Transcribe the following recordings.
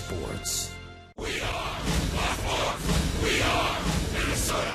sports. We are Blackmore. We are Minnesota.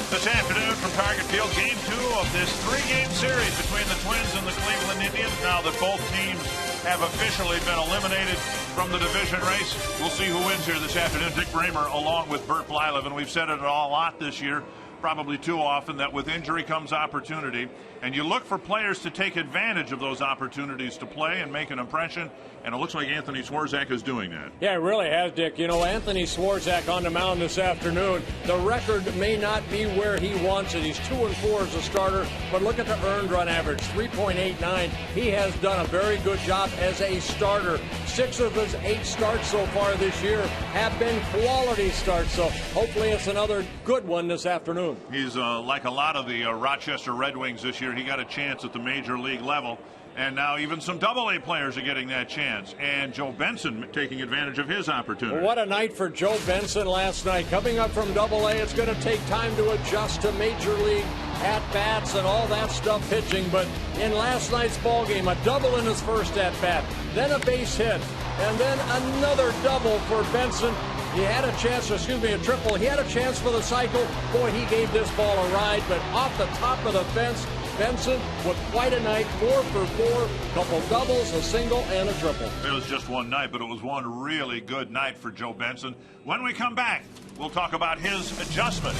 This afternoon from Target Field, Game 2 of this three-game series between the Twins and the Cleveland Indians. Now that both teams have officially been eliminated from the division race, we'll see who wins here this afternoon. Dick Bramer along with Bert Blyleven, and we've said it a lot this year, probably too often, that with injury comes opportunity, and you look for players to take advantage of those opportunities to play and make an impression, and it looks like Anthony Swarzak is doing that. Yeah, it really has, Dick. You know, Anthony Swarzak on the mound this afternoon. The record may not be where he wants it. He's 2-4 as a starter, but look at the earned run average, 3.89. He has done a very good job as a starter. 6 of his 8 starts so far this year have been quality starts, so hopefully it's another good one this afternoon. He's like a lot of the Rochester Red Wings this year. He got a chance at the major league level. And now even some Double-A players are getting that chance. And Joe Benson taking advantage of his opportunity. What a night for Joe Benson last night. Coming up from Double-A, it's going to take time to adjust to major league at-bats and all that stuff pitching. But in last night's ball game, a double in his first at-bat, then a base hit, and then another double for Benson. He had a chance, a triple. He had a chance for the cycle. Boy, he gave this ball a ride, but off the top of the fence, Benson with quite a night, 4 for 4, couple doubles, a single, and a triple. It was just one night, but it was one really good night for Joe Benson. When we come back, we'll talk about his adjustment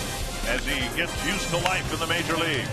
as he gets used to life in the major leagues.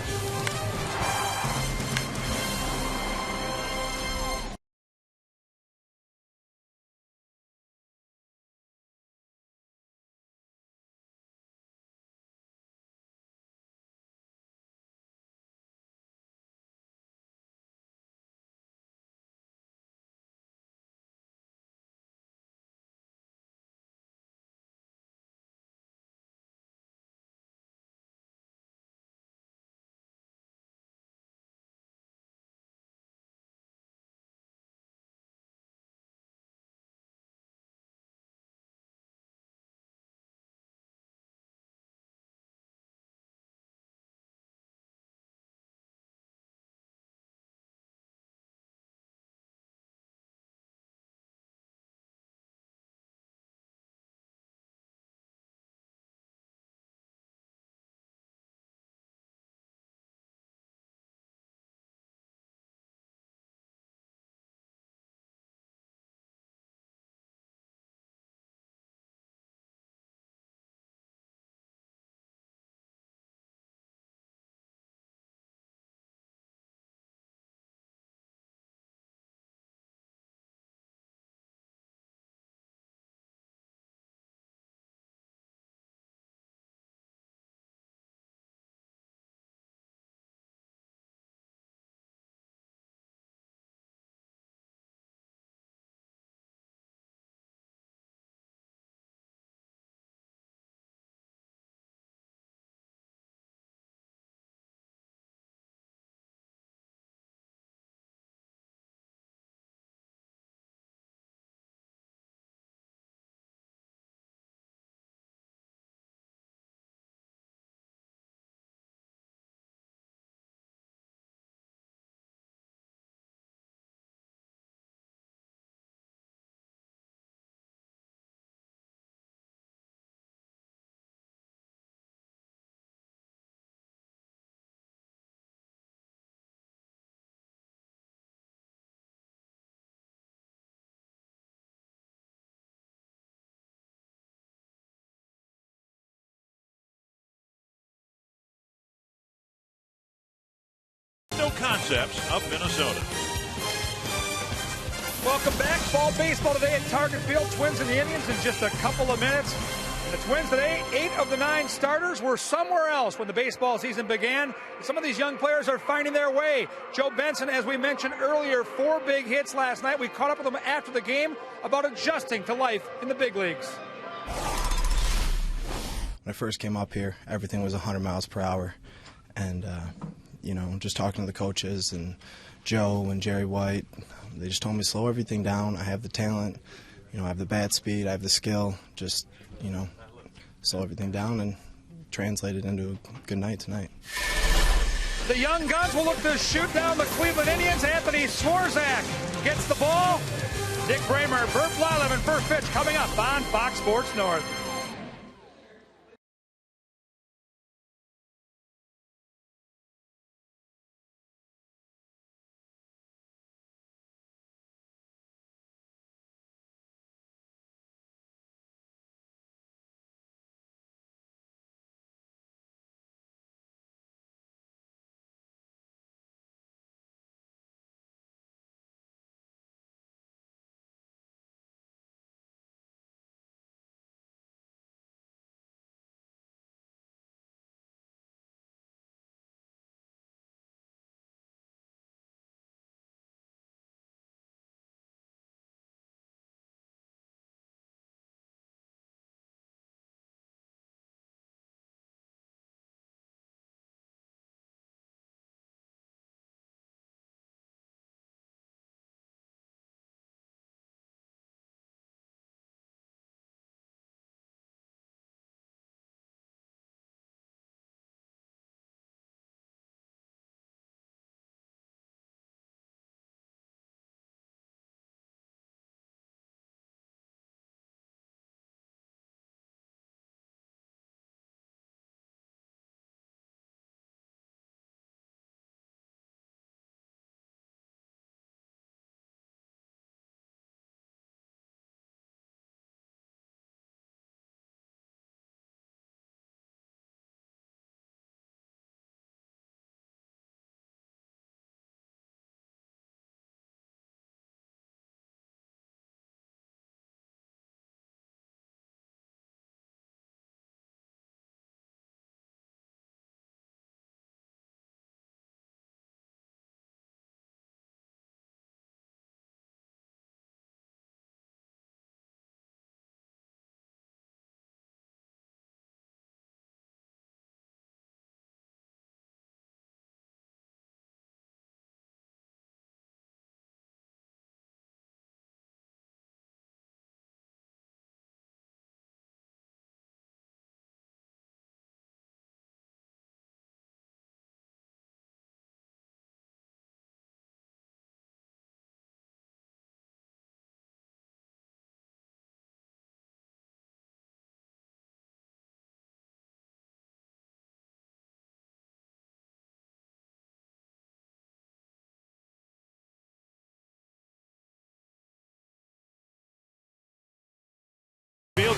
Concepts of Minnesota. Welcome back. Fall baseball today at Target Field. Twins and the Indians in just a couple of minutes. The Twins today, 8 of the 9 starters were somewhere else when the baseball season began. Some of these young players are finding their way. Joe Benson, as we mentioned earlier, 4 big hits last night. We caught up with him after the game about adjusting to life in the big leagues. When I first came up here, everything was 100 miles per hour. And, just talking to the coaches and Joe and Jerry White, they just told me slow everything down. I have the talent, I have the bat speed, I have the skill. Just, slow everything down and translate it into a good night tonight. The young guns will look to shoot down the Cleveland Indians. Anthony Swarzak gets the ball. Dick Bramer, Bert Blyleven, first pitch coming up on Fox Sports North.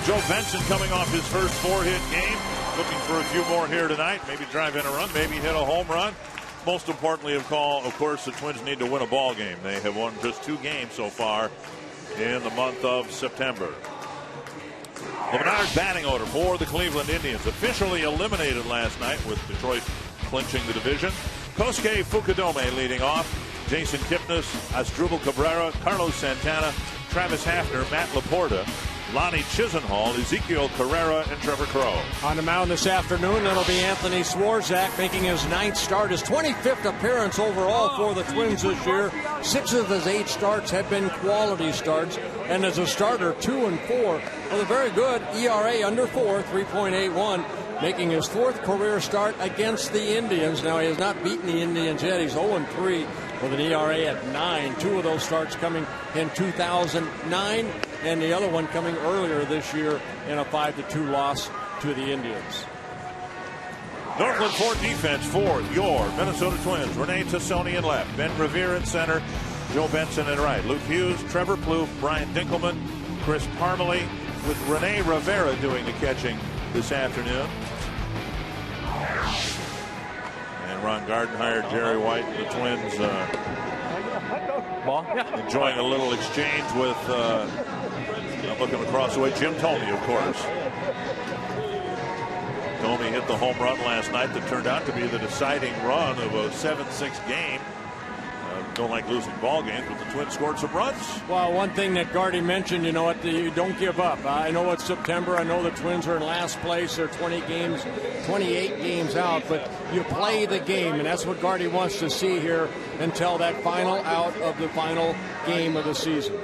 Joe Benson coming off his first 4-hit game, looking for a few more here tonight, maybe drive in a run, maybe hit a home run. Most importantly of course, the Twins need to win a ball game. They have won just 2 games so far in the month of September. The Menard batting order for the Cleveland Indians, officially eliminated last night with Detroit clinching the division. Kosuke Fukudome leading off. Jason Kipnis, Asdrubal Cabrera, Carlos Santana, Travis Hafner, Matt Laporta, Lonnie Chisenhall, Ezekiel Carrera, and Trevor Crowe. On the mound this afternoon, that'll be Anthony Swarzak making his 9th start, his 25th appearance overall for the Twins this year. 6 of his 8 starts have been quality starts, and as a starter, 2 and 4 with a very good ERA under 4, 3.81, making his 4th career start against the Indians. Now, he has not beaten the Indians yet. He's 0-3 with an ERA at 9. 2 of those starts coming in 2009, and the other one coming earlier this year in a 5-2 loss to the Indians. Northland Ford defense for your Minnesota Twins. Renee Tassoni in left, Ben Revere in center, Joe Benson in right, Luke Hughes, Trevor Plouffe, Brian Dinkelman, Chris Parmalee, with Rene Rivera doing the catching this afternoon. And Ron Gardenhire, Jerry White, the Twins enjoying a little exchange with, I'm looking across the way, Jim Thome, of course. Domi hit the home run last night that turned out to be the deciding run of a 7-6 game. Don't like losing ball games, but the Twins scored some runs. Well, one thing that Gardy mentioned, you don't give up. I know it's September. I know the Twins are in last place. They're 28 games out, but you play the game, and that's what Gardy wants to see here until that final out of the final game of the season.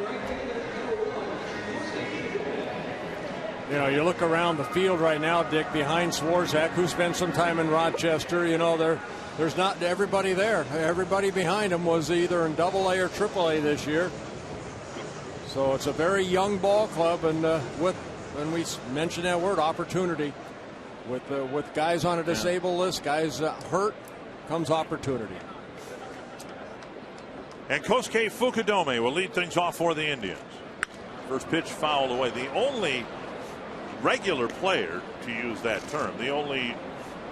You look around the field right now, Dick, behind Swarzak, who spent some time in Rochester. There's not everybody there. Everybody behind him was either in AA or AAA this year. So it's a very young ball club, and when we mention that word, opportunity, with guys on a disabled list, guys hurt, comes opportunity. And Kosuke Fukudome will lead things off for the Indians. First pitch fouled away. The only regular player, to use that term, the only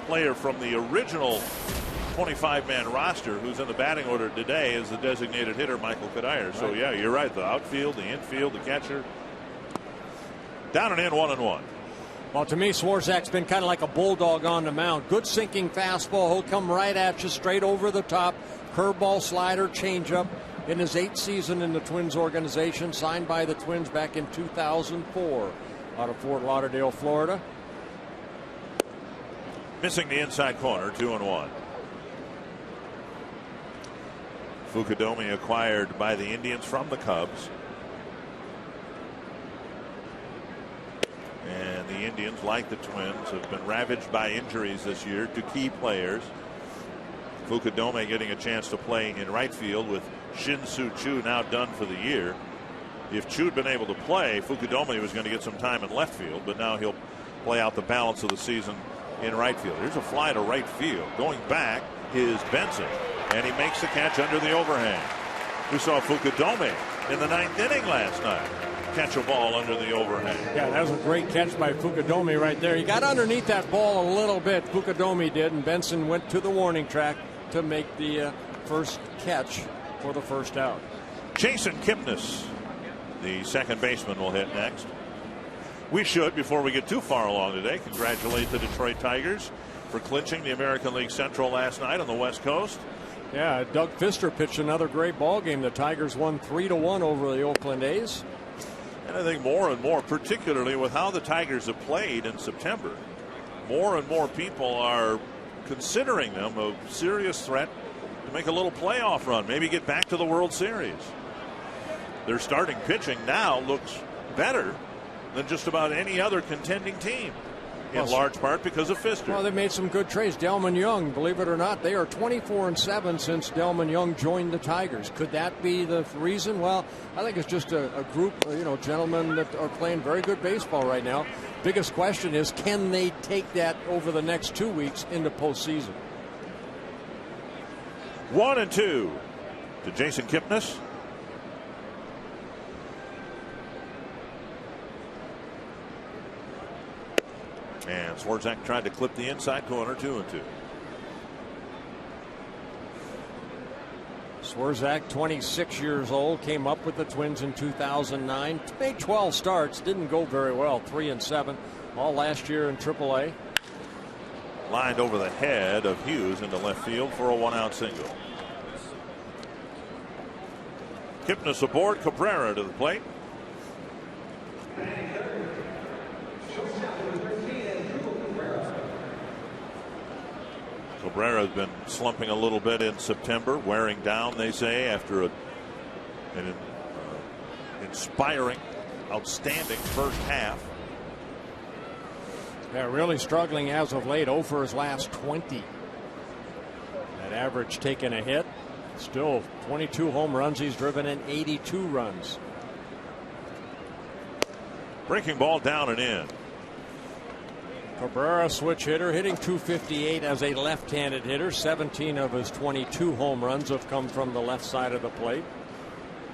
player from the original 25-man roster who's in the batting order today is the designated hitter Michael Kadire. So yeah, you're right. The outfield, the infield, the catcher. Down and in, 1-1. Well, to me, Swarzak's been kind of like a bulldog on the mound. Good sinking fastball. He'll come right at you, straight over the top. Curveball, slider, changeup. In his 8th season in the Twins organization, signed by the Twins back in 2004 out of Fort Lauderdale, Florida. Missing the inside corner, 2-1. Fukudome acquired by the Indians from the Cubs. And the Indians, like the Twins, have been ravaged by injuries this year to key players. Fukudome getting a chance to play in right field with Shin-Soo Choo now done for the year. If Choo had been able to play, Fukudome was going to get some time in left field, but now he'll play out the balance of the season in right field. Here's a fly to right field. Going back is Benson, and he makes the catch under the overhang. We saw Fukudome in the 9th inning last night catch a ball under the overhang. Yeah, that was a great catch by Fukudome right there. He got underneath that ball a little bit. Fukudome did, and Benson went to the warning track to make the first catch for the first out. Jason Kipnis, the second baseman, will hit next. We should, before we get too far along today, congratulate the Detroit Tigers for clinching the American League Central last night on the West Coast. Yeah, Doug Fister pitched another great ball game. The Tigers won 3-1 over the Oakland A's. And I think more and more, particularly with how the Tigers have played in September, more and more people are considering them a serious threat to make a little playoff run, maybe get back to the World Series. Their starting pitching now looks better than just about any other contending team, in large part because of Fister. Well, they made some good trades. Delman Young, believe it or not, they are 24-7 since Delman Young joined the Tigers. Could that be the reason? Well, I think it's just a group, gentlemen that are playing very good baseball right now. Biggest question is, can they take that over the next 2 weeks into postseason? 1-2 to Jason Kipnis. And Swarzak tried to clip the inside corner, 2-2. Swarzak, 26 years old, came up with the Twins in 2009. Made 12 starts, didn't go very well, 3-7, all last year in AAA. Lined over the head of Hughes into left field for a 1-out single. Kipnis aboard, Cabrera to the plate. Cabrera has been slumping a little bit in September, wearing down, they say, after an inspiring, outstanding first half. Yeah, really struggling as of late. 0 for his last 20. That average taking a hit. Still 22 home runs. He's driven in 82 runs. Breaking ball down and in. Cabrera, switch hitter, hitting .258 as a left-handed hitter. 17 of his 22 home runs have come from the left side of the plate.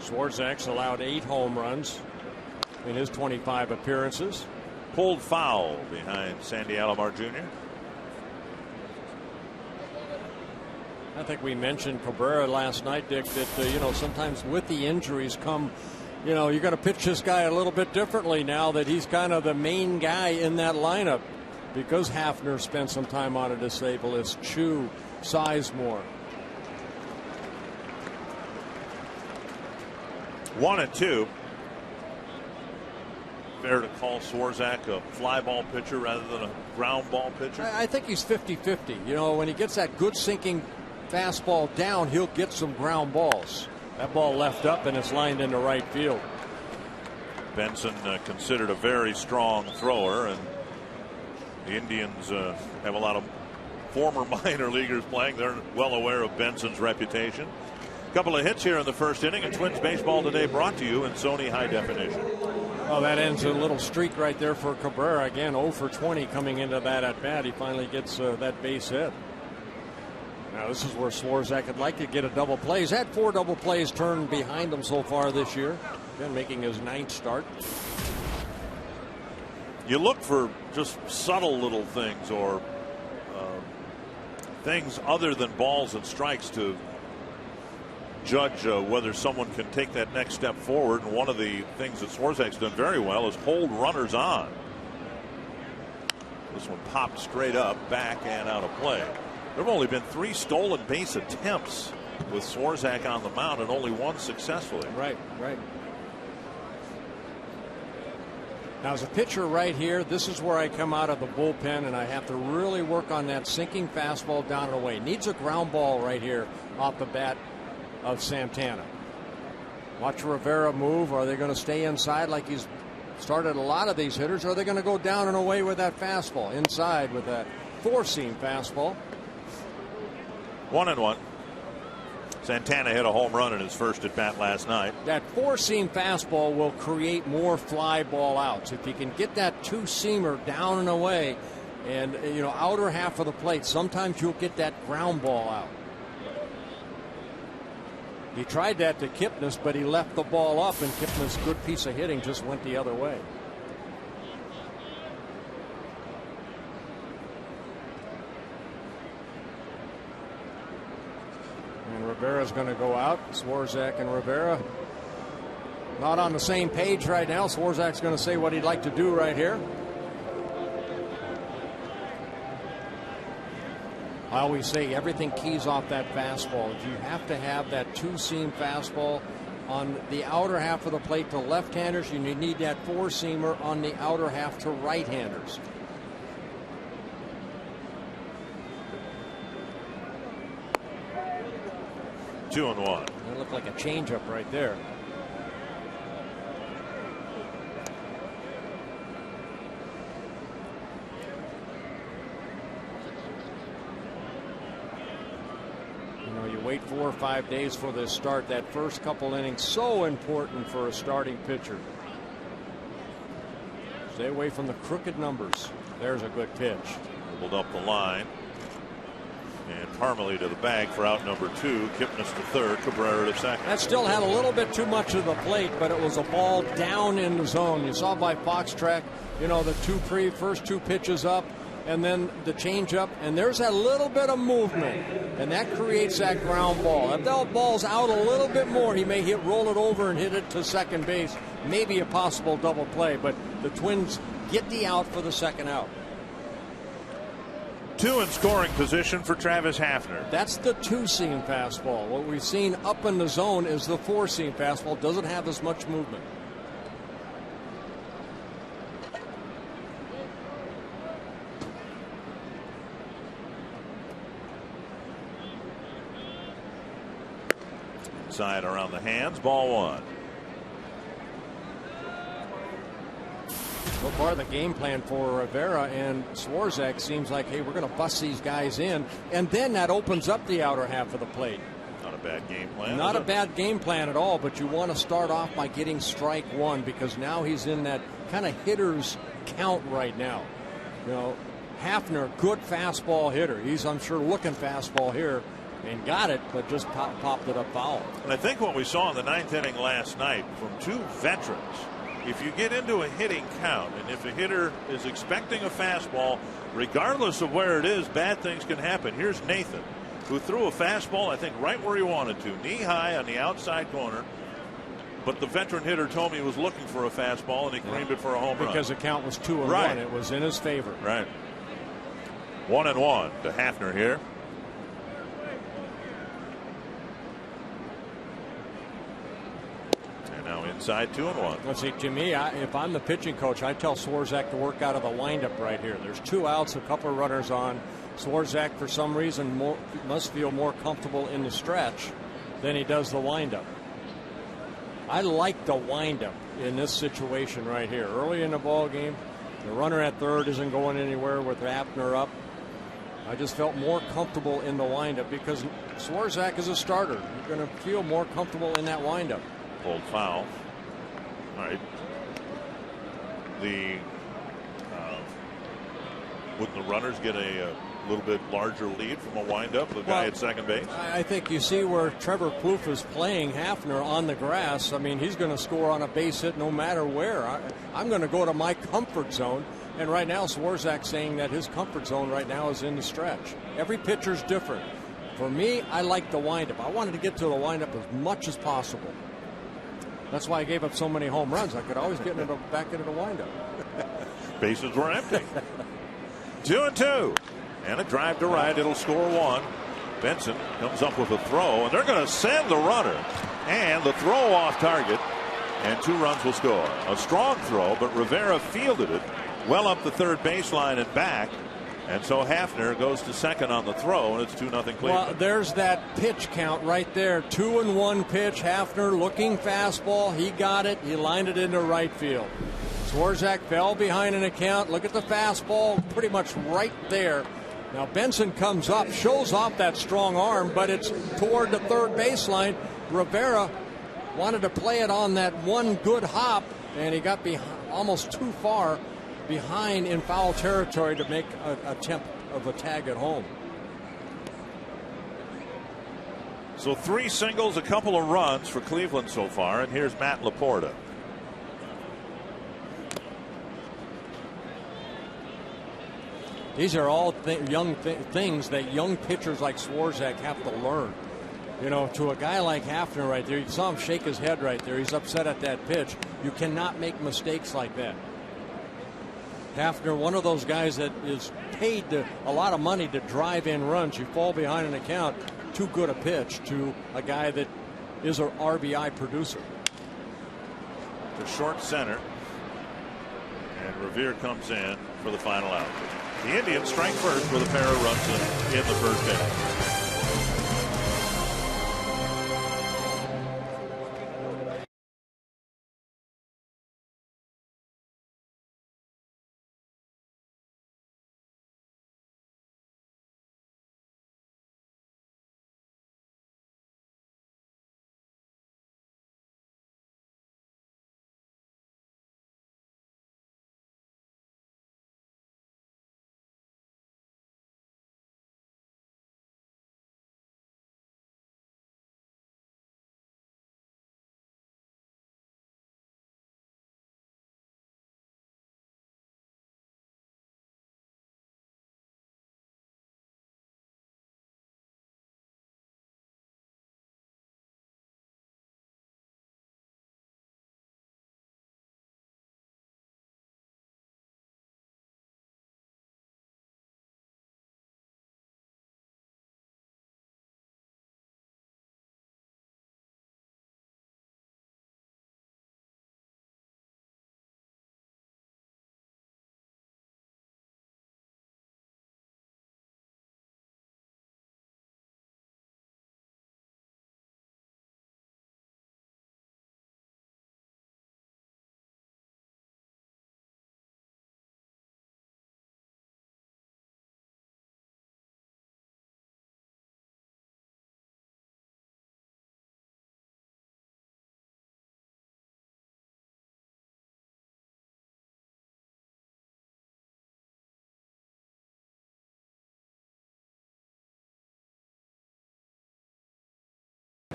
Swarzak's allowed 8 home runs in his 25 appearances. Pulled foul behind Sandy Alomar Jr. I think we mentioned Cabrera last night, Dick, that sometimes with the injuries come, you got to pitch this guy a little bit differently now that he's kind of the main guy in that lineup. because Hafner spent some time on a disabled list. Chu, Sizemore. 1-2. Fair to call Swarzak a fly ball pitcher rather than a ground ball pitcher? I think he's 50-50. You know, when he gets that good sinking fastball down, he'll get some ground balls. That ball left up and it's lined into right field. Benson considered a very strong thrower, and the Indians have a lot of former minor leaguers playing. They're well aware of Benson's reputation. A couple of hits here in the first inning, and Twins baseball today brought to you in Sony High Definition. Oh, that ends a little streak right there for Cabrera. Again, 0 for 20 coming into that at bat. He finally gets that base hit. Now this is where Swarzak would like to get a double play. He's had 4 double plays turned behind him so far this year. Again, making his 9th start. You look for just subtle little things or things other than balls and strikes to judge whether someone can take that next step forward. And one of the things that Swarzak's done very well is hold runners on. This one popped straight up, back, and out of play. There have only been 3 stolen base attempts with Swarzak on the mound and only 1 successfully. Right. Now, as a pitcher right here, this is where I come out of the bullpen and I have to really work on that sinking fastball down and away. Needs a ground ball right here off the bat of Santana. Watch Rivera move. Are they going to stay inside like he's started a lot of these hitters? Or are they going to go down and away with that fastball? Inside with that 4-seam fastball. 1-1. Santana hit a home run in his first at bat last night. That 4-seam fastball will create more fly ball outs. If you can get that 2-seamer down and away and, you know, outer half of the plate, sometimes you'll get that ground ball out. He tried that to Kipnis, but he left the ball up, and Kipnis' good piece of hitting just went the other way. And Rivera's going to go out. Swarzak and Rivera not on the same page right now. Swarzak's going to say what he'd like to do right here. I always say everything keys off that fastball. You have to have that 2-seam fastball on the outer half of the plate to left-handers, and you need that 4-seamer on the outer half to right-handers. Two and one. That looked like a changeup right there. You wait 4 or 5 days for this start. That first couple innings so important for a starting pitcher. Stay away from the crooked numbers. There's a good pitch. Dribbled up the line. And Parmalee to the bag for out number 2. Kipnis to third. Cabrera to second. That still had a little bit too much of the plate, but it was a ball down in the zone. You saw by Fox Track, you know, the first 2 pitches up, and then the changeup, and there's that little bit of movement, and that creates that ground ball. If that ball's out a little bit more, he may roll it over and hit it to second base. Maybe a possible double play, but the Twins get the out for the second out. 2 in scoring position for Travis Hafner. That's the 2-seam fastball. What we've seen up in the zone is the 4-seam fastball. Doesn't have as much movement. Inside around the hands. Ball 1. So far, the game plan for Rivera and Swarzak seems like, hey, we're going to bust these guys in, and then that opens up the outer half of the plate. Not a bad game plan. Not a bad game plan at all, but you want to start off by getting strike 1 because now he's in that kind of hitter's count right now. You know, Hafner, good fastball hitter. He's, I'm sure, looking fastball here and got it, but just popped it up foul. And I think what we saw in the 9th inning last night from 2 veterans, if you get into a hitting count and if a hitter is expecting a fastball, regardless of where it is, bad things can happen. Here's Nathan, who threw a fastball, I think, right where he wanted to, knee high on the outside corner. But the veteran hitter told me he was looking for a fastball, and he creamed it for a home run. Because the count was 2-1. It was in his favor. Right. 1-1 to Hafner here. And now inside 2-1. Let's see, to me, if I'm the pitching coach, I tell Swarzak to work out of the windup right here. There's 2 outs, a couple of runners on. Swarzak, for some reason, must feel more comfortable in the stretch than he does the windup. I like the windup in this situation right here. Early in the ball game, the runner at third isn't going anywhere with Hafner up. I just felt more comfortable in the windup because Swarzak is a starter. You're going to feel more comfortable in that windup. Pulled foul. All right. Wouldn't the runners get a little bit larger lead from a windup? The guy at second base. I think you see where Trevor Plouffe is playing Hafner on the grass. I mean, he's going to score on a base hit no matter where. I'm going to go to my comfort zone. And right now, Swarzak's saying that his comfort zone right now is in the stretch. Every pitcher's different. For me, I like the windup. I wanted to get to the windup as much as possible. That's why I gave up so many home runs. I could always get back into the windup. Bases were empty. 2-2. And a drive to right. It'll score 1. Benson comes up with a throw, and they're going to send the runner. And the throw off target, and 2 runs will score. A strong throw, but Rivera fielded it well up the third baseline and back. And so Hafner goes to second on the throw, and it's 2-0 Cleveland. Well, there's that pitch count right there. 2-1 pitch. Hafner looking fastball. He got it. He lined it into right field. Swarzak fell behind an account. Look at the fastball, pretty much right there. Now Benson comes up, shows off that strong arm, but it's toward the third baseline. Rivera wanted to play it on that one good hop, and he got almost too far behind in foul territory to make an attempt of a tag at home. So 3 singles, a couple of runs for Cleveland so far, and here's Matt Laporta. These are all things that young pitchers like Swarzak have to learn. You know, to a guy like Hafner right there, you saw him shake his head right there. He's upset at that pitch. You cannot make mistakes like that. Hafner, one of those guys that is paid a lot of money to drive in runs. You fall behind an account, too good a pitch to a guy that is an RBI producer. To short center. And Revere comes in for the final out. The Indians strike first with a pair of runs in the first inning.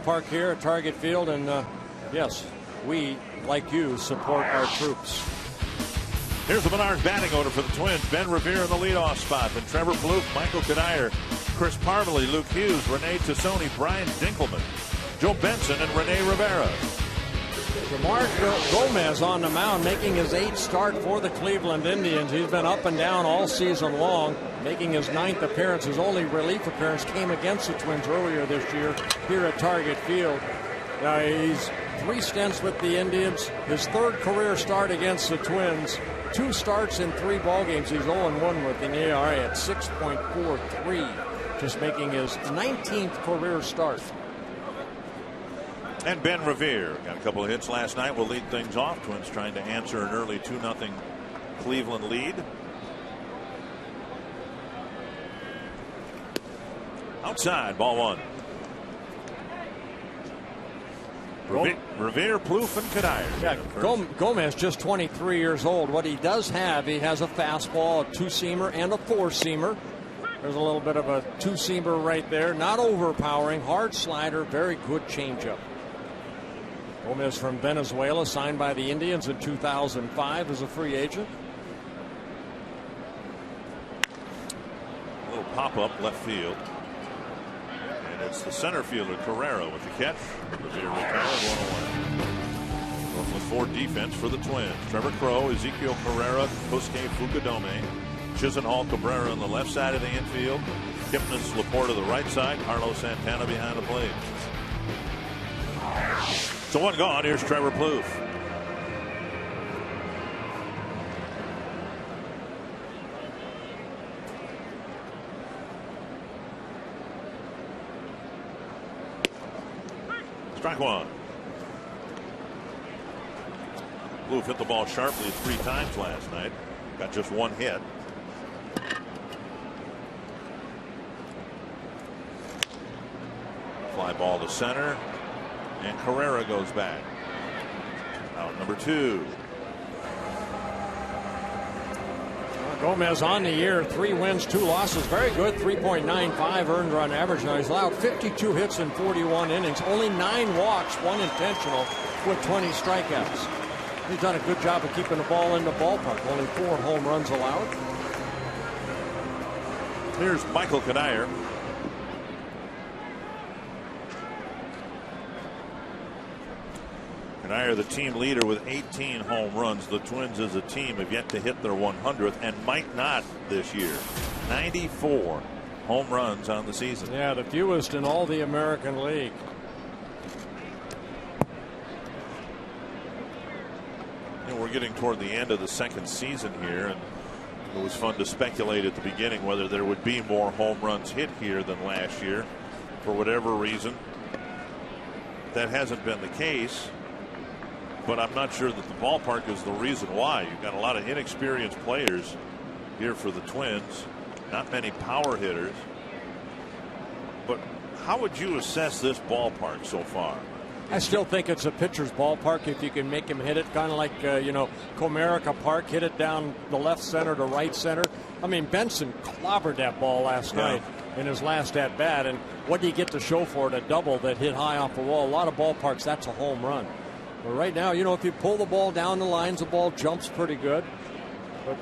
Park here at Target Field, and yes, we, like you, support our troops. Here's the Menards batting order for the Twins. Ben Revere in the leadoff spot. Then Trevor Plouffe, Michael Kadire, Chris Parmelee, Luke Hughes, Rene Tassoni, Brian Dinkelman, Joe Benson, and Rene Rivera. Mark Gomez on the mound, making his 8th start for the Cleveland Indians. He's been up and down all season long. making his 9th appearance. His only relief appearance came against the Twins earlier this year here at Target Field. Now he's 3 stints with the Indians. His 3rd career start against the Twins. 2 starts in 3 ball games. He's 0-1 with an ERA at 6.43, just making his 19th career start. And Ben Revere got a couple of hits last night. Will lead things off. Twins trying to answer an early 2-0 Cleveland lead. Outside, ball 1. Revere, Plouffe, and Kadire. Yeah, Gomez just 23 years old. What he does have, he has a fastball, a 2-seamer, and a 4-seamer. There's a little bit of a 2-seamer right there. Not overpowering, hard slider, very good changeup. Gomez from Venezuela, signed by the Indians in 2005 as a free agent. A little pop-up left field. And it's the center fielder, Carrera, with the catch. Revere retired 1-1. Going with 4 defense for the Twins. Trevor Crowe, Ezekiel Carrera, Kosuke Fukudome, Chisenhall Cabrera on the left side of the infield. Kipnis Laporte to the right side. Carlos Santana behind the plate. So 1 gone. Here's Trevor Plouffe. Strike 1. Plouffe hit the ball sharply 3 times last night. Got just 1 hit. Fly ball to center. And Carrera goes back. Out number 2. Gomez on the year, 3 wins, 2 losses. Very good, 3.95 earned run average. Now he's allowed 52 hits in 41 innings. Only 9 walks, 1 intentional with 20 strikeouts. He's done a good job of keeping the ball in the ballpark. Only 4 home runs allowed. Here's Michael Kadire. Kadire, the team leader with 18 home runs. The Twins as a team have yet to hit their 100th and might not this year. 94 home runs on the season. Yeah, the fewest in all the American League. You know, we're getting toward the end of the 2nd season here, and it was fun to speculate at the beginning whether there would be more home runs hit here than last year. For whatever reason, that hasn't been the case. But I'm not sure that the ballpark is the reason why. You've got a lot of inexperienced players here for the Twins. Not many power hitters. But how would you assess this ballpark so far? I still think it's a pitcher's ballpark if you can make him hit it, kind of like, Comerica Park, hit it down the left center to right center. I mean, Benson clobbered that ball last night in his last at-bat. And what did he get to show for it? A double that hit high off the wall. A lot of ballparks, that's a home run. But right now, if you pull the ball down the lines, the ball jumps pretty good.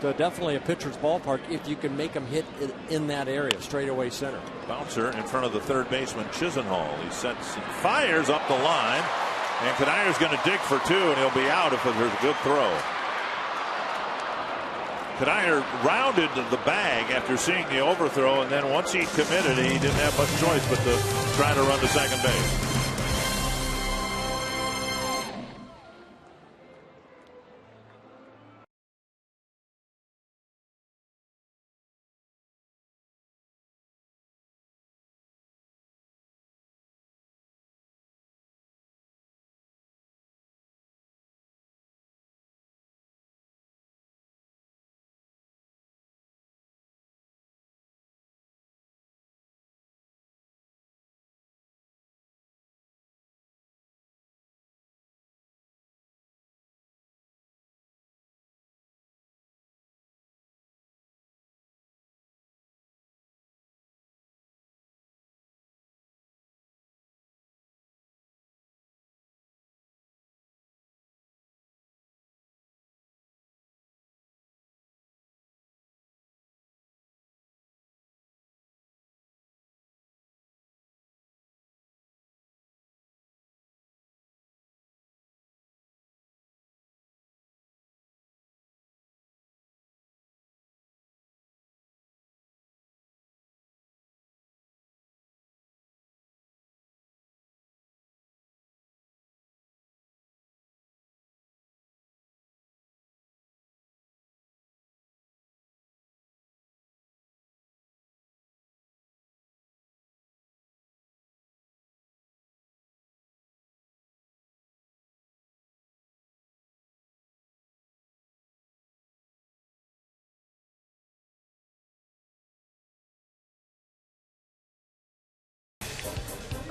But definitely a pitcher's ballpark if you can make him hit in that area, straightaway center. Bouncer in front of the third baseman, Chisenhall. He sets and fires up the line. And Kadire's going to dig for 2, and he'll be out if there's a good throw. Kadire rounded the bag after seeing the overthrow, and then once he committed, he didn't have much choice but to try to run to second base.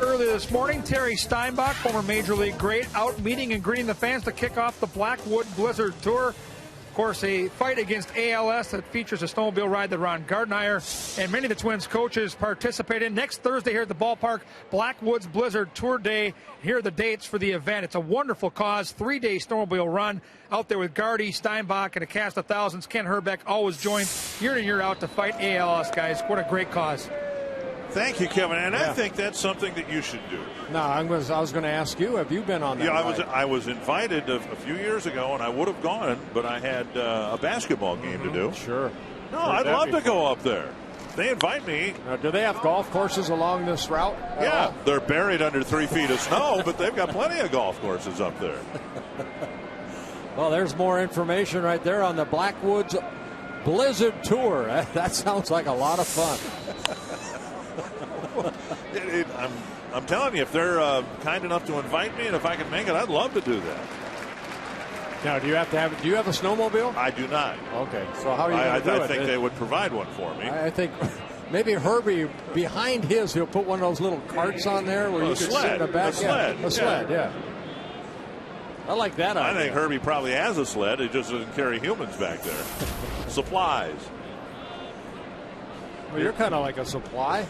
early this morning. Terry Steinbach, former Major League great, out meeting and greeting the fans to kick off the Blackwood Blizzard Tour. Of course, a fight against ALS that features a snowmobile ride that Ron Gardenhire and many of the Twins coaches participate in. Next Thursday here at the ballpark, Blackwoods Blizzard Tour Day. Here are the dates for the event. It's a wonderful cause, 3-day snowmobile run out there with Gardy, Steinbach, and a cast of thousands. Ken Herbeck always joins year in and year out to fight ALS, guys. What a great cause. Thank you, Kevin. And I think that's something that you should do. No, I was going to ask you, have you been on that? Yeah, I was invited a few years ago, and I would have gone, but I had a basketball game to do. Sure. No, I'd love to go up there. They invite me. Now, do they have golf courses along this route? Yeah, they're buried under 3 feet of snow, but they've got plenty of golf courses up there. Well, there's more information right there on the Blackwoods Blizzard Tour. That sounds like a lot of fun. I'm telling you, if they're kind enough to invite me, and if I can make it, I'd love to do that. Now, do you have a snowmobile? I do not. Okay, so how are you going to do it? I think they would provide one for me. I think maybe Herbie, behind his, he'll put one of those little carts on there where you can sit in the back. A sled, yeah. I like that idea. I think Herbie probably has a sled. He just doesn't carry humans back there. Supplies. Well, you're kind of like a supply.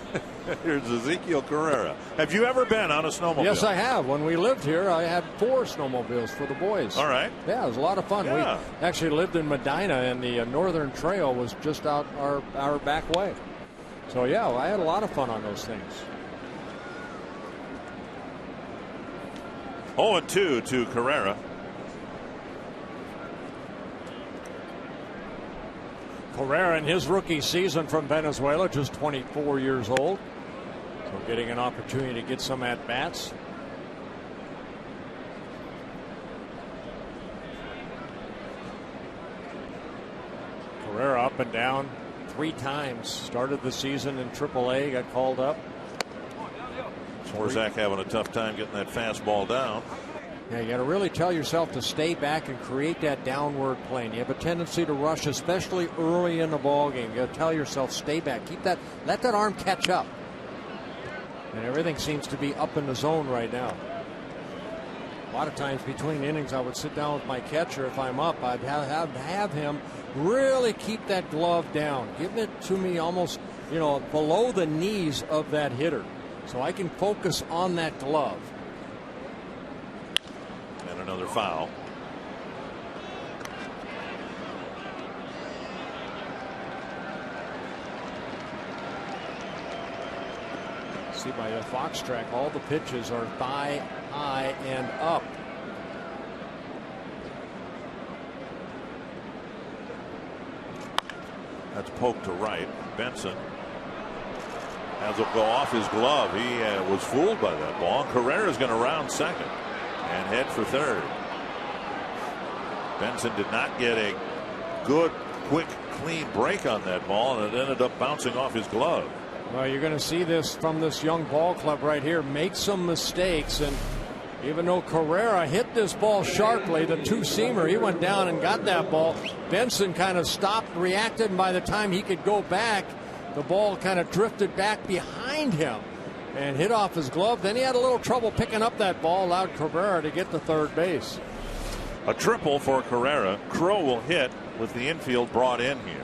Here's Ezekiel Carrera. Have you ever been on a snowmobile? Yes, I have. When we lived here, I had 4 snowmobiles for the boys. All right. Yeah, it was a lot of fun. Yeah. We actually lived in Medina, and the Northern Trail was just out our back way. So, yeah, I had a lot of fun on those things. 0-2 to Carrera. Carrera in his rookie season from Venezuela, just 24 years old. So getting an opportunity to get some at-bats. Carrera up and down 3 times. Started the season in AAA, got called up. Swarzak having a tough time getting that fastball down. Yeah, you got to really tell yourself to stay back and create that downward plane. You have a tendency to rush, especially early in the ball game. You got to tell yourself, stay back, let that arm catch up. And everything seems to be up in the zone right now. A lot of times between innings, I would sit down with my catcher. If I'm up, I'd have him really keep that glove down. Give it to me almost, below the knees of that hitter, so I can focus on that glove. And another foul. See by the Fox track, all the pitches are thigh, high, and up. That's poked to right. Benson has it go off his glove. He was fooled by that ball. Carrera's going to round second and head for third. Benson did not get a good, quick, clean break on that ball, and it ended up bouncing off his glove. Well, you're going to see this from this young ball club right here. Make some mistakes, and even though Carrera hit this ball sharply, the 2-seamer, he went down and got that ball. Benson kind of stopped, reacted, and by the time he could go back, the ball kind of drifted back behind him and hit off his glove. Then he had a little trouble picking up that ball, allowed Carrera to get to third base. A triple for Carrera. Crow will hit with the infield brought in here.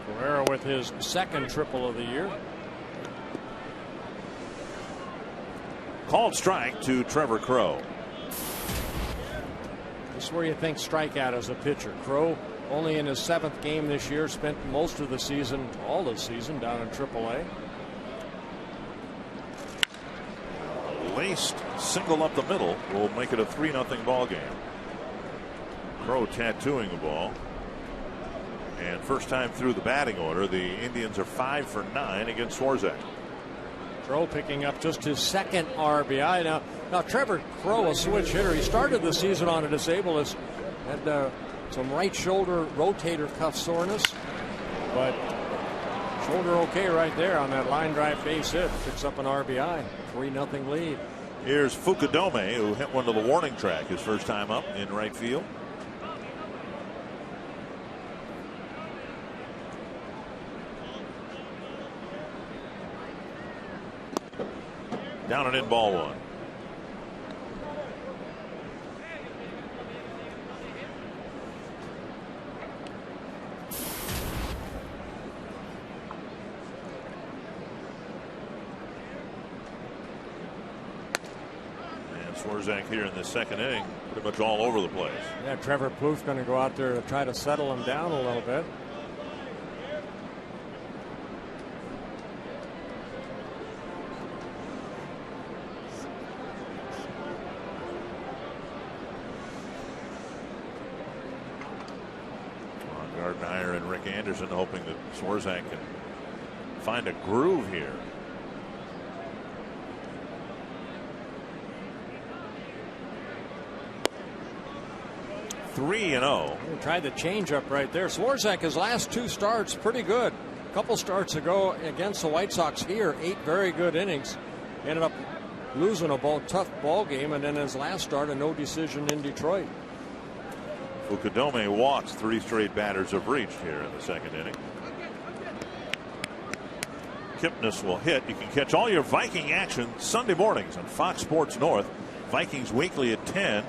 Carrera with his second triple of the year. Called strike to Trevor Crow. This is where you think strikeout as a pitcher. Crow only in his 7th game this year, spent most of the season, all the season, down in AAA. Laced single up the middle will make it a 3-0 ball game. Crow tattooing the ball. And first time through the batting order, the Indians are 5 for 9 against Swarzak. Crow picking up just his 2nd RBI. Now Trevor Crow, a switch hitter. He started the season on a disabled list. Had some right shoulder rotator cuff soreness. But shoulder okay right there on that line drive base hit. Picks up an RBI. 3-0 lead. Here's Fukudome, who hit one to the warning track his first time up in right field. Down and in, ball one. Swarzak here in the second inning, pretty much all over the place. Yeah, Trevor Plouffe's going to go out there to try to settle him down a little bit. Gardenhire and Rick Anderson hoping that Swarzak can find a groove here. Three and 0. Tried the changeup right there. Swarzak, his last two starts, pretty good. A couple starts ago against the White Sox here, 8 very good innings. Ended up losing a tough ball game, and then his last start, a no decision in Detroit. Fukudome walks. 3 straight batters have reached here in the second inning. Kipnis will hit. You can catch all your Viking action Sunday mornings on Fox Sports North. Vikings Weekly at 10.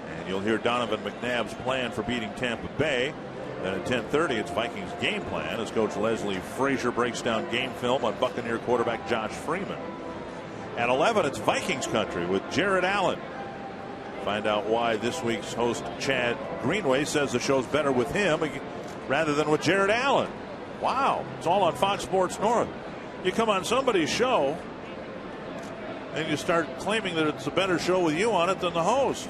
And you'll hear Donovan McNabb's plan for beating Tampa Bay. Then at 10:30, it's Vikings game plan as Coach Leslie Frazier breaks down game film on Buccaneer quarterback Josh Freeman. At 11, it's Vikings country with Jared Allen. Find out why this week's host Chad Greenway says the show's better with him rather than with Jared Allen. Wow, it's all on Fox Sports North. You come on somebody's show and you start claiming that it's a better show with you on it than the host.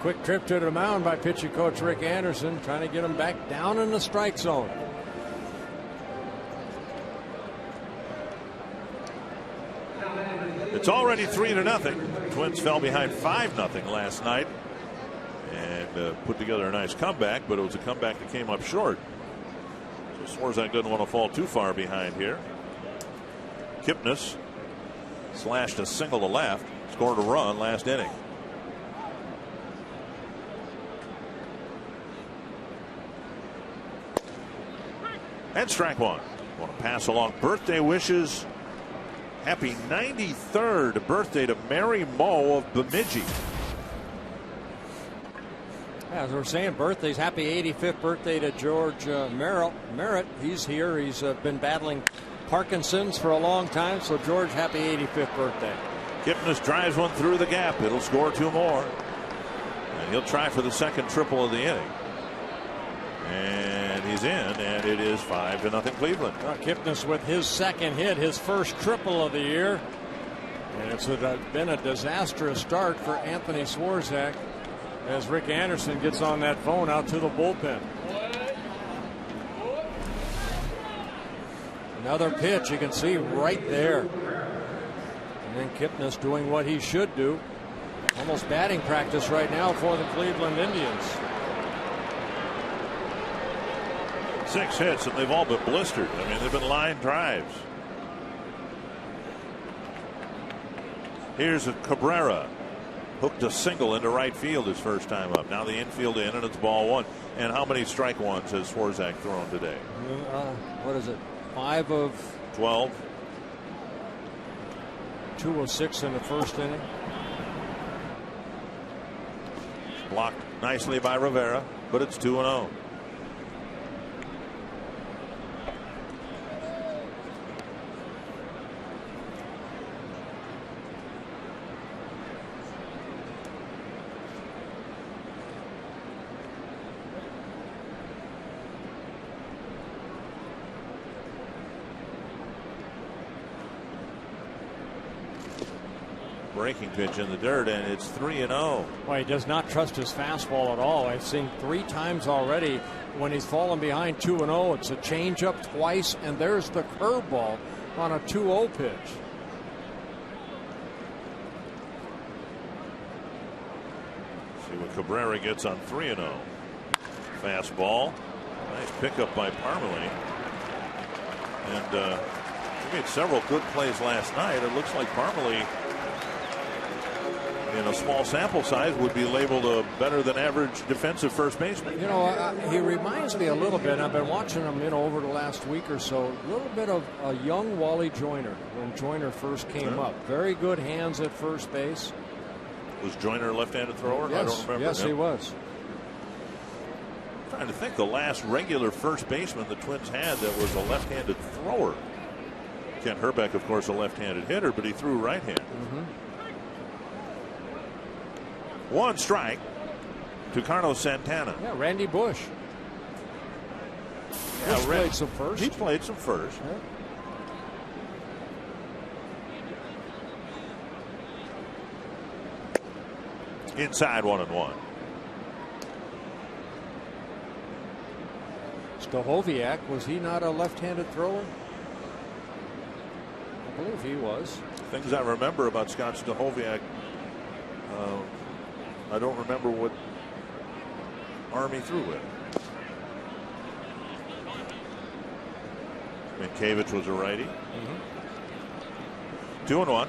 Quick trip to the mound by pitching coach Rick Anderson, trying to get him back down in the strike zone. It's already 3-0. Twins fell behind 5-0 last night and put together a nice comeback, but it was a comeback that came up short. So Swarzak doesn't want to fall too far behind here. Kipnis slashed a single to left, scored a run last inning. And strike one. Want to pass along birthday wishes. Happy 93rd birthday to Mary Moe of Bemidji. As we're saying, birthdays. Happy 85th birthday to George Merritt. He's here. He's been battling Parkinson's for a long time. So, George, happy 85th birthday. Kipnis drives one through the gap. It'll score 2 more. And he'll try for the second triple of the inning. And he's in, and it is 5-0 Cleveland. Kipnis with his second hit, his first triple of the year. And it's been a disastrous start for Anthony Swarzak as Rick Anderson gets on that phone out to the bullpen. Another pitch you can see right there. And then Kipnis doing what he should do. Almost batting practice right now for the Cleveland Indians. 6 hits, and they've all been blistered. I mean, they've been line drives. Here's a Cabrera. Hooked a single into right field his first time up. Now the infield in, and it's ball 1. And how many strike ones has Swarzak thrown today? What is it? 5 of 12. 2 of 6 in the first inning. Blocked nicely by Rivera, but it's 2-0. Breaking pitch in the dirt, and it's 3-0. Well, he does not trust his fastball at all. I've seen 3 times already when he's fallen behind 2-0. It's a changeup twice, and there's the curveball on a 2-0 pitch. See what Cabrera gets on 3-0. Fastball. Nice pickup by Parmalee. And he made several good plays last night. It looks like Parmalee in a small sample size, would be labeled a better than average defensive first baseman. You know, he reminds me a little bit. I've been watching him, over the last week or so. A little bit of a young Wally Joyner when Joyner first came up. Very good hands at first base. Was Joyner a left-handed thrower? Yes. I don't remember. Yes, he was. I'm trying to think the last regular first baseman the Twins had that was a left-handed thrower. Kent Herbeck, of course, a left-handed hitter, but he threw right-handed. One strike to Carlos Santana. Yeah, Randy Bush. Yeah, Bush played some first. He played some first. Yeah. Inside 1-1. Stahoviak, was he not a left-handed thrower? I believe he was. Things I remember about Scott Stahoviak, I don't remember what arm he threw with. Minkiewicz was a righty. 2-1.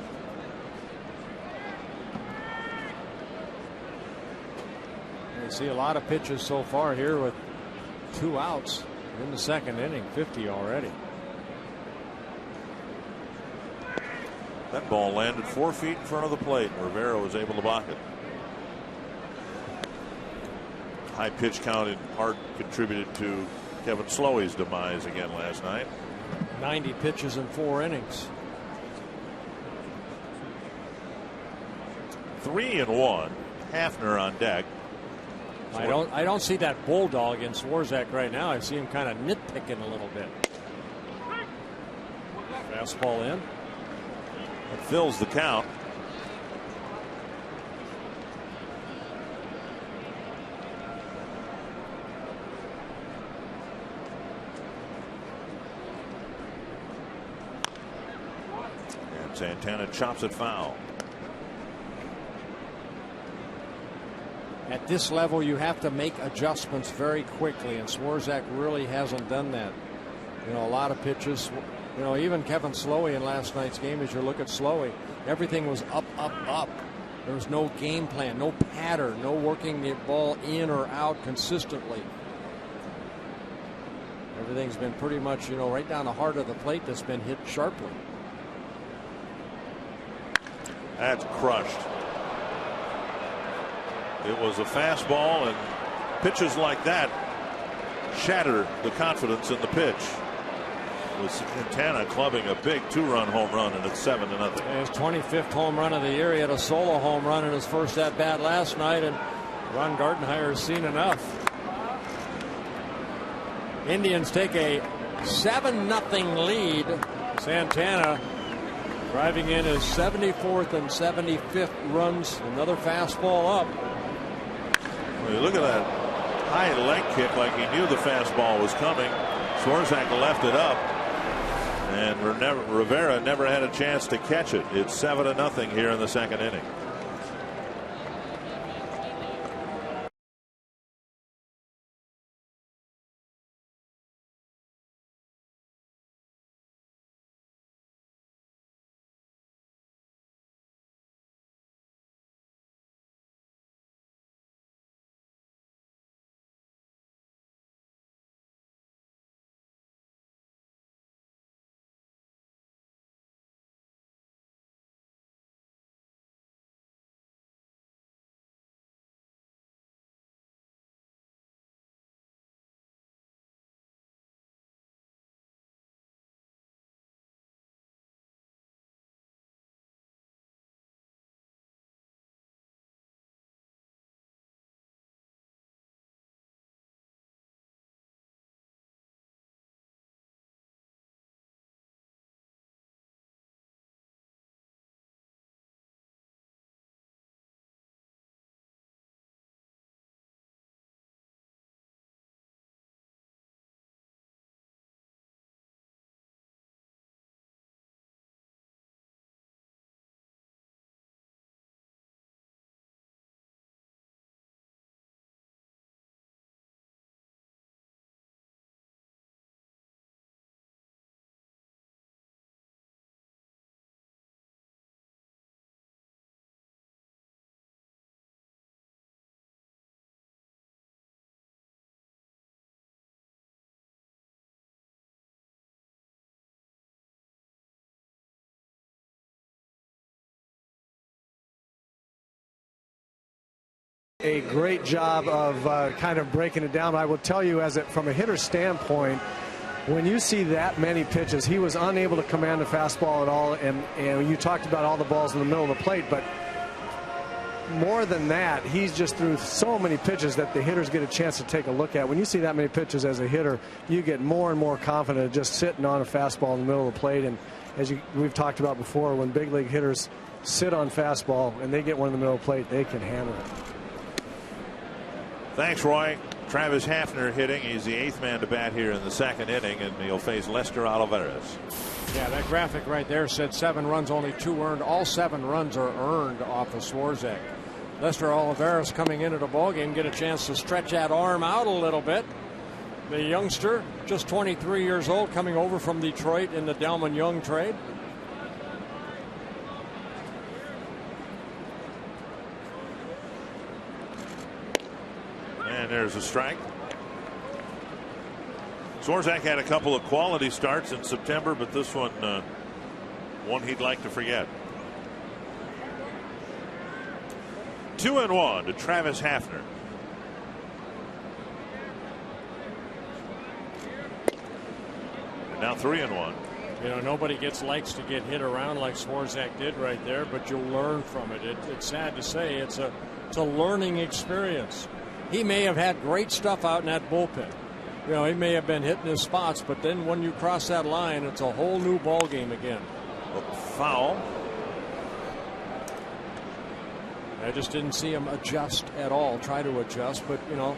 You see a lot of pitches so far here with 2 outs in the second inning. 50 already. That ball landed 4 feet in front of the plate. Rivera was able to block it. High pitch count in part contributed to Kevin Slowey's demise again last night. 90 pitches in 4 innings. 3-1. Hafner on deck. I don't see that bulldog in Swarzak right now. I see him kind of nitpicking a little bit. Fastball in. It fills the count. And Santana chops it foul. At this level, you have to make adjustments very quickly, and Swarzak really hasn't done that. A lot of pitches. Even Kevin Slowey in last night's game, as you look at Slowey, everything was up, up, up. There was no game plan, no pattern, no working the ball in or out consistently. Everything's been pretty much, right down the heart of the plate that's been hit sharply. That's crushed. It was a fastball, and pitches like that shatter the confidence in the pitch. With Santana clubbing a big 2-run home run, and it's 7-0. His 25th home run of the year. He had a solo home run in his first at bat last night, and Ron Gardenhire's seen enough. Indians take a 7-0 lead. Santana driving in his 74th and 75th runs. Another fastball up. Well, you look at that high leg kick, like he knew the fastball was coming. Swarzak left it up, and Rivera never had a chance to catch it. It's 7-0 here in the second inning. A great job of kind of breaking it down. I will tell you, from a hitter's standpoint, when you see that many pitches, he was unable to command the fastball at all. And you talked about all the balls in the middle of the plate, but more than that, he's just threw so many pitches that the hitters get a chance to take a look at. When you see that many pitches as a hitter, you get more and more confident just sitting on a fastball in the middle of the plate. And as we've talked about before, when big league hitters sit on fastball and they get one in the middle of the plate, they can handle it. Thanks, Roy. Travis Hafner hitting. He's the 8th man to bat here in the 2nd inning, and he'll face Lester Olivares. Yeah, that graphic right there said 7 runs, only 2 earned. All 7 runs are earned off of Swarzak. Lester Olivares coming into the ballgame, get a chance to stretch that arm out a little bit. The youngster, just 23 years old, coming over from Detroit in the Delman Young trade. And there's a strike. Swarzak had a couple of quality starts in September, but this one he'd like to forget. 2-1 to Travis Hafner. And now 3-1. You know, nobody likes to get hit around like Swarzak did right there, but you'll learn from it. It's sad to say, it's a learning experience. He may have had great stuff out in that bullpen. You know, he may have been hitting his spots, but then when you cross that line, it's a whole new ball game again. Foul. I just didn't see him adjust at all, try to adjust, but you know,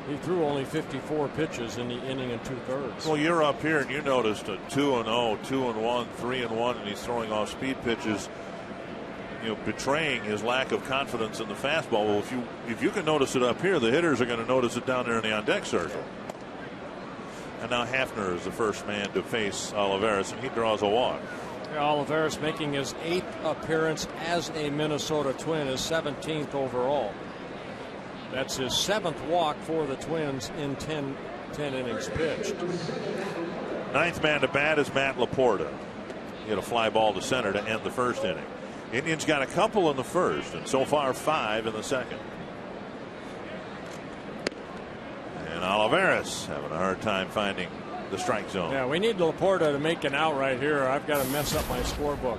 he threw only 54 pitches in the inning and 2/3. Well, you're up here and you noticed a 2-0, 2-1, 3-1, and he's throwing off speed pitches, you know, betraying his lack of confidence in the fastball. Well, if you can notice it up here, the hitters are going to notice it down there in the on deck circle. And now Hafner is the first man to face Olivares, and he draws a walk. Olivares making his 8th appearance as a Minnesota Twin, his 17th overall. That's his 7th walk for the Twins in 10 innings pitched. 9th man to bat is Matt Laporta. He hit a fly ball to center to end the 1st inning. Indians got a couple in the 1st, and so far 5 in the 2nd. And Olivares having a hard time finding the strike zone. Yeah, we need Laporta to make an out right here. I've got to mess up my scorebook.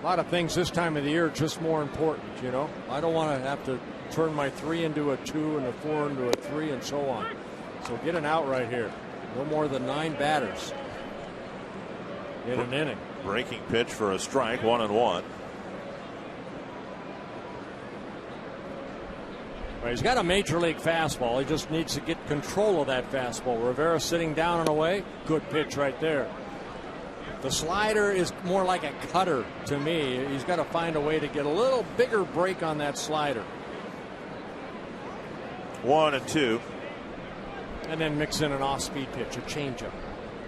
A lot of things this time of the year are just more important, you know. I don't want to have to turn my 3 into a 2 and a 4 into a 3 and so on. So get an out right here. No more than 9 batters in an inning. Breaking pitch for a strike, 1-1. Well, he's got a major league fastball. He just needs to get control of that fastball. Rivera sitting down and away. Good pitch right there. The slider is more like a cutter to me. He's got to find a way to get a little bigger break on that slider. 1-2. And then mix in an off-speed pitch, a changeup.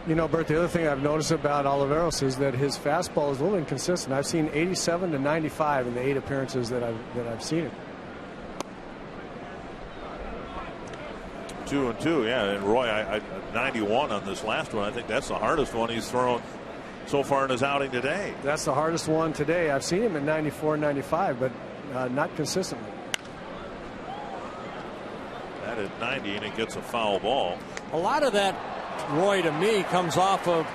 You know, Bert, the other thing I've noticed about Olivares is that his fastball is a little inconsistent. I've seen 87 to 95 in the 8 appearances that I've seen him. 2-2, yeah. And Roy, I 91 on this last one. I think that's the hardest one he's thrown so far in his outing today. That's the hardest one today. I've seen him at 94 and 95, but not consistently. That at 90, and he gets a foul ball. A lot of that, Roy, to me, comes off of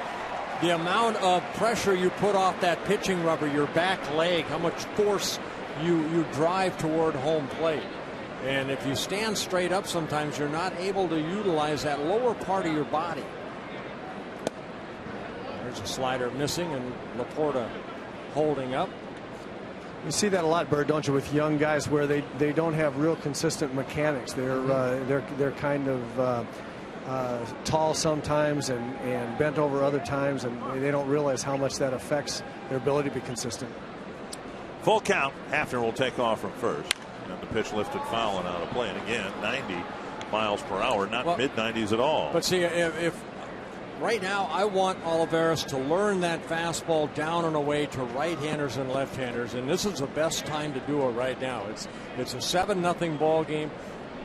the amount of pressure you put off that pitching rubber, your back leg, how much force you drive toward home plate. And if you stand straight up, sometimes you're not able to utilize that lower part of your body. There's a slider missing, and Laporta holding up. You see that a lot, Bird, don't you, with young guys where they don't have real consistent mechanics. They're kind of tall sometimes and bent over other times, and they don't realize how much that affects their ability to be consistent. Full count. Hafner will take off from first. And the pitch lifted foul and out of play. And again, 90 miles per hour, not mid-90s at all. But see, if right now I want Olivares to learn that fastball down and away to right-handers and left-handers, and this is the best time to do it right now. It's a 7-0 ball game.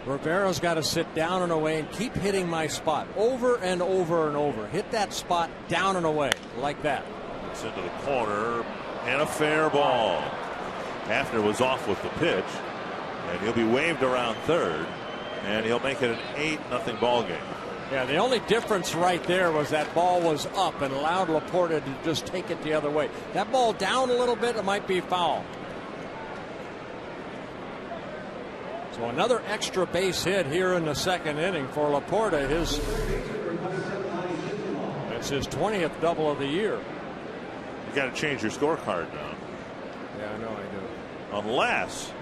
Rivera's got to sit down and away and keep hitting my spot over and over and over. Hit that spot down and away like that. It's into the corner and a fair ball. Hafner was off with the pitch, and he'll be waved around third, and he'll make it an 8-0 ball game. Yeah, the only difference right there was that ball was up and allowed Laporta to just take it the other way. That ball down a little bit, it might be foul. So another extra base hit here in the second inning for Laporta. That's his 20th double of the year. You got to change your scorecard now. Yeah, I know I do. Unless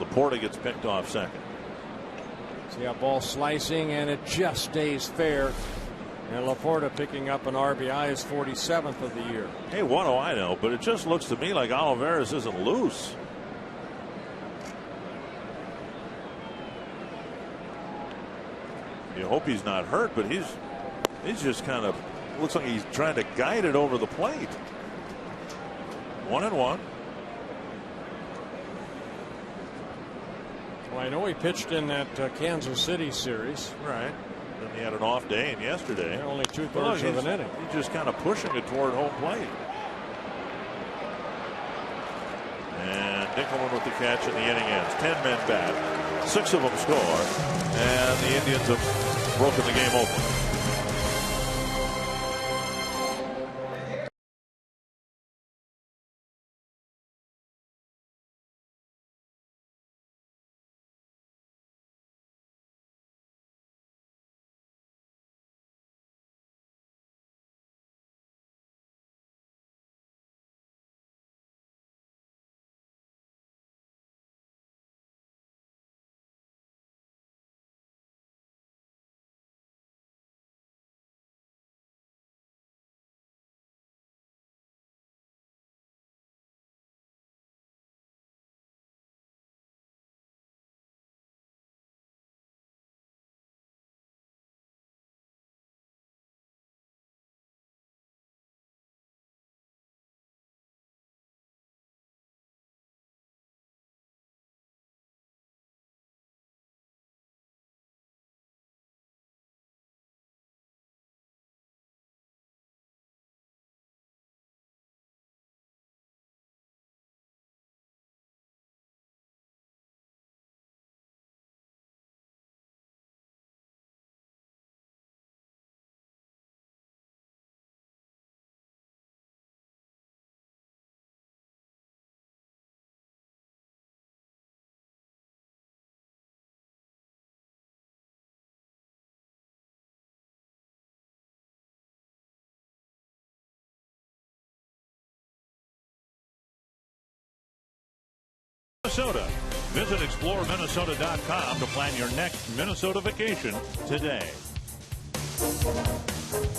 Laporta gets picked off second. See a ball slicing, and it just stays fair. And Laporta picking up an RBI, his 47th of the year. Hey, what do I know? But it just looks to me like Olivares isn't loose. You hope he's not hurt, but he's just kind of looks like he's trying to guide it over the plate. 1-1. Well, I know he pitched in that Kansas City series. Right. Then he had an off day yesterday. Yeah, only 2/3 of an inning. He's just kind of pushing it toward home plate. And Dinkelman with the catch, and the inning ends. 10 men bat. 6 of them score. And the Indians have broken the game open. Minnesota. Visit exploreminnesota.com to plan your next Minnesota vacation today.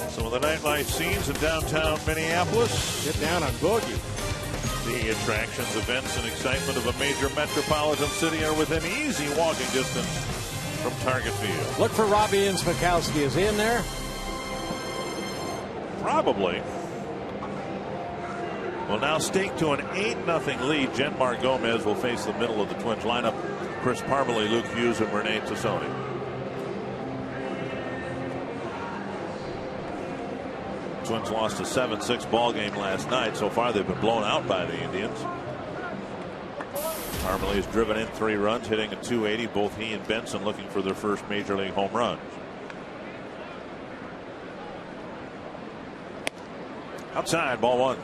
Some of the nightlife scenes in downtown Minneapolis. Get down on boogie. The attractions, events, and excitement of a major metropolitan city are within easy walking distance from Target Field. Look for Robbie Inspikowski. Is he in there? Probably. Well, now staked to an 8-0 lead, Genmar Gomez will face the middle of the Twins lineup. Chris Parmelee, Luke Hughes, and Renee Tassoni. Twins lost a 7-6 ball game last night. So far, they've been blown out by the Indians. Parmelee has driven in 3 runs, hitting a .280. Both he and Benson looking for their first major league home runs. Outside, ball 1.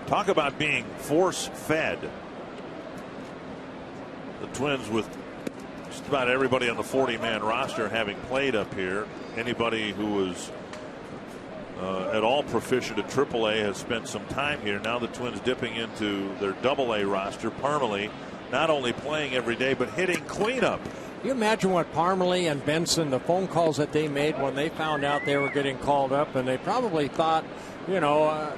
Talk about being force-fed. The Twins, with just about everybody on the 40-man roster having played up here, anybody who was at all proficient at AAA has spent some time here. Now the Twins dipping into their AA roster. Parmelee not only playing every day, but hitting cleanup. You imagine what Parmelee and Benson, the phone calls that they made when they found out they were getting called up, and they probably thought, you know,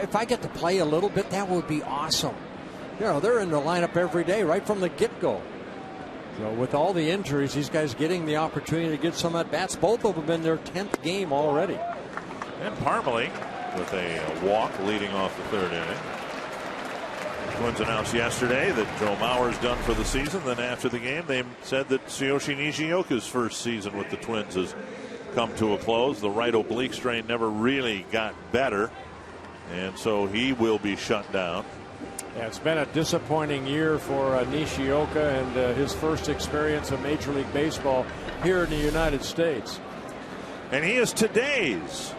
if I get to play a little bit, that would be awesome. You know, they're in the lineup every day, right from the get-go. So with all the injuries, these guys getting the opportunity to get some at-bats. Both of them in their 10th game already. And Parmelee with a walk leading off the 3rd inning. The Twins announced yesterday that Joe Mauer's done for the season. Then after the game, they said that Tsuyoshi Nishioka's first season with the Twins is come to a close. The right oblique strain never really got better, and so he will be shut down. Yeah, it's been a disappointing year for Nishioka and his first experience of Major League Baseball here in the United States. And he is today's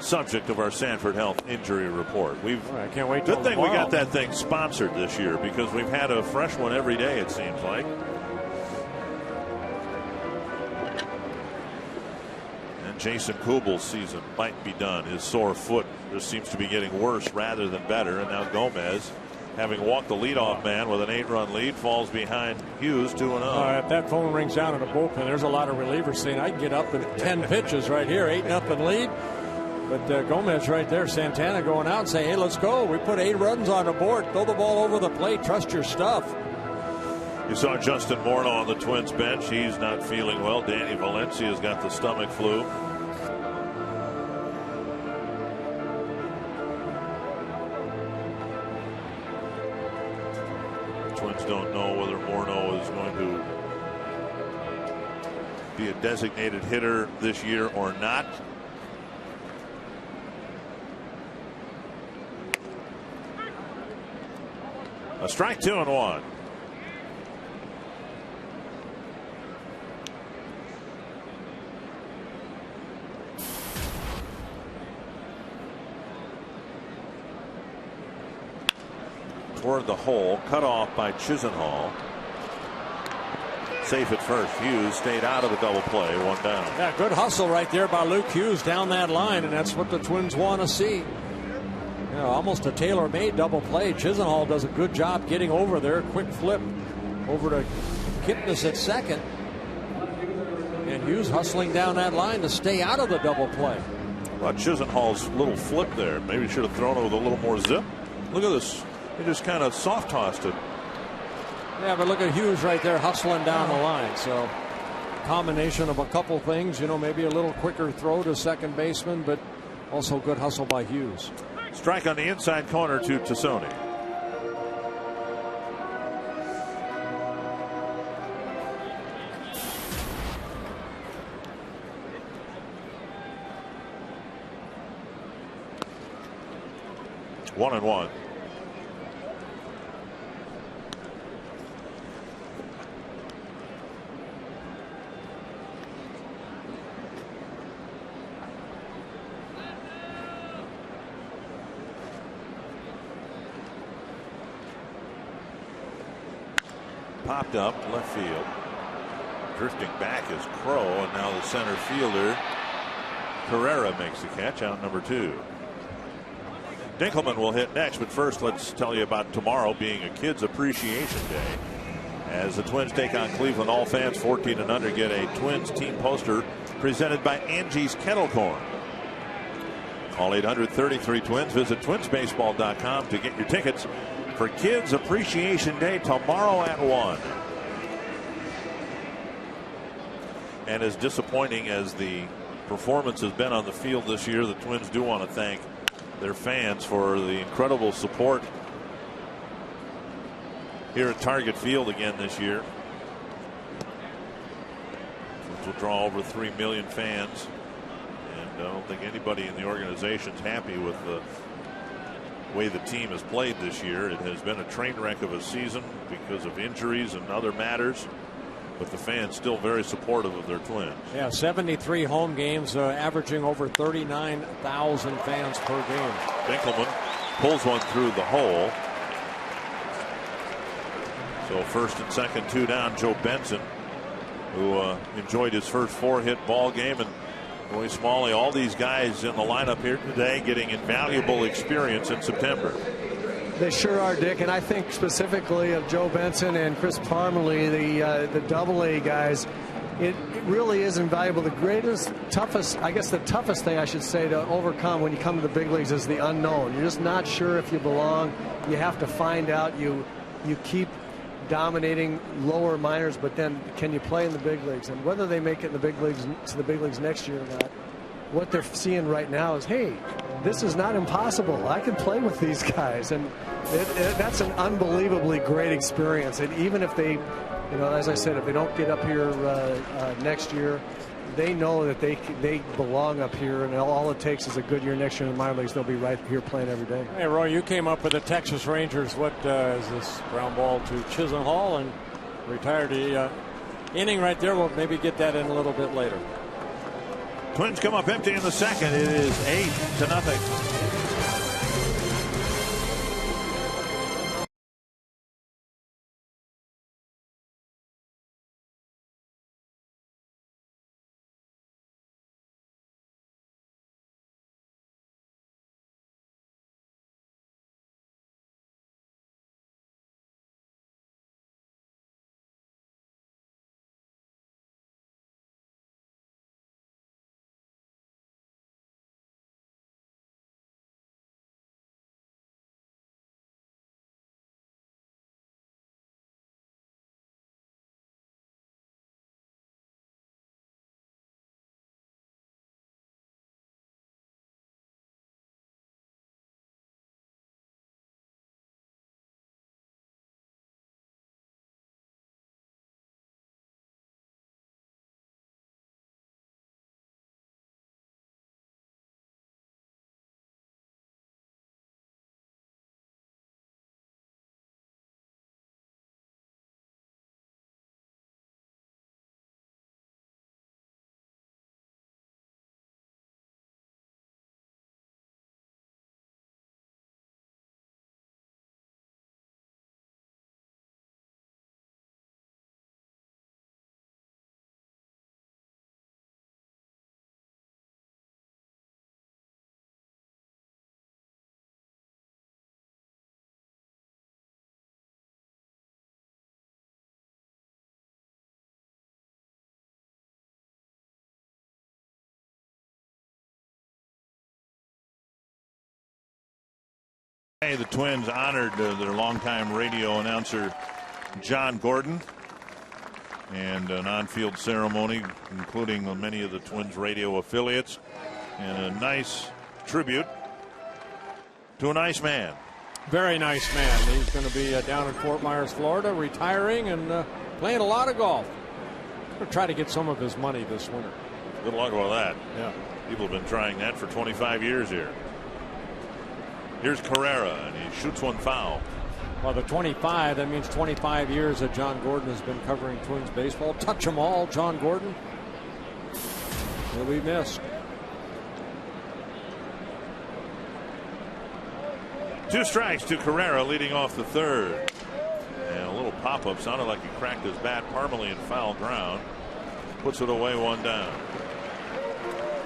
subject of our Sanford Health injury report. I can't wait. Good thing we got that thing sponsored this year, because we've had a fresh one every day, it seems like. And Jason Kubel's season might be done. His sore foot just seems to be getting worse rather than better. And now Gomez, having walked the leadoff man with an 8-run lead, falls behind Hughes 2-0. If that phone rings down in the bullpen, there's a lot of relievers saying I can get up in 10 pitches right here, 8-0 lead. But Gomez right there, Santana going out and saying, hey, let's go. We put 8 runs on the board. Throw the ball over the plate. Trust your stuff. You saw Justin Morneau on the Twins bench. He's not feeling well. Danny Valencia's got the stomach flu. Twins don't know whether Morneau is going to be a designated hitter this year or not. A strike, 2-1. Toward the hole, cut off by Chisenhall. Safe at first. Hughes stayed out of the double play, 1 down. Yeah, good hustle right there by Luke Hughes down that line, and that's what the Twins want to see. You know, almost a tailor-made double play. Chisenhall does a good job getting over there. Quick flip over to Kipnis at second. And Hughes hustling down that line to stay out of the double play. Well, Chisenhall's little flip there. Maybe should have thrown it with a little more zip. Look at this. He just kind of soft-tossed it. Yeah, but look at Hughes right there hustling down the line. So combination of a couple things. You know, maybe a little quicker throw to second baseman, but also good hustle by Hughes. Strike on the inside corner to Tassoni. One and one. Popped up left field. Drifting back is Crow, and now the center fielder Carrera makes the catch, out number 2. Dinkelman will hit next, but first let's tell you about tomorrow being a Kids Appreciation Day. As the Twins take on Cleveland, all fans 14 and under get a Twins team poster presented by Angie's Kettle Corn. Call 833 Twins. Visit twinsbaseball.com to get your tickets for Kids Appreciation Day tomorrow at 1. And as disappointing as the performance has been on the field this year, the Twins do want to thank their fans for the incredible support here at Target Field again this year. Twins will draw over 3 million fans, and I don't think anybody in the organization is happy with the way the team has played this year. It has been a train wreck of a season because of injuries and other matters, but the fans still very supportive of their Twins. Yeah, 73 home games, averaging over 39,000 fans per game. Dinkelman pulls one through the hole. So first and second, 2 down. Joe Benson, who enjoyed his first 4-hit ball game, and Roy Smalley, all these guys in the lineup here today getting invaluable experience in September. They sure are, Dick, and I think specifically of Joe Benson and Chris Parmalee, the Double-A guys. It really is invaluable. The greatest, toughest, I guess the toughest thing I should say to overcome when you come to the big leagues is the unknown. You're just not sure if you belong. You have to find out. You keep dominating lower minors, but then can you play in the big leagues? And whether they make it in the big leagues to the big leagues next year or not, what they're seeing right now is, hey, this is not impossible. I can play with these guys, and that's an unbelievably great experience. And even if they, you know, as I said, if they don't get up here next year, they know that they belong up here, and all it takes is a good year next year in the minor leagues. They'll be right here playing every day. Hey, Roy, you came up with the Texas Rangers. What is this ground ball to Chisenhall and retired the inning right there? We'll maybe get that in a little bit later. Twins come up empty in the second. It is 8-0. The Twins honored their longtime radio announcer John Gordon, and an on-field ceremony including many of the Twins radio affiliates, and a nice tribute to a nice man. Very nice man. He's going to be down in Fort Myers, Florida, retiring and playing a lot of golf. Going to try to get some of his money this winter. Good luck with that. Yeah. People have been trying that for 25 years here. Here's Carrera, and he shoots one foul. Well, the 25, that means 25 years that John Gordon has been covering Twins baseball. Touch them all, John Gordon. He'll be missed. 2 strikes to Carrera leading off the third. And a little pop-up, sounded like he cracked his bat permanently in foul ground. Puts it away, 1 down.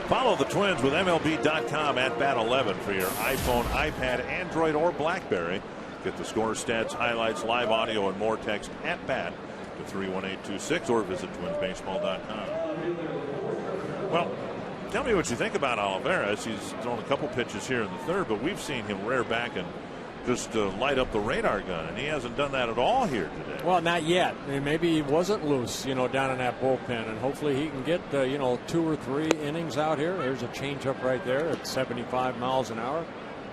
Follow the Twins with MLB.com at Bat 11 for your iPhone, iPad, Android, or BlackBerry. Get the score, stats, highlights, live audio, and more. Text at Bat to 31826 or visit twinsbaseball.com. Well, tell me what you think about Olivares. He's thrown a couple pitches here in the third, but we've seen him rear back and just light up the radar gun, and he hasn't done that at all here today. Well, not yet. I mean, maybe he wasn't loose, down in that bullpen, and hopefully he can get, 2 or 3 innings out here. There's a changeup right there at 75 miles an hour.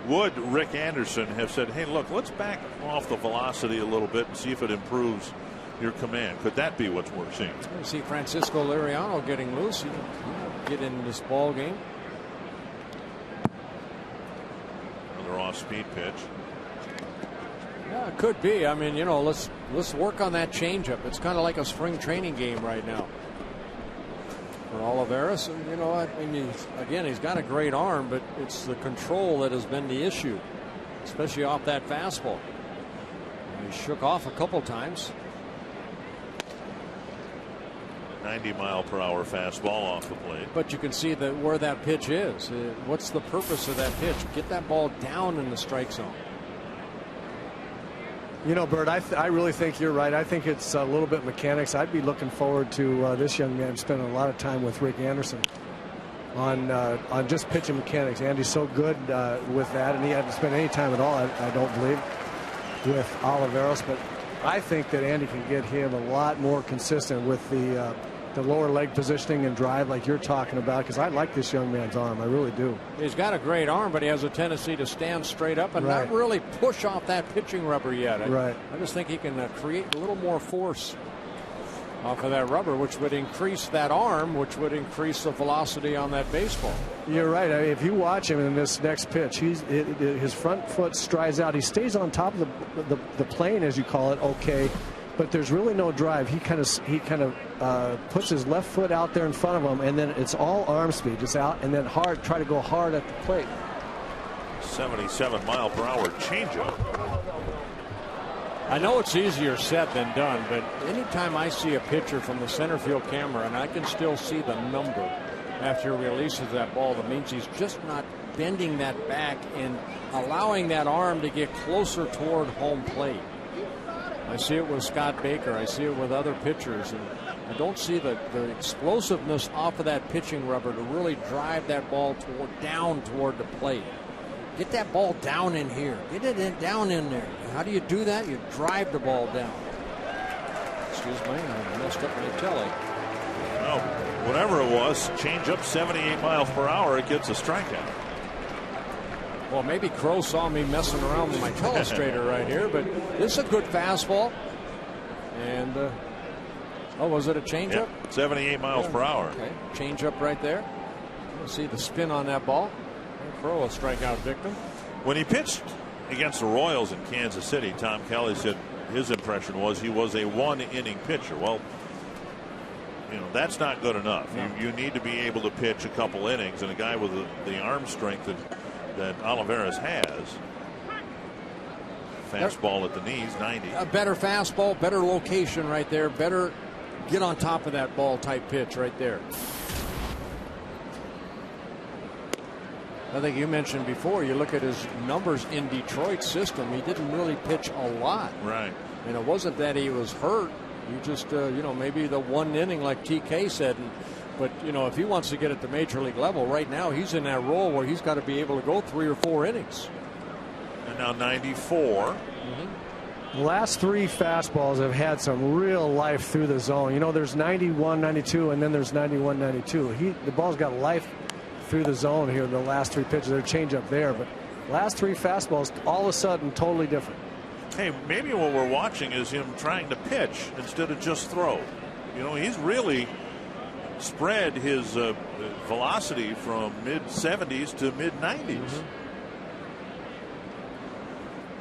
Would Rick Anderson have said, hey, look, let's back off the velocity a little bit and see if it improves your command? Could that be what's we're seeing? You see Francisco Liriano getting loose. He can get in this ball game. Another off-speed pitch. Yeah, it could be. I mean, let's work on that changeup. It's kind of like a spring training game right now for Olivares. And he's got a great arm, but it's the control that has been the issue, especially off that fastball. And he shook off a couple times. 90-mile-per-hour fastball off the plate. But you can see where that pitch is. What's the purpose of that pitch? Get that ball down in the strike zone. Bert, I really think you're right. I think it's a little bit mechanics. I'd be looking forward to this young man spending a lot of time with Rick Anderson on just pitching mechanics. Andy's so good with that, and he hadn't spent any time at all, I don't believe, with Olivares. But I think that Andy can get him a lot more consistent with the lower leg positioning and drive like you're talking about, because I like this young man's arm. I really do. He's got a great arm, but he has a tendency to stand straight up and not really push off that pitching rubber yet. I just think he can create a little more force off of that rubber, which would increase that arm, which would increase the velocity on that baseball. You're right. I mean, if you watch him in this next pitch, his front foot strides out. He stays on top of the plane, as you call it, okay, but there's really no drive. He kind of puts his left foot out there in front of him, and then it's all arm speed, just out and then hard. Try to go hard at the plate. 77-mile-per-hour changeup. I know it's easier said than done, but anytime I see a pitcher from the center field camera and I can still see the number after he releases that ball, that means he's just not bending that back and allowing that arm to get closer toward home plate. I see it with Scott Baker. I see it with other pitchers, and I don't see the explosiveness off of that pitching rubber to really drive that ball down toward the plate. Get that ball down in here. Get it down in there. How do you do that? You drive the ball down. Excuse me, I messed up my telly. Well, whatever it was, change up 78 miles per hour, it gets a strikeout. Well, maybe Crow saw me messing around with my telestrator right here, but this is a good fastball. And, was it a changeup? Yep, 78 miles per hour. Okay, changeup right there. You see the spin on that ball. Crow, a strikeout victim. When he pitched against the Royals in Kansas City, Tom Kelly said his impression was he was a one-inning pitcher. Well, that's not good enough. No. You need to be able to pitch a couple innings, and a guy with the arm strength that Olivares has. Fastball at the knees, 90. A better fastball, better location right there, better get on top of that ball type pitch right there. I think you mentioned before, you look at his numbers in Detroit's system, he didn't really pitch a lot. Right. And it wasn't that he was hurt. You just, maybe the one inning like TK said. But, if he wants to get at the major league level right now, he's in that role where he's got to be able to go 3 or 4 innings. And now 94. The last 3 fastballs have had some real life through the zone. There's 91, 92, and then there's 91, 92. The ball's got life through the zone here. The last 3 pitches, they're change up there, but last 3 fastballs all of a sudden totally different. Hey, maybe what we're watching is him trying to pitch instead of just throw. He's really spread his velocity from mid-70s to mid-90s.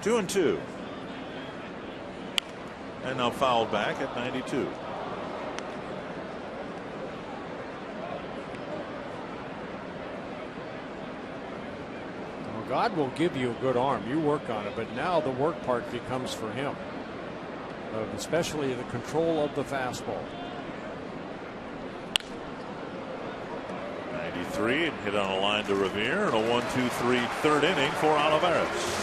2-2. And now fouled back at 92. Well, God will give you a good arm. You work on it, but now the work part becomes for him, especially the control of the fastball. 93 and hit on a line to Revere, and a 1-2-3 third inning for Olivares.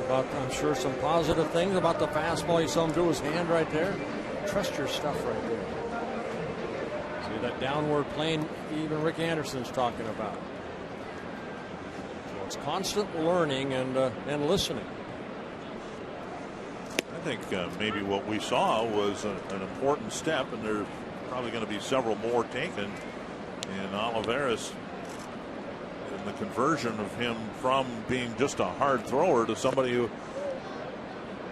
about, I'm sure, some positive things about the fastball. You saw him do his hand right there. Trust your stuff right there. See that downward plane even Rick Anderson's talking about. So it's constant learning and listening. I think maybe what we saw was an important step, and there's probably going to be several more taken in Olivares, in the conversion of him from being just a hard thrower to somebody who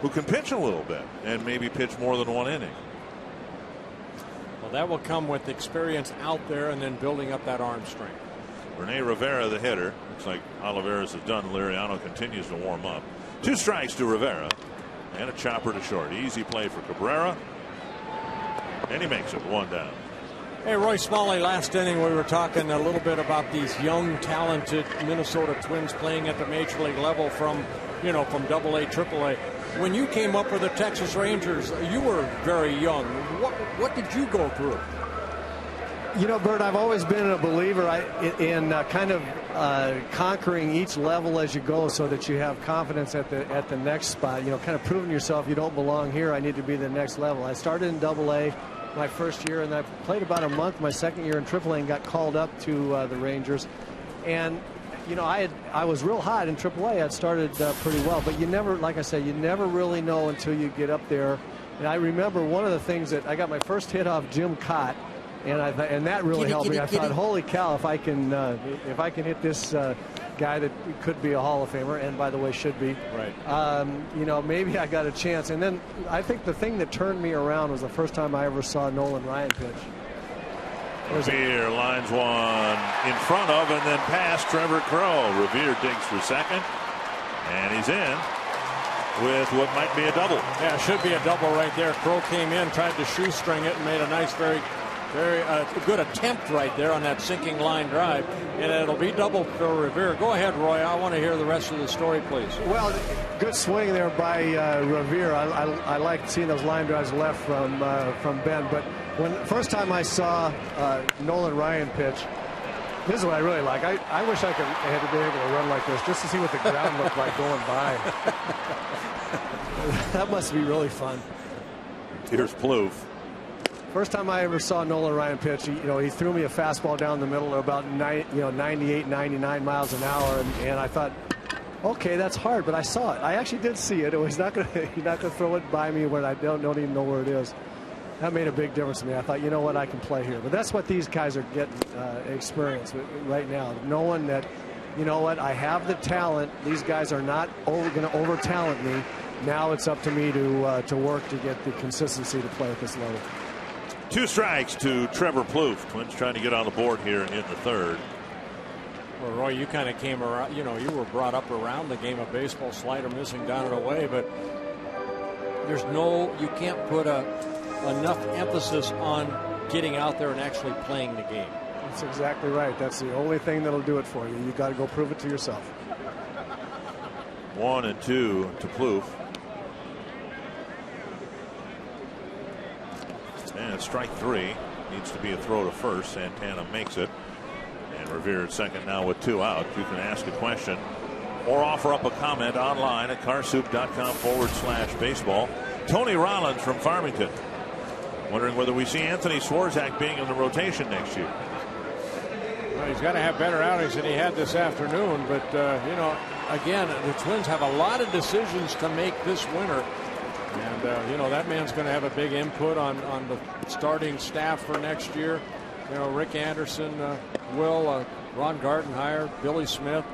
can pitch a little bit and maybe pitch more than one inning. Well, that will come with experience out there and then building up that arm strength. Rene Rivera, the hitter. Looks like Olivares is done. Liriano continues to warm up. 2 strikes to Rivera and a chopper to short. Easy play for Cabrera, and he makes it 1 down. Hey, Roy Smalley, last inning we were talking a little bit about these young, talented Minnesota Twins playing at the major league level from AA, AAA. When you came up with the Texas Rangers, you were very young. What did you go through? You know, Bert, I've always been a believer in kind of conquering each level as you go, so that you have confidence at the next spot. You know, kind of proving yourself, you don't belong here, I need to be the next level. I started in AA my first year, and I played about a month my second year in AAA and got called up to the Rangers. And you know, I was real hot in AAA. I'd started pretty well, but you never, like I said, you never really know until you get up there. And I remember one of the things that I got my first hit off Jim Cott, and that really helped me. I thought, holy cow, if I can hit this guy that could be a Hall of Famer, and by the way should be, right? You know, maybe I got a chance. And then I think the thing that turned me around was the first time I ever saw Nolan Ryan pitch. Revere lines one in front of and then past Trevor Crow. Revere digs for second, and he's in with what might be a double. Yeah, it should be a double right there. Crow came in, tried to shoestring it, and made a nice, very good attempt right there on that sinking line drive, and it'll be double for Revere. Go ahead, Roy. I want to hear the rest of the story, please. Well, good swing there by Revere. I like seeing those line drives left from Ben, but first time I saw Nolan Ryan pitch, this is what I really like. I wish I had been able to run like this just to see what the ground looked like going by. That must be really fun. Here's Plouffe. First time I ever saw Nolan Ryan pitch, he threw me a fastball down the middle at about 98, 99 miles an hour, and I thought, okay, that's hard, but I saw it. I actually did see it. It was not going to throw it by me when I don't even know where it is. That made a big difference to me. I thought, you know what, I can play here. But that's what these guys are getting experience with right now, knowing that, you know what, I have the talent. These guys are not going to over-talent me. Now it's up to me to work to get the consistency to play at this level. 2 strikes to Trevor Plouffe. Twins trying to get on the board here in the third. Well, Roy, you kind of came around, you were brought up around the game of baseball, slider missing down and away, but you can't put enough emphasis on getting out there and actually playing the game. That's exactly right. That's the only thing that'll do it for you. You got to go prove it to yourself. 1 and 2 to Plouffe. And strike 3 needs to be a throw to first. Santana makes it, and Revere at second now with 2 out. You can ask a question or offer up a comment online at carsoup.com/baseball. Tony Rollins from Farmington wondering whether we see Anthony Swarzak being in the rotation next year. Well, he's got to have better outings than he had this afternoon, but again, the Twins have a lot of decisions to make this winter. And, that man's going to have a big input on the starting staff for next year. Rick Anderson, Ron Gardenhire, Billy Smith.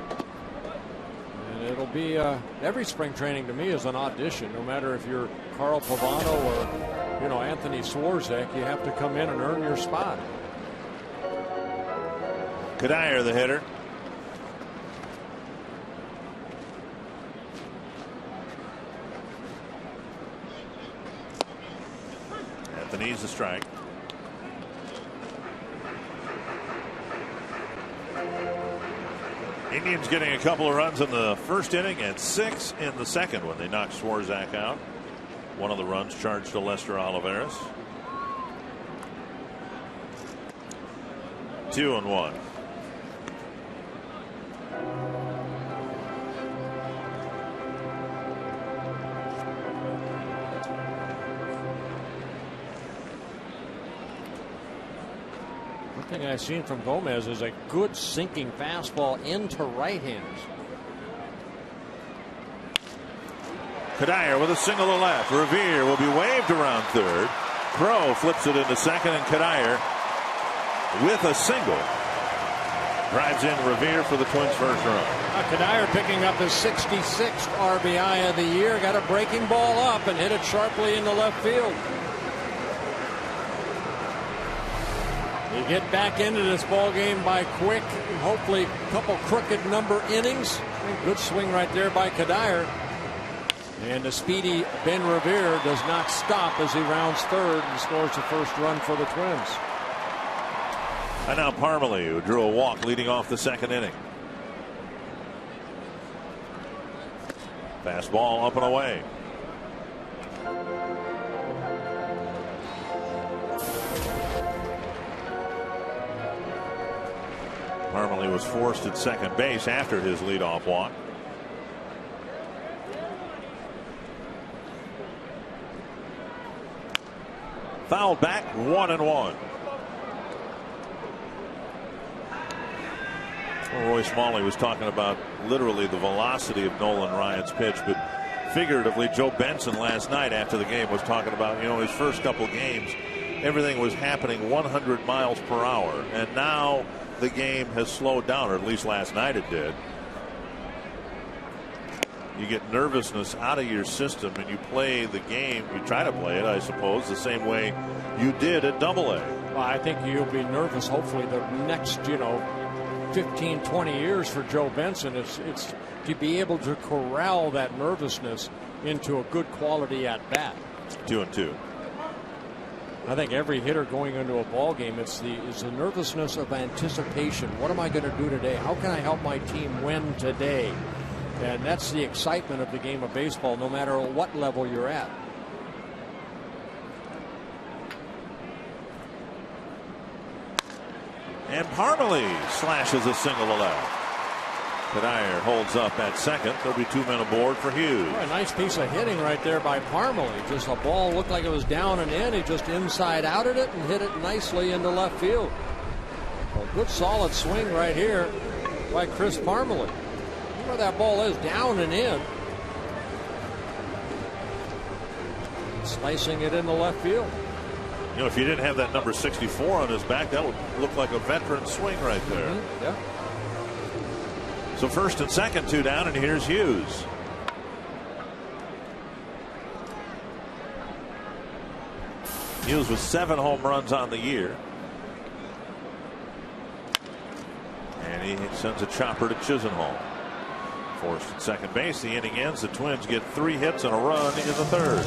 And it'll be every spring training to me is an audition. No matter if you're Carl Pavano or, Anthony Swarzak, you have to come in and earn your spot. Kadire, the hitter. Anthony's a strike. Indians getting a couple of runs in the first inning and 6 in the second when they knocked Swarzak out. One of the runs charged to Lester Olivares. 2-1. One thing I've seen from Gomez is a good sinking fastball into right hands. Kadire with a single to left. Revere will be waved around third. Crow flips it into second, and Kadire with a single drives in Revere for the Twins' first run. Kadire picking up his 66th RBI of the year. Got a breaking ball up and hit it sharply into left field. You get back into this ball game by quick, hopefully a couple crooked number innings. Good swing right there by Kadire. And the speedy Ben Revere does not stop as he rounds third and scores the first run for the Twins. And now Parmalee, who drew a walk leading off the second inning. Fastball up and away. Parmalee was forced at second base after his leadoff walk. Fouled back, 1-1. Well, Roy Smalley was talking about literally the velocity of Nolan Ryan's pitch, but figuratively, Joe Benson last night after the game was talking about, his first couple games, everything was happening 100 miles per hour, and now the game has slowed down, or at least last night it did. You get nervousness out of your system and you play the game. You try to play it, I suppose, the same way you did at Double-A. Well, I think you'll be nervous, hopefully, the next, 15, 20 years for Joe Benson. It's to be able to corral that nervousness into a good quality at bat. 2-2. I think every hitter going into a ball game, it's the nervousness of anticipation. What am I going to do today? How can I help my team win today? And that's the excitement of the game of baseball, no matter what level you're at. And Parmalee slashes a single to left. Kadire holds up at second. There'll be 2 men aboard for Hughes. Oh, a nice piece of hitting right there by Parmalee. Just a ball looked like it was down and in. He just inside outed it and hit it nicely into left field. A good solid swing right here by Chris Parmalee. Where that ball is, down and in. Slicing it into left field. If you didn't have that number 64 on his back, that would look like a veteran swing right there. Yeah. So first and second, 2 down, and here's Hughes. Hughes with 7 home runs on the year. And he sends a chopper to Chisenhall. Forced at second base. The inning ends. The Twins get 3 hits and a run in the third.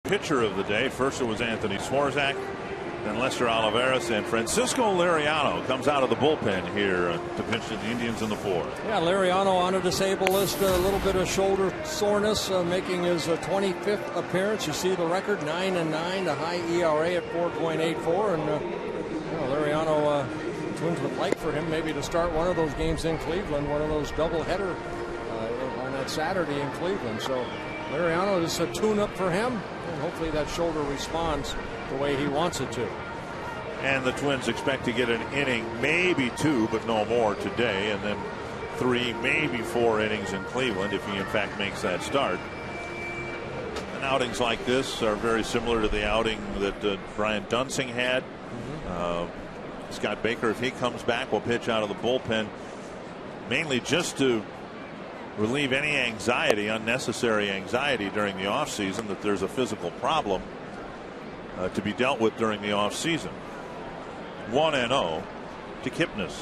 pitcher of the day. First it was Anthony Swarzak, then Lester Olivares, and Francisco Liriano comes out of the bullpen here to pitch to the Indians in the fourth. Yeah, Liriano on a disabled list, a little bit of shoulder soreness, making his 25th appearance. You see the record, 9-9, the high ERA at 4.84, and Liriano, Twins would like for him maybe to start one of those games in Cleveland, one of those doubleheader on that Saturday in Cleveland. So Liriano, this is a tune-up for him, and hopefully that shoulder responds the way he wants it to. And the Twins expect to get an inning, maybe 2, but no more today, and then 3, maybe 4 innings in Cleveland if he in fact makes that start. And outings like this are very similar to the outing that Brian Dunsing had. Scott Baker, if he comes back, will pitch out of the bullpen, mainly just to relieve any anxiety, unnecessary anxiety during the offseason that there's a physical problem to be dealt with during the offseason. 1-0 to Kipnis.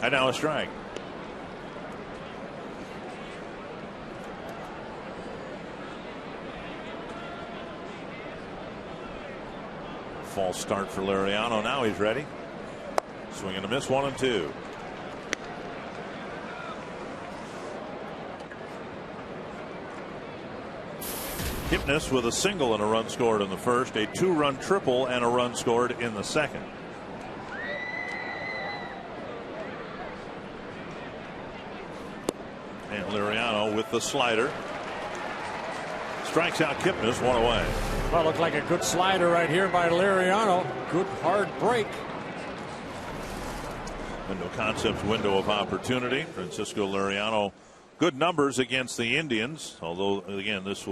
And now a strike. False start for Liriano. Now he's ready. Swing and a miss, 1-2. Kipnis with a single and a run scored in the first, a 2-run triple and a run scored in the second. And Liriano with the slider strikes out Kipnis, 1 away. Well, looked like a good slider right here by Liriano. Good hard break. Window Concepts window of opportunity. Francisco Liriano, good numbers against the Indians, although again this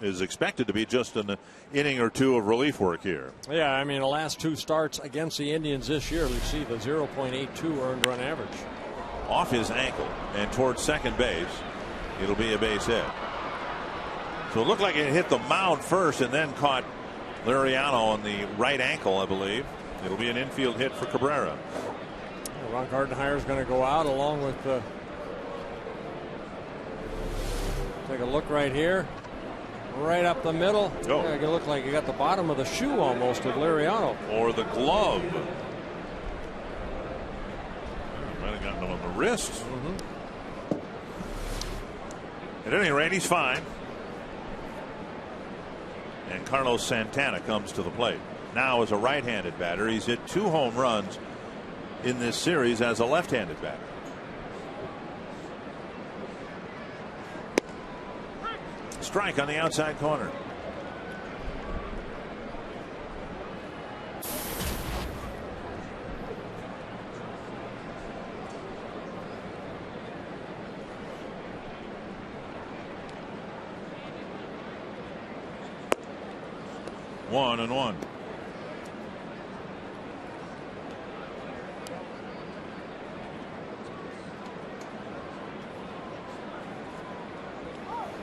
is expected to be just an inning or 2 of relief work here. Yeah, I mean the last 2 starts against the Indians this year, we see the 0.82 earned run average. Off his ankle and towards second base. It'll be a base hit. So it looked like it hit the mound first and then caught Liriano on the right ankle, I believe. It'll be an infield hit for Cabrera. Ron Gardenhire is going to go out along with take a look right here, right up the middle. Oh. Yeah, it look like you got the bottom of the shoe almost of Liriano. Or the glove. Might have gotten him on the wrist. At any rate, he's fine. And Carlos Santana comes to the plate. Now as a right-handed batter, he's hit 2 home runs in this series as a left-handed batter. Strike on the outside corner. One and one.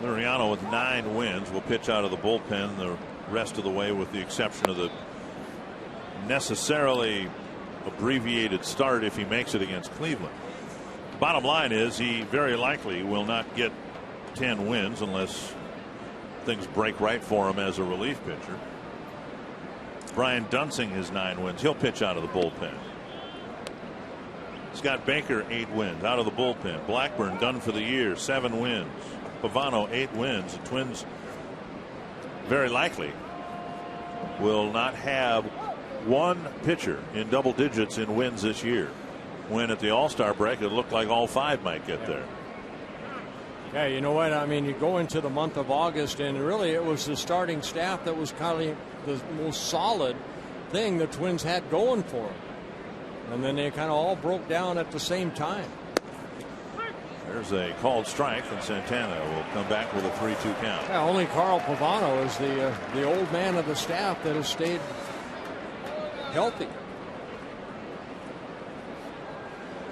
Liriano with 9 wins will pitch out of the bullpen the rest of the way, with the exception of the necessarily abbreviated start if he makes it against Cleveland. Bottom line is he very likely will not get 10 wins unless things break right for him as a relief pitcher. Brian Dunsing has 9 wins. He'll pitch out of the bullpen. Scott Baker 8 wins out of the bullpen. Blackburn done for the year, 7 wins. Pavano 8 wins. The Twins very likely will not have one pitcher in double digits in wins this year, when at the All-Star break it looked like all 5 might get there. Yeah, you know what? I mean, you go into the month of August, and really it was the starting staff that was kind of the most solid thing the Twins had going for them. And then they kind of all broke down at the same time. There's a called strike, and Santana will come back with a 3-2 count. Yeah, only Carl Pavano is the old man of the staff that has stayed healthy.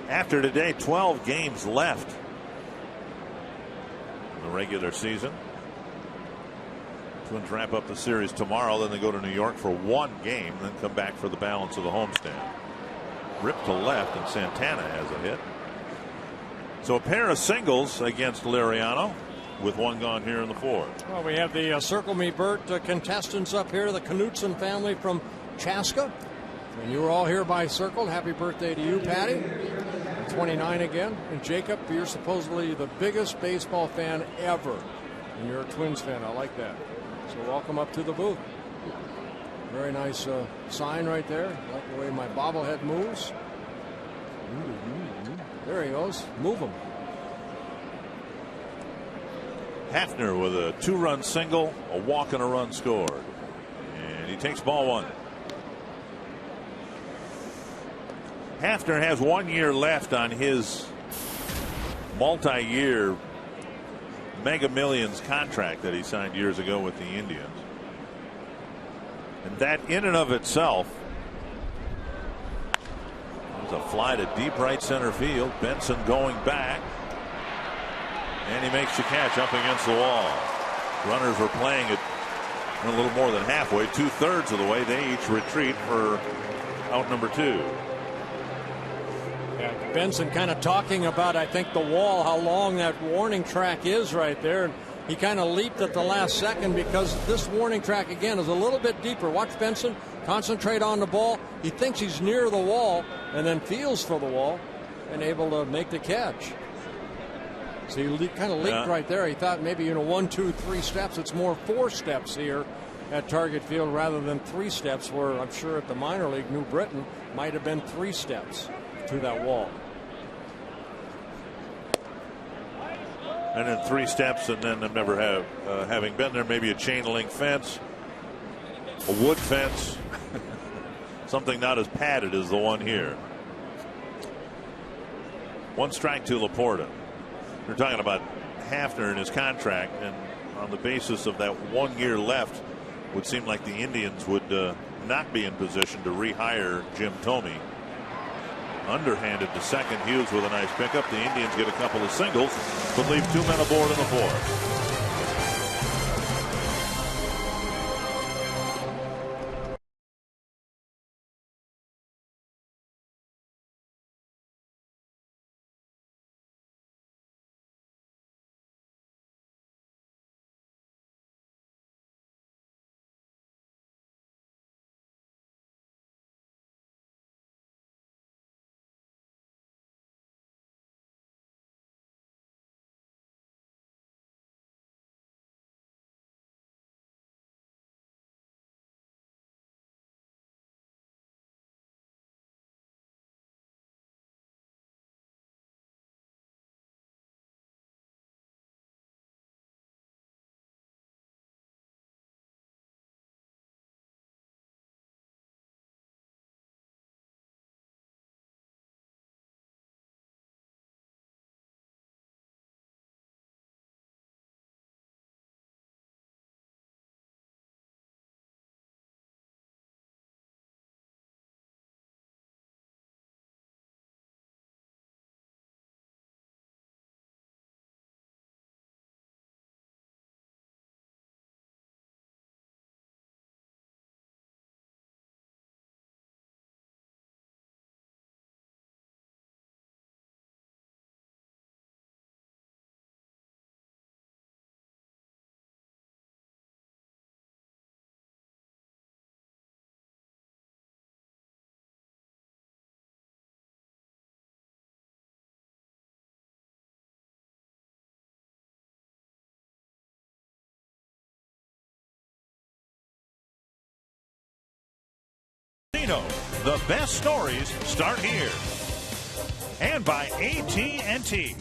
After today, 12 games left in the regular season. Twins wrap up the series tomorrow, then they go to New York for 1 game, then come back for the balance of the homestand. Ripped to left, and Santana has a hit. So a pair of singles against Liriano with one gone here in the fourth. Well, we have the Circle Me Bert contestants up here, the Knutson family from Chaska. And you were all hereby circled. Happy birthday to you, Patty. 29 again. And Jacob, you're supposedly the biggest baseball fan ever. And you're a Twins fan. I like that. So welcome up to the booth. Very nice sign right there. I like the way my bobblehead moves. There he goes. Move him. Hafner with a 2-run single, a walk and a run scored. And he takes ball one. Hafner has 1 year left on his multi-year Mega Millions contract that he signed years ago with the Indians. And that in and of itself is a fly to deep right center field. Benson going back. And he makes the catch up against the wall. Runners were playing it a little more than halfway, 2/3 of the way. They each retreat for out number 2. Yeah, Benson kind of talking about, I think, the wall, how long that warning track is right there. And he kind of leaped at the last second because this warning track, again, is a little bit deeper. Watch Benson concentrate on the ball. He thinks he's near the wall and then feels for the wall and able to make the catch. So he kind of leaped right there. He thought maybe, 1, 2, 3 steps. It's more 4 steps here at Target Field rather than 3 steps, where I'm sure at the minor league, New Britain, might have been 3 steps to that wall. And then 3 steps, and then never having been there, maybe a chain link fence, a wood fence, something not as padded as the one here. 1 strike to Laporta. We're talking about Hafner and his contract, and on the basis of that 1 year left, would seem like the Indians would not be in position to rehire Jim Thome. Underhanded to second. Hughes with a nice pickup. The Indians get a couple of singles, but leave 2 men aboard in the fourth. The best stories start here. And by AT&T.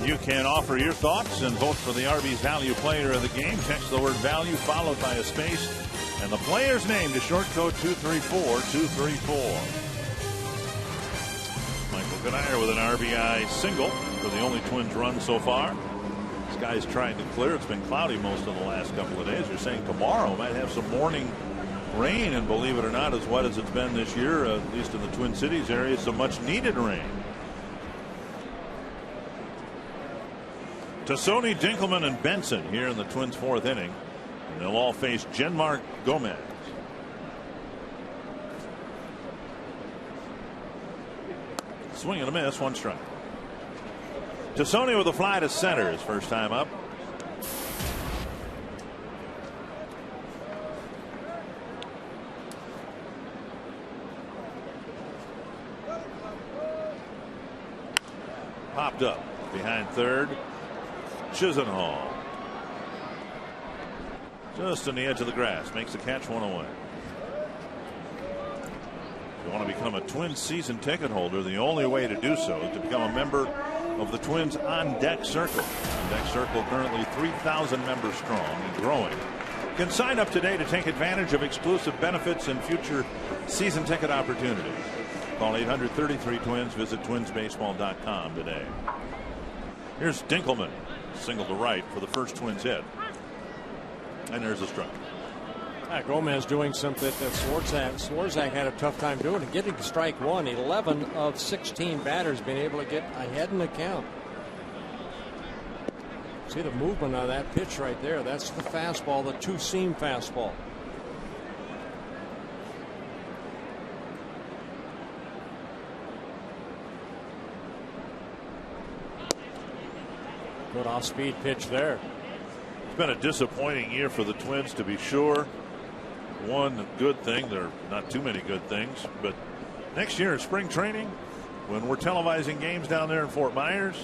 You can offer your thoughts and vote for the Arby's Value Player of the Game. Text the word value followed by a space and the player's name to short code 234-234. Michael Ganayer with an RBI single for the only Twins run so far. Sky's trying to clear. It's been cloudy most of the last couple of days. You're saying tomorrow might have some morning rain, and believe it or not, as wet as it's been this year, at least in the Twin Cities area, some much needed rain. Tassoni, Dinkelman, and Benson here in the Twins' 4th inning. And they'll all face Genmark Gomez. Swing and a miss, 1 strike. Tassone with a fly to center his first time up. Popped up behind third. Chisenhall just on the edge of the grass, makes the catch, 1 away. If you want to become a Twins season ticket holder, the only way to do so is to become a member of the Twins On Deck Circle. On Deck Circle currently 3,000 members strong and growing. You can sign up today to take advantage of exclusive benefits and future season ticket opportunities. Call 833-TWINS. Visit twinsbaseball.com today. Here's Dinkelman, single to right for the first Twins hit. And there's a strike. Gomez doing something that Swarzak had a tough time doing, getting strike 1. 11 of 16 batters being able to get ahead in the count. See the movement of that pitch right there. That's the fastball, the 2-seam fastball. Good off-speed pitch there. It's been a disappointing year for the Twins, to be sure. One good thing, there are not too many good things, but next year in spring training, when we're televising games down there in Fort Myers,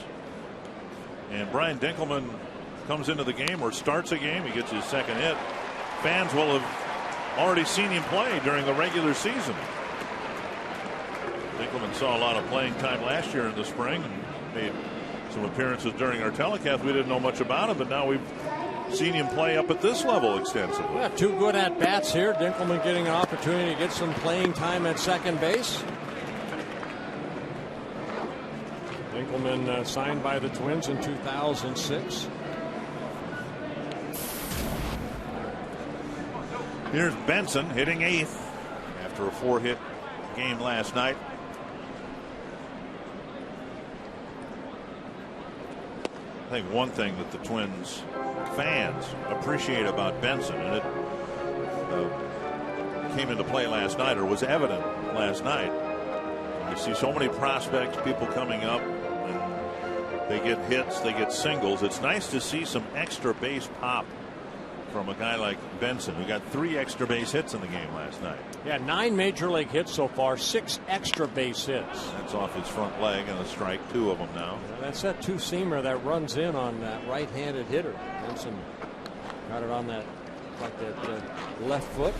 and Brian Dinkelman comes into the game or starts a game, he gets his second hit, fans will have already seen him play during the regular season. Dinkelman saw a lot of playing time last year in the spring and made some appearances during our telecast. We didn't know much about him, but now we've seen him play up at this level extensively. Yeah, 2 good at bats here. Dinkelman getting an opportunity to get some playing time at second base. Dinkelman signed by the Twins in 2006. Here's Benson hitting 8th after a 4-hit game last night. I think one thing that the Twins fans appreciate about Benson, and it came into play last night, or was evident last night. You see so many prospects, people coming up, and they get hits, they get singles. It's nice to see some extra base pop from a guy like Benson, who got 3 extra base hits in the game last night. Yeah, 9 major league hits so far, 6 extra base hits. That's off his front leg and a strike, 2 of them now. Yeah, that's that 2-seamer that runs in on that right-handed hitter. Benson got it on that, like that left foot.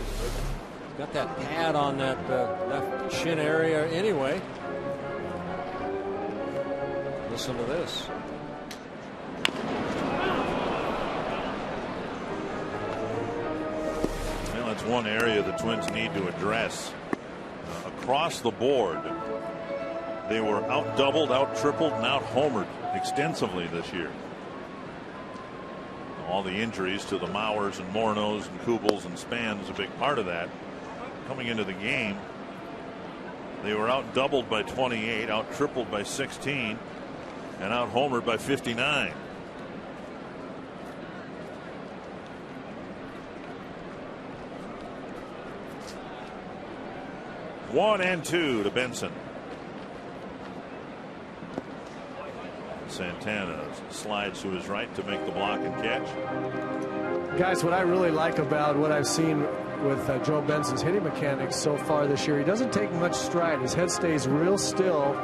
Got that pad on that left shin area anyway. Listen to this. That's one area the Twins need to address. Across the board, they were out doubled, out tripled, and out homered extensively this year. All the injuries to the Mauers and Mornos and Kubels and Span is a big part of that. Coming into the game, they were out doubled by 28, out tripled by 16, and out homered by 59. One and 2 to Benson. Santana slides to his right to make the block and catch. Guys, what I really like about what I've seen with Joe Benson's hitting mechanics so far this year, he doesn't take much stride. His head stays real still,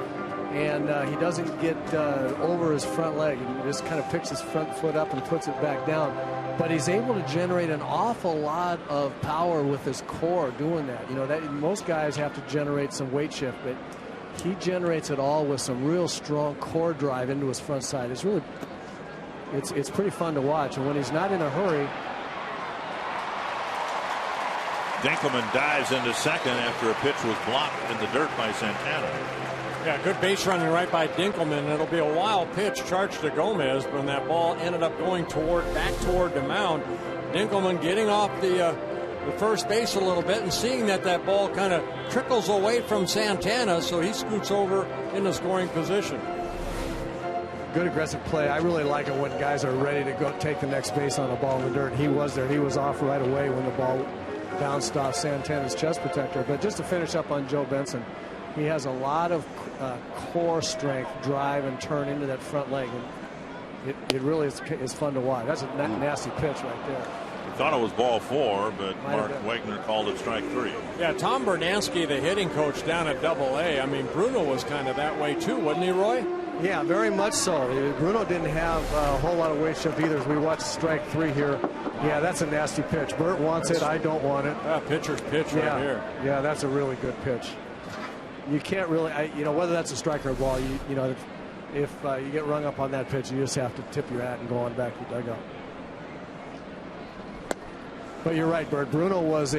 and he doesn't get over his front leg. He just kind of picks his front foot up and puts it back down. But he's able to generate an awful lot of power with his core doing that. You know, that most guys have to generate some weight shift, but he generates it all with some real strong core drive into his front side. It's really, it's pretty fun to watch. And when he's not in a hurry. Dinkelman dives into second after a pitch was blocked in the dirt by Santana. Yeah, good base running right by Dinkelman. It'll be a wild pitch charged to Gomez when that ball ended up going back toward the mound. Dinkelman getting off the first base a little bit and seeing that ball kind of trickles away from Santana, so he scoots over in the scoring position. Good aggressive play. I really like it when guys are ready to go take the next base on a ball in the dirt. He was there. He was off right away when the ball bounced off Santana's chest protector. But just to finish up on Joe Benson, he has a lot of core strength, drive, and turn into that front leg. And it really is fun to watch. That's a nasty pitch right there. We thought it was ball 4, but Mark Wegner called it strike 3. Yeah, Tom Bernansky, the hitting coach down at Double-A. I mean, Bruno was kind of that way too, wasn't he, Roy? Yeah, very much so. Bruno didn't have a whole lot of weight shift either. As we watch strike 3 here. Yeah, that's a nasty pitch. Bert wants it. I don't want it. Pitcher's pitch right here. Yeah, that's a really good pitch. You can't really, whether that's a strike or a ball, if you get rung up on that pitch, you just have to tip your hat and go on back to the dugout. But you're right, Bert. Bruno was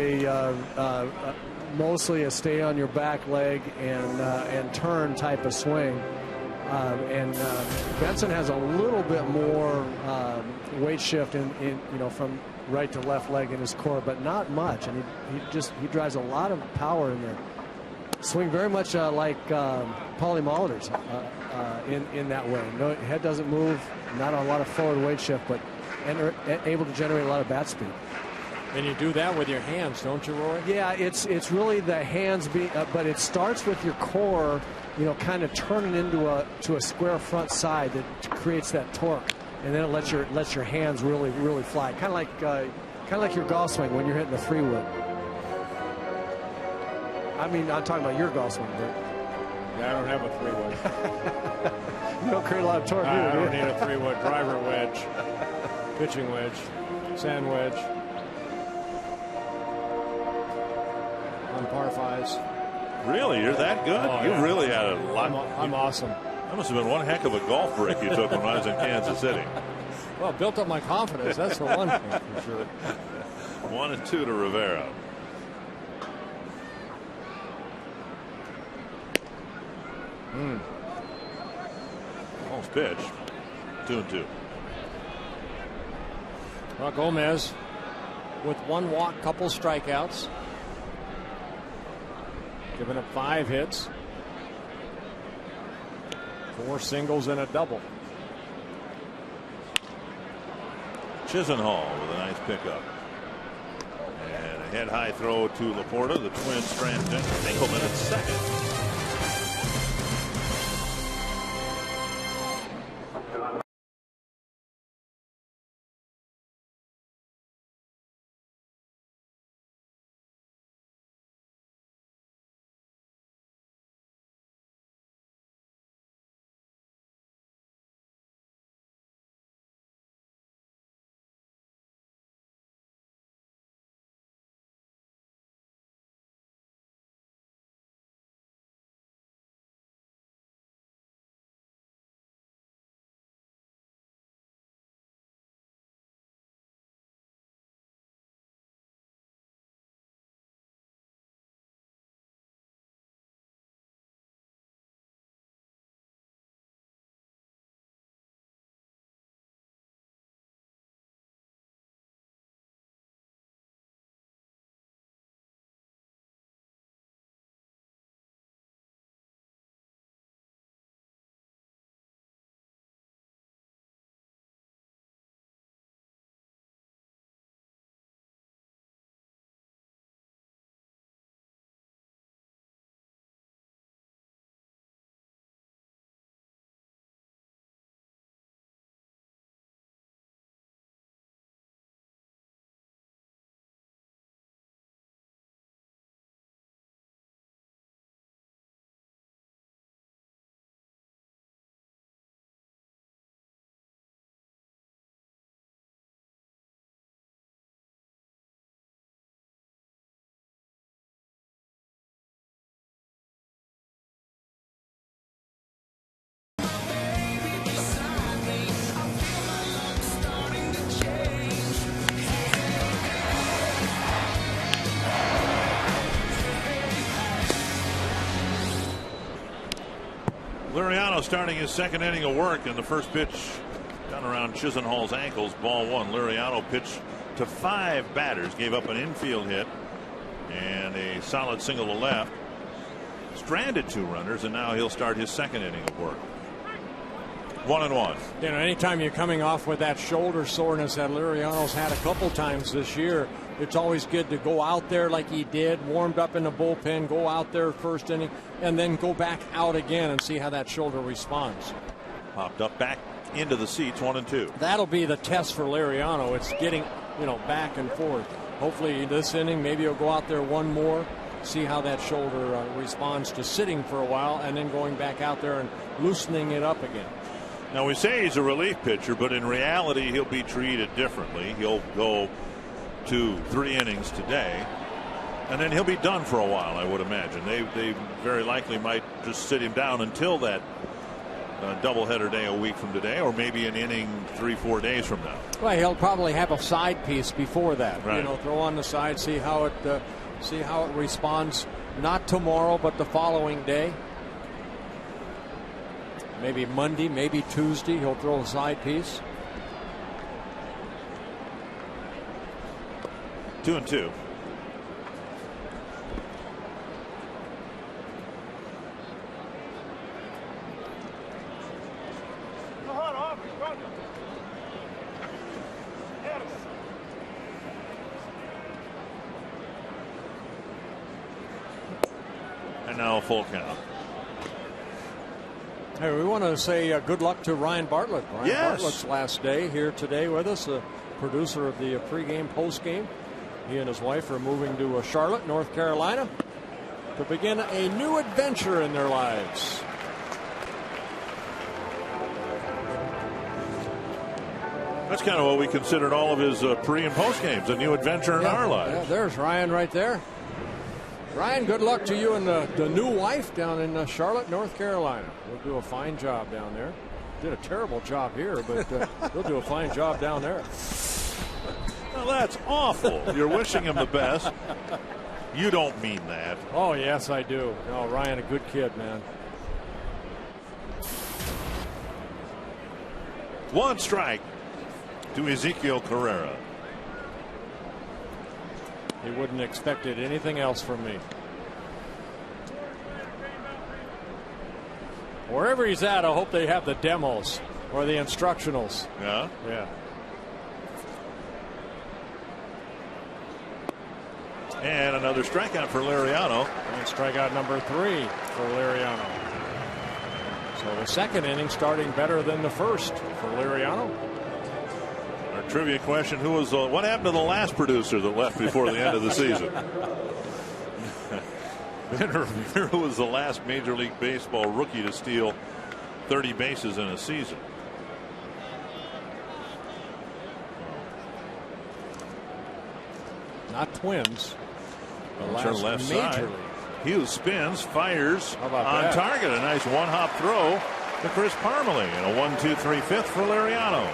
mostly a stay on your back leg and turn type of swing. And Benson has a little bit more weight shift in from right to left leg in his core, but not much. And he drives a lot of power in there. Swing very much like Paulie Molitor's in that way. No, head doesn't move, not a lot of forward weight shift, but able to generate a lot of bat speed. And you do that with your hands, don't you, Roy? Yeah, it's really the hands, but it starts with your core, kind of turning into a square front side that creates that torque, and then it lets your hands really fly, kind of like your golf swing when you're hitting the 3-wood. I mean, I'm talking about your golf swing, but yeah, I don't have a 3-wood. You don't create a lot of torque. I don't need a 3-wood. Driver wedge, pitching wedge, sand wedge. On par 5s. Really? You're that good? Oh, you yeah. really had a lot. I'm awesome. That must have been one heck of a golf break you took when I was in Kansas City. Well, built up my confidence. That's the one thing for sure. 1-2 to Rivera. Almost pitch. 2-2. Well, Gomez with 1 walk, couple strikeouts. Giving up 5 hits. 4 singles and a double. Chisenhall with a nice pickup. And a head high throw to Laporta. The Twins stranded in. Engelman at second. Liriano starting his second inning of work, and the first pitch done around Chisenhall's ankles, ball 1. Liriano pitched to 5 batters, gave up an infield hit and a solid single to left, stranded 2 runners, and now he'll start his second inning of work. 1-1. Anytime you're coming off with that shoulder soreness that Liriano's had a couple times this year, it's always good to go out there like he did, warmed up in the bullpen, go out there first inning, and then go back out again and see how that shoulder responds. Popped up back into the seats, 1-2. That'll be the test for Liriano. It's getting, back and forth. Hopefully this inning, maybe he'll go out there one more, see how that shoulder responds to sitting for a while and then going back out there and loosening it up again. Now, we say he's a relief pitcher, but in reality, he'll be treated differently. He'll go 2-3 innings today, and then he'll be done for a while, I would imagine. They very likely might just sit him down until that doubleheader day a week from today, or maybe an inning 3-4 days from now. Well, he'll probably have a side piece before that. Right. Throw on the side, see how it responds. Not tomorrow, but the following day. Maybe Monday, maybe Tuesday, he'll throw a side piece. 2-2. And now a full count. Hey, we want to say good luck to Ryan Bartlett. Ryan Bartlett's last day here today with us, a producer of the pregame, postgame. He and his wife are moving to Charlotte, North Carolina, to begin a new adventure in their lives. That's kind of what we considered all of his pre and post games, a new adventure in our lives. Yeah, there's Ryan right there. Ryan, good luck to you and the new wife down in Charlotte, North Carolina. We'll do a fine job down there. Did a terrible job here, but we'll do a fine job down there. Well, that's awful. You're wishing him the best. You don't mean that. Oh, yes, I do. No, Ryan, a good kid, man. One strike to Ezekiel Carrera. He wouldn't have expected anything else from me. Wherever he's at, I hope they have the demos or the instructionals. Yeah? Yeah. And another strikeout for Liriano. And strikeout number 3 for Liriano. So the second inning starting better than the first for Liriano. Our trivia question: what happened to the last producer that left before the end of the season? Ben Rivera was the last Major League Baseball rookie to steal 30 bases in a season. Not Twins. The Turn last left Major side. League. Hughes spins, fires on that? target. A nice one-hop throw to Chris Parmelee, and a 1-2-3 fifth for Liriano.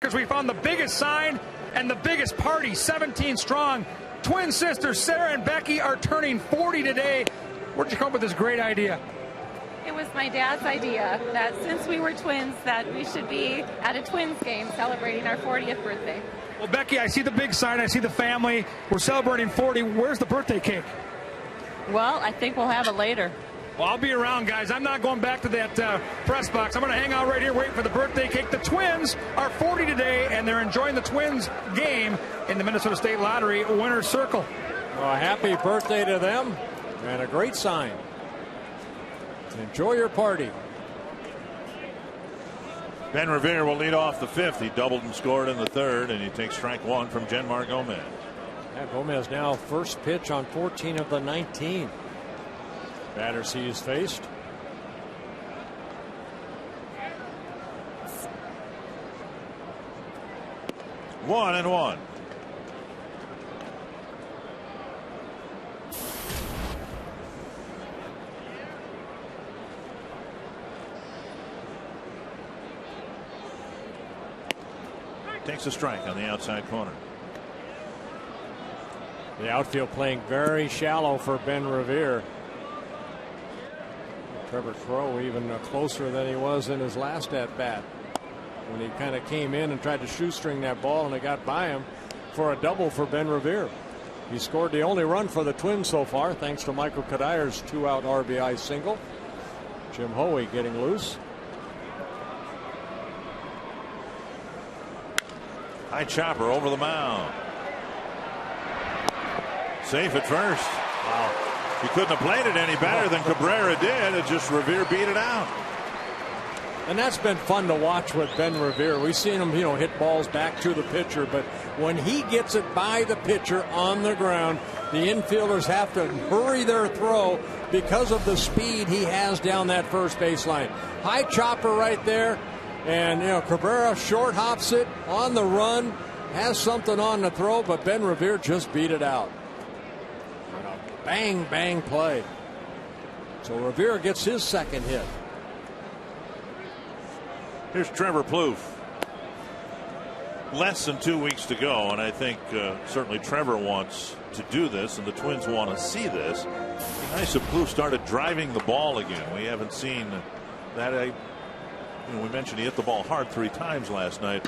Because we found the biggest sign and the biggest party, 17 strong. Twin sisters Sarah and Becky are turning 40 today. Where'd you come up with this great idea? It was my dad's idea that since we were twins that we should be at a Twins game celebrating our 40th birthday. Well, Becky, I see the big sign. I see the family. We're celebrating 40. Where's the birthday cake? Well, I think we'll have it later. Well, I'll be around, guys. I'm not going back to that press box. I'm going to hang out right here waiting for the birthday cake. The Twins are 40 today, and they're enjoying the Twins game in the Minnesota State Lottery winner's circle. Well, happy birthday to them, and a great sign. Enjoy your party. Ben Revere will lead off the fifth. He doubled and scored in the third, and he takes strike one from Genmar Gomez. Yeah, Gomez now first pitch on 14 of the 19. Batters he has faced. One and one. Takes a strike on the outside corner. The outfield playing very shallow for Ben Revere. Trevor Crowe even closer than he was in his last at bat when he kind of came in and tried to shoestring that ball, and it got by him for a double for Ben Revere. He scored the only run for the Twins so far thanks to Michael Kadyr's 2-out RBI single. Jim Hoey getting loose. High chopper over the mound. Safe at first. Wow. He couldn't have played it any better than Cabrera did. It just Revere beat it out. And that's been fun to watch with Ben Revere. We've seen him, hit balls back to the pitcher, but when he gets it by the pitcher on the ground, the infielders have to hurry their throw because of the speed he has down that first baseline. High chopper right there, and Cabrera short hops it on the run, has something on the throw, but Ben Revere just beat it out. Bang, bang play. So Revere gets his second hit. Here's Trevor Plouffe. Less than 2 weeks to go, and I think certainly Trevor wants to do this, and the Twins want to see this. Nice that Plouffe started driving the ball again. We haven't seen that. We mentioned he hit the ball hard 3 times last night.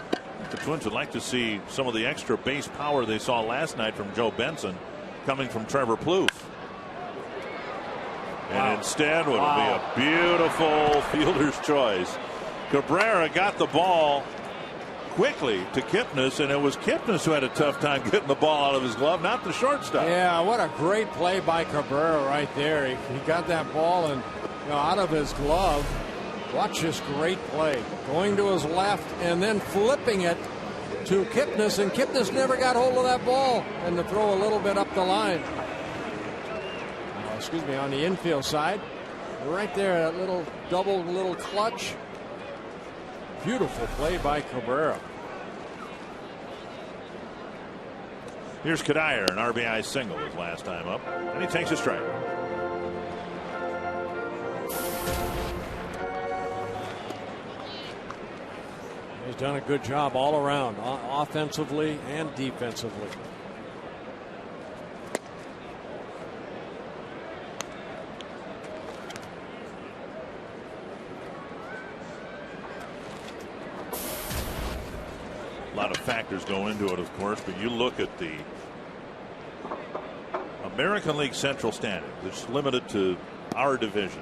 The Twins would like to see some of the extra base power they saw last night from Joe Benson coming from Trevor Plouffe. And instead would be a beautiful fielder's choice. Cabrera got the ball quickly to Kipnis, and it was Kipnis who had a tough time getting the ball out of his glove, not the shortstop. Yeah, what a great play by Cabrera right there. He got that ball and out of his glove. Watch this great play. Going to his left and then flipping it to Kipnis, and Kipnis never got hold of that ball, and to throw a little bit up the line. On the infield side. Right there, that little double, little clutch. Beautiful play by Cabrera. Here's Kadir, an RBI single his last time up, and he takes a strike. He's done a good job all around, offensively and defensively. A lot of factors go into it, of course, but you look at the American League Central standings. It's limited to our division,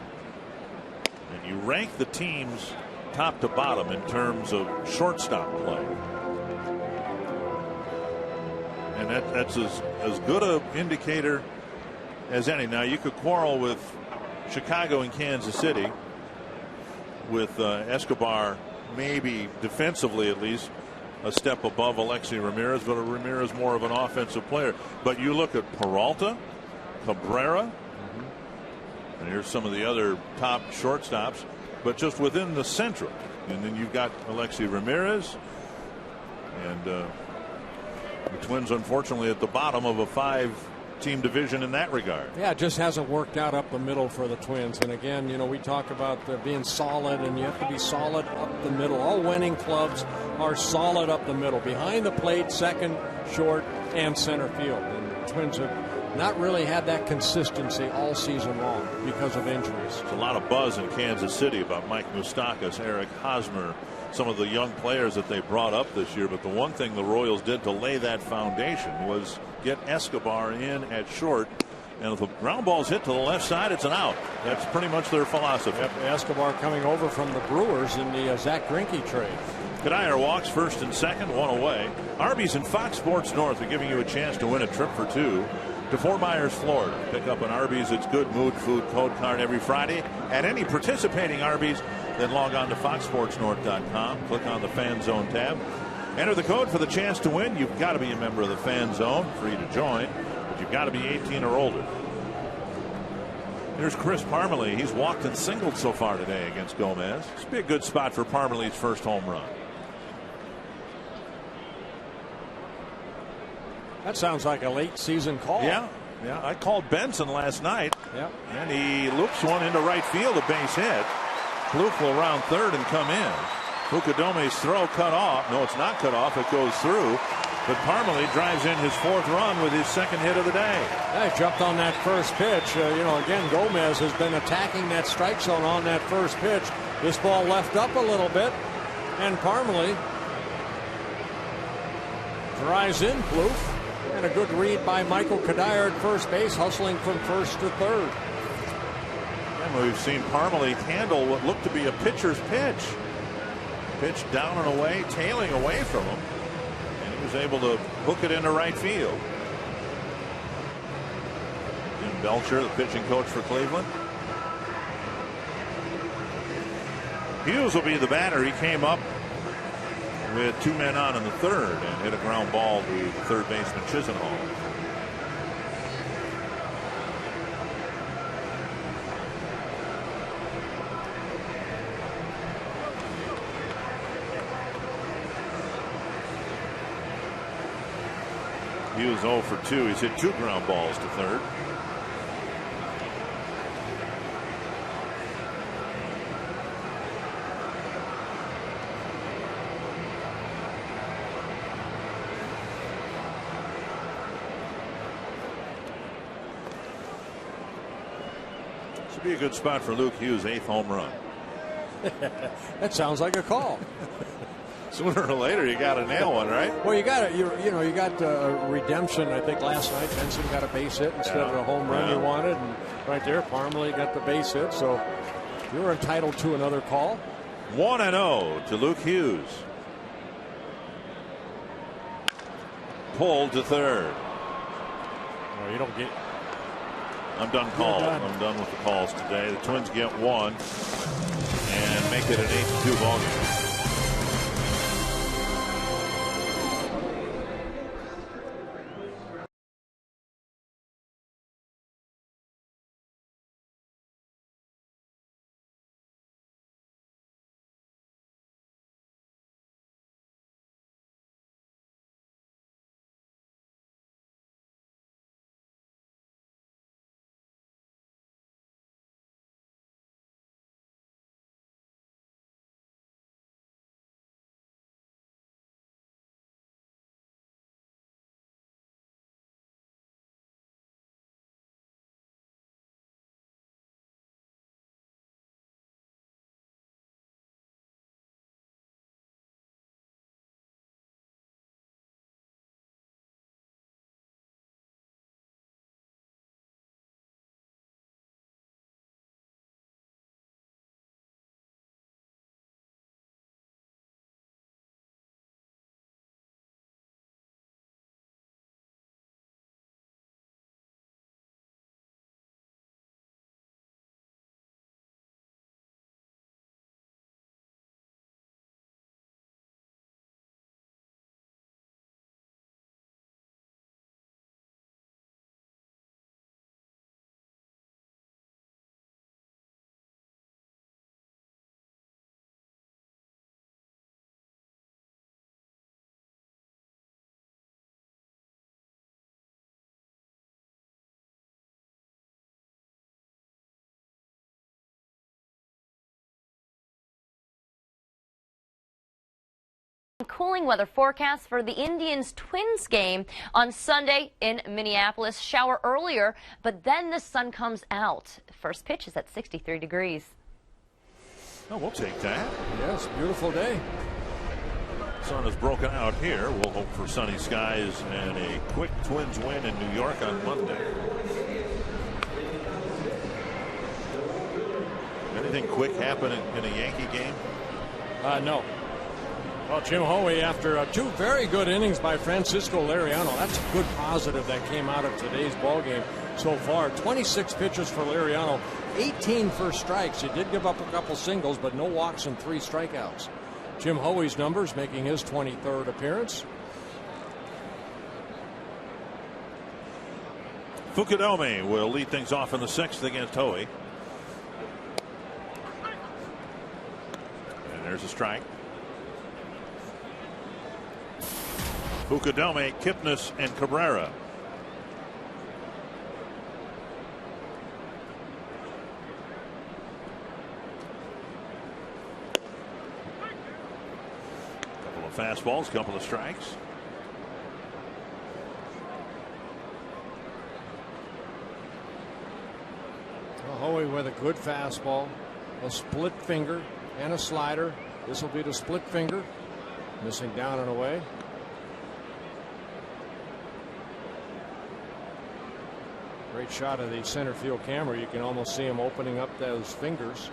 and you rank the teams top to bottom in terms of shortstop play, and that's as good an indicator as any. Now, you could quarrel with Chicago and Kansas City, with Escobar maybe defensively at least a step above Alexi Ramirez, but Ramirez more of an offensive player. But you look at Peralta, Cabrera, and here's some of the other top shortstops, but just within the Central. And then you've got Alexi Ramirez, and the Twins unfortunately at the bottom of a 5 team division in that regard. Yeah, it just hasn't worked out up the middle for the Twins. And again, you know, we talk about being solid, and you have to be solid up the middle. All winning clubs are solid up the middle, behind the plate, second, short, and center field. And the Twins have not really had that consistency all season long because of injuries. There's a lot of buzz in Kansas City about Mike Moustakas, Eric Hosmer, some of the young players that they brought up this year. But the one thing the Royals did to lay that foundation was get Escobar in at short. And if the ground ball's hit to the left side, it's an out. That's pretty much their philosophy. Yep, Escobar coming over from the Brewers in the Zach Greinke trade. Kadire walks first and second, one away. Arby's and Fox Sports North are giving you a chance to win a trip for two to Fort Myers, Florida. Pick up an Arby's It's Good Mood Food code card every Friday at any participating Arby's. Then log on to foxsportsnorth.com. Click on the Fan Zone tab. Enter the code for the chance to win. You've got to be a member of the Fan Zone. Free to join. But you've got to be 18 or older. Here's Chris Parmelee. He's walked and singled so far today against Gomez. This would be a good spot for Parmelee's first home run. That sounds like a late season call. Yeah. I called Benson last night. Yep. And he loops one into right field, a base hit. Fluke will round third and come in. Fukudome's throw cut off. No, it's not cut off. It goes through. But Parmelee drives in his fourth run with his second hit of the day. Yeah, he jumped on that first pitch. Again, Gomez has been attacking that strike zone on that first pitch. This ball left up a little bit. And Parmelee drives in Plouffe. And a good read by Michael Kadire at first base, hustling from first to third. And we've seen Parmelee handle what looked to be a pitcher's pitch. Pitch down and away, tailing away from him. And he was able to hook it into right field. Jim Belcher, the pitching coach for Cleveland. Hughes will be the batter. He came up with two men on in the third and hit a ground ball to third baseman Chisenhall. Hughes 0 for 2. He's hit two ground balls to third. Be a good spot for Luke Hughes' 8th home run. That sounds like a call. Sooner or later, you got to nail one, right? Well, you got you got redemption. I think last night Benson got a base hit instead of a home run you wanted, and right there Parmelee got the base hit. So you're entitled to another call. 1-0 to Luke Hughes. Pulled to third. No, you don't get. I'm done calling. I'm done with the calls today. The Twins get one and make it an 8-2 ball game. cooling weather forecast for the Indians-Twins game on Sunday in Minneapolis. Shower earlier, but then the sun comes out. First pitch is at 63 degrees. Oh, we'll take that. Yes, beautiful day. Sun has broken out here. We'll hope for sunny skies and a quick Twins win in New York on Monday. Anything quick happen in a Yankee game? No. Well, Jim Hoey, after 2 very good innings by Francisco Liriano, that's a good positive that came out of today's ball game so far. 26 pitches for Liriano, 18 first strikes. He did give up a couple singles, but no walks and 3 strikeouts. Jim Hoey's numbers, making his 23rd appearance. Fukudome will lead things off in the 6th against Hoey. And there's a strike. Fukudome, Kipnis, and Cabrera. Couple of fastballs, couple of strikes. Well, Hoey with a good fastball, a split finger, and a slider. This will be the split finger, missing down and away. Great shot of the center field camera. You can almost see him opening up those fingers.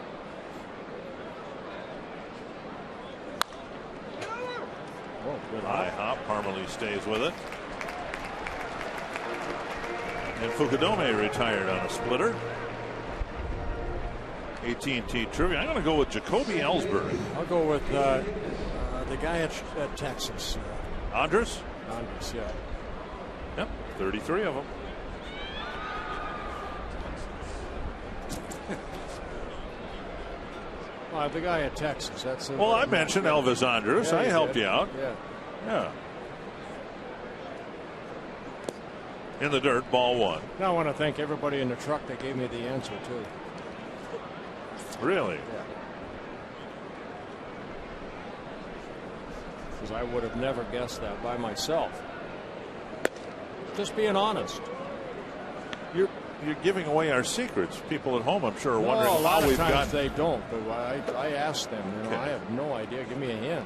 Oh, good High hop. Parmalee stays with it. And Fukudome retired on a splitter. AT&T trivia. I'm going to go with Jacoby Ellsbury. I'll go with the guy at Texas. Andres? Andres, yeah. Yep, 33 of them. The guy at Texas. That's well, I mentioned Elvis Andrus. Yeah, I helped you out. Yeah. Yeah. In the dirt, ball 1. Now I want to thank everybody in the truck that gave me the answer too. Really? Yeah. Because I would have never guessed that by myself. Just being honest. You're giving away our secrets. People at home, I'm sure, are wondering a lot how of we've times got. they don't, but I asked them. You know, Okay. I have no idea. Give me a hint.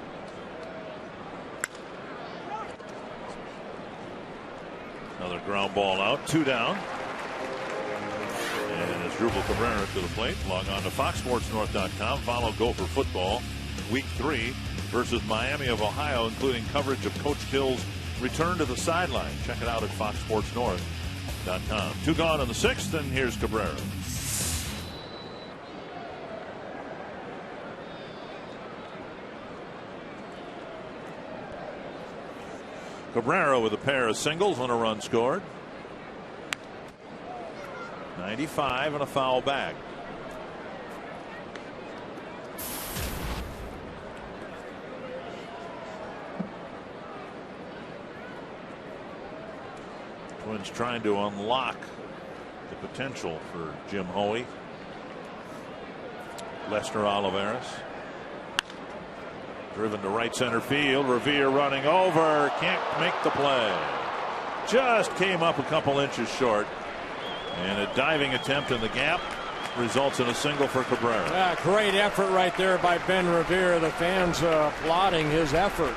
Another ground ball out. 2 down. And as Drupal Cabrera to the plate, log on to FoxSportsNorth.com. Follow Gopher football week 3 versus Miami of Ohio, including coverage of Coach Kill's return to the sideline. Check it out at FoxSportsNorth.com. 2 gone in the 6th, and here's Cabrera. Cabrera with a pair of singles and a run scored. 95 and a foul back. Twins trying to unlock the potential for Jim Hoey. Lester Olivares. Driven to right center field. Revere running over. Can't make the play. Just came up a couple inches short. And a diving attempt in the gap results in a single for Cabrera. Yeah, great effort right there by Ben Revere. The fans applauding his effort.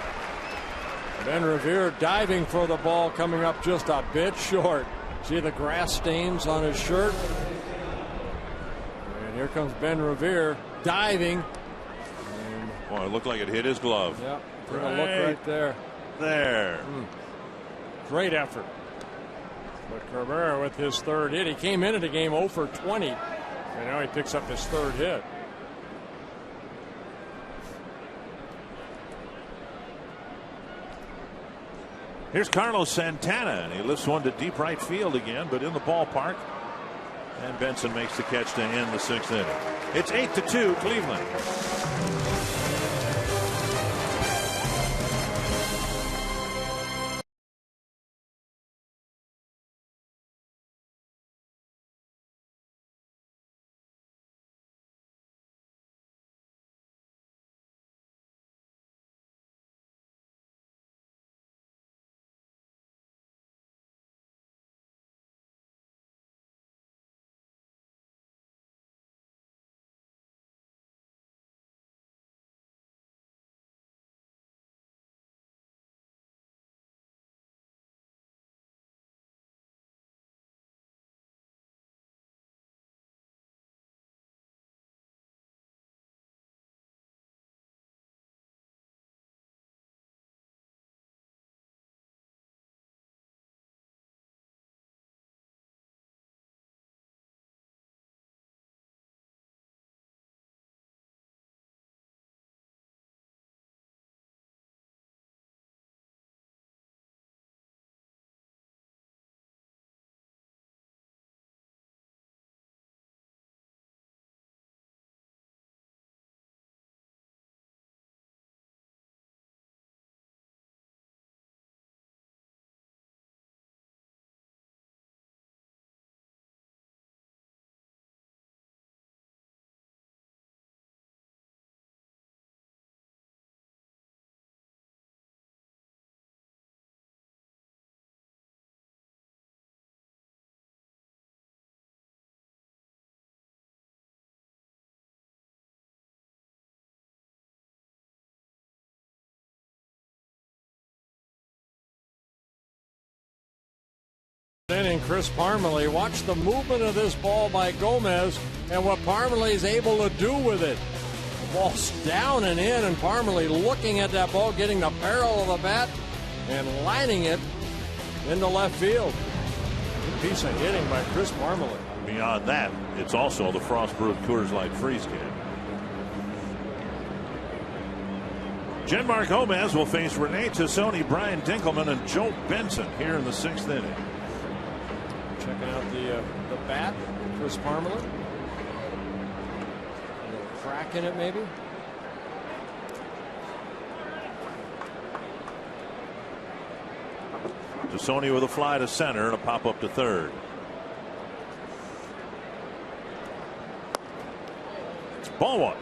Ben Revere diving for the ball, coming up just a bit short. See the grass stains on his shirt. And here comes Ben Revere diving. Boy, it looked like it hit his glove. Yeah, take a look right there. There. Great effort. But Cabrera with his 3rd hit. He came into the game 0 for 20. And now he picks up his 3rd hit. Here's Carlos Santana, and he lifts one to deep right field again, but in the ballpark. And Benson makes the catch to end the 6th inning. It's 8-2 Cleveland. inning, Chris Parmalee. Watch the movement of this ball by Gomez and what Parmalee is able to do with it. The ball's down and in, and Parmalee looking at that ball, getting the barrel of the bat and lining it into left field. Good piece of hitting by Chris Parmalee. Beyond that, it's also the Frostbrewed Coors Light freeze can. Genmar Gomez will face Rene Tassoni, Brian Dinkelman, and Joe Benson here in the 6th inning. Checking out the bat, Chris Parmalee. A little crack in it, maybe. Tassoni with a fly to center and a pop up to third. Ball one.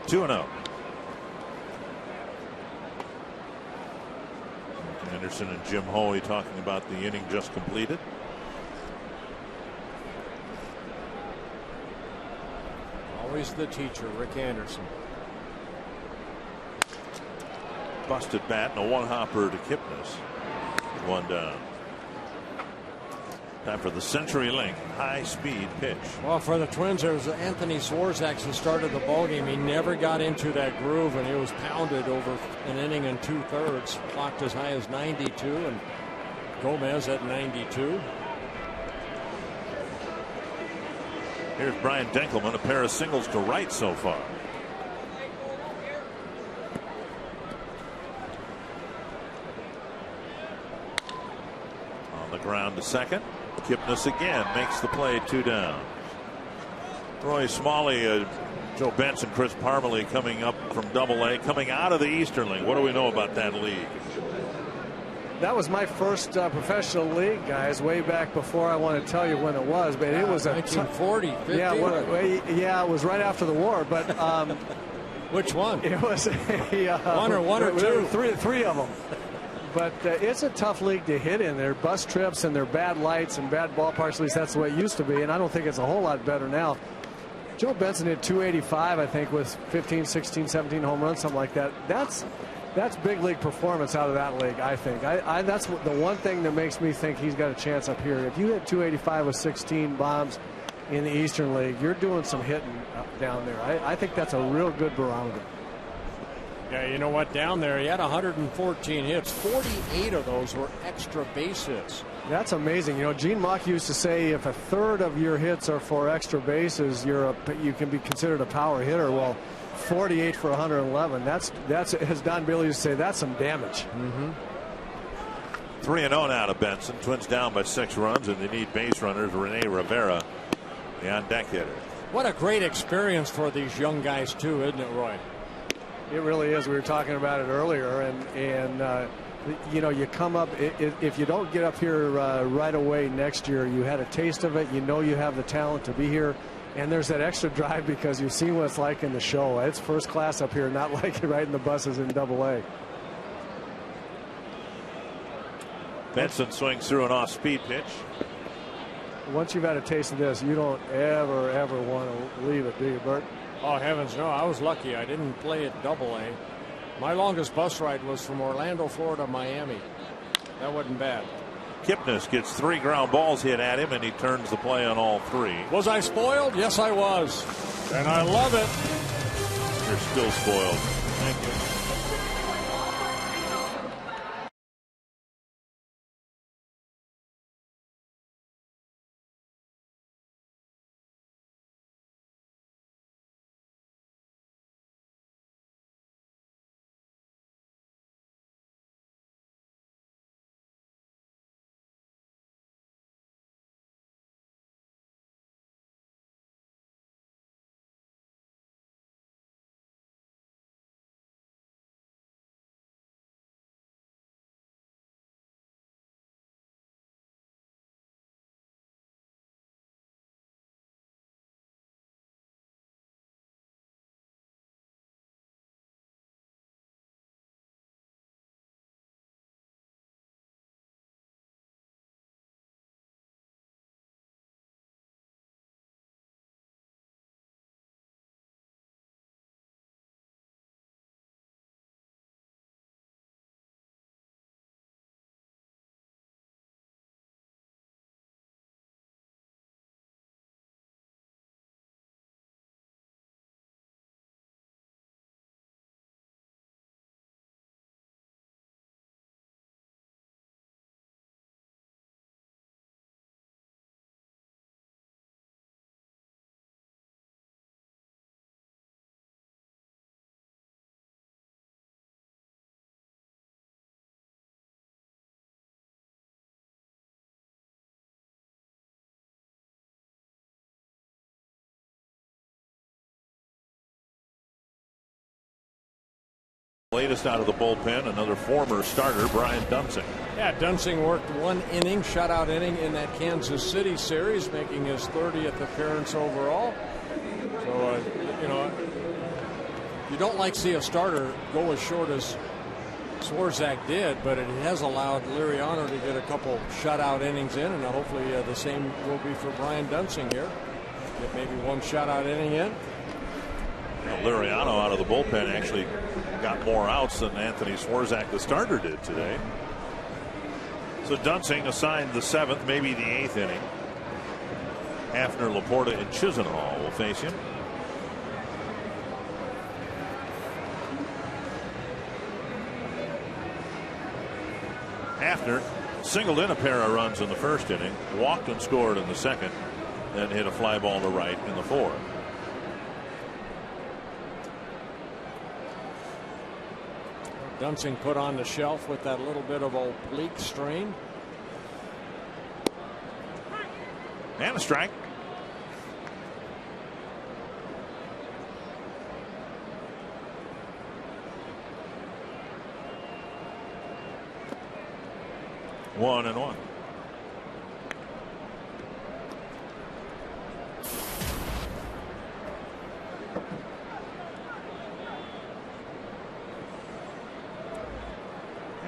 Two and 0. Anderson and Jim Hoey talking about the inning just completed. Always the teacher, Rick Anderson. Busted bat and a one-hopper to Kipnis. One down. Time for the CenturyLink high-speed pitch. Well, for the Twins, there was Anthony Swarzak who started the ballgame. He never got into that groove, and he was pounded over an inning and 2/3. Clocked as high as 92, and Gomez at 92. Here's Brian Dinkelman, a pair of singles to right so far. On the ground to second. Kipnis again makes the play, 2 down. Roy Smalley, Joe Benson, Chris Parmalee coming up from Double-A, coming out of the Eastern League. What do we know about that league? That was my first professional league, guys, way back before I want to tell you when it was, but it was a 1940, 50. Yeah, it was right after the war, but which one? It was one or two, three of them. But it's a tough league to hit in. There are bus trips and there are bad lights and bad ballparks. At least that's the way it used to be, and I don't think it's a whole lot better now. Joe Benson hit 285, I think, with 15, 16, 17 home runs, something like that. That's big league performance out of that league, I think. That's the one thing that makes me think he's got a chance up here. If you hit 285 with 16 bombs in the Eastern League, you're doing some hitting down there. I think that's a real good barometer. Yeah, you know what? Down there, he had 114 hits. 48 of those were extra base hits. That's amazing. You know, Gene Mauch used to say if a third of your hits are for extra bases, you can be considered a power hitter. Well, 48 for 111. That's as Don Bailey used to say, that's some damage. 3-0 now to Benson. Twins down by 6 runs, and they need base runners. Rene Rivera, the on-deck hitter. What a great experience for these young guys, too, isn't it, Roy? It really is. We were talking about it earlier, and you know, you come up, if you don't get up here right away next year, you had a taste of it. You know you have the talent to be here, and there's that extra drive because you've seen what it's like in the show. It's first class up here, not like riding the buses in Double-A. Benson swings through an off-speed pitch. Once you've had a taste of this, you don't ever want to leave it, do you, Bert? Oh, heavens no. I was lucky. I didn't play at Double-A. My longest bus ride was from Orlando, Florida, to Miami. That wasn't bad. Kipnis gets 3 ground balls hit at him, and he turns the play on all 3. Was I spoiled? Yes, I was. And I love it. You're still spoiled. Thank you. Latest out of the bullpen, another former starter, Brian Dunsing. Yeah, Dunsing worked 1 inning, shutout inning in that Kansas City series, making his 30th appearance overall. So, you know, you don't like to see a starter go as short as Swarzak did, but it has allowed Liriano to get a couple shutout innings in, and hopefully the same will be for Brian Dunsing here. Get maybe 1 shutout inning in. Liriano out of the bullpen actually got more outs than Anthony Swarzak, the starter, did today. So Dunsing assigned the 7th, maybe the 8th inning. Hafner, Laporta, and Chisenhall will face him. Hafner singled in a pair of runs in the first inning, walked and scored in the second, then hit a fly ball to right in the 4th. Dunsing put on the shelf with that little bit of oblique strain. And a strike. One and one.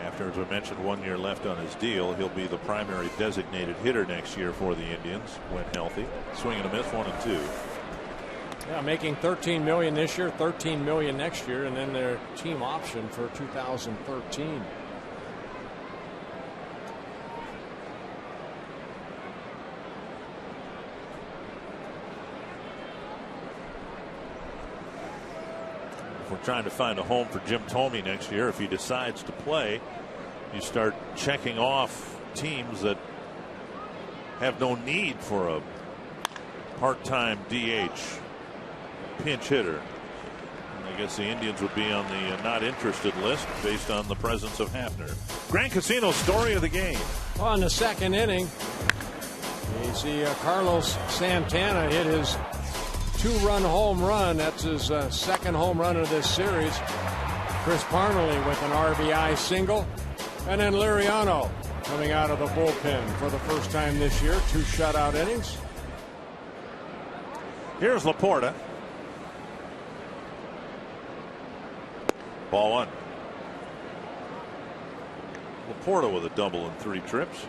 After, as I mentioned, 1 year left on his deal, he'll be the primary designated hitter next year for the Indians when healthy. Swing and a miss, 1 and 2. Yeah, making $13 million this year, $13 million next year, and then their team option for 2013. We're trying to find a home for Jim Thome next year. If he decides to play, you start checking off teams that have no need for a part-time DH pinch hitter. And I guess the Indians would be on the not interested list based on the presence of Hafner. Grand Casino story of the game. Well, in the second inning, you see Carlos Santana hit his 2-run home run. That's his second home run of this series. Chris Parmelee with an RBI single. And then Liriano coming out of the bullpen for the first time this year. 2 shutout innings. Here's Laporta. Ball 1. Laporta with a double in 3 trips.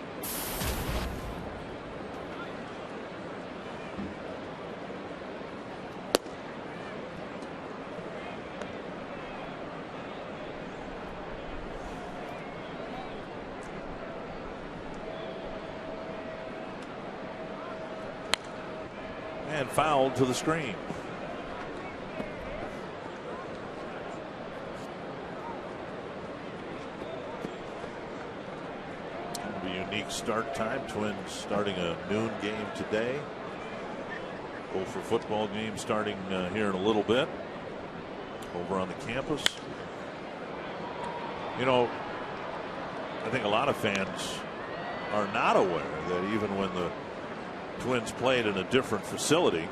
And fouled to the screen. It'll be a unique start time. Twins starting a noon game today. Go for football game starting here in a little bit over on the campus. You know, I think a lot of fans are not aware that even when the Twins played in a different facility,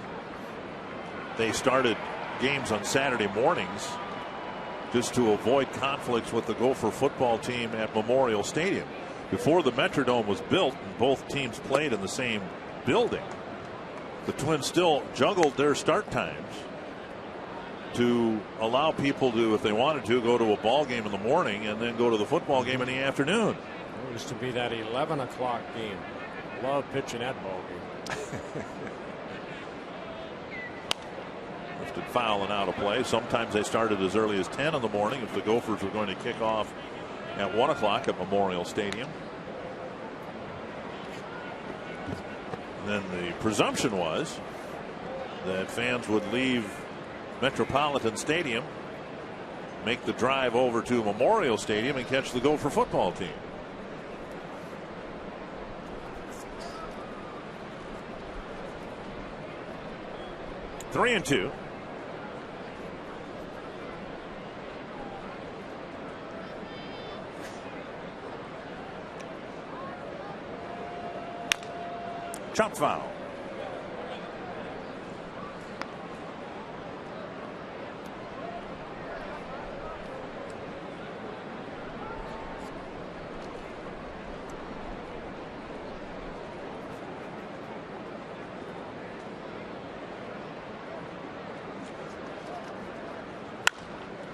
they started games on Saturday mornings just to avoid conflicts with the Gopher football team at Memorial Stadium. Before the Metrodome was built and both teams played in the same building, the Twins still juggled their start times to allow people to, if they wanted to, go to a ball game in the morning and then go to the football game in the afternoon. It used to be that 11 o'clock game. Love pitching that ball game. Lifted foul and out of play. Sometimes they started as early as 10 in the morning if the Gophers were going to kick off at 1 o'clock at Memorial Stadium. And then the presumption was that fans would leave Metropolitan Stadium, make the drive over to Memorial Stadium, and catch the Gopher football team. Three and 2. Chop foul.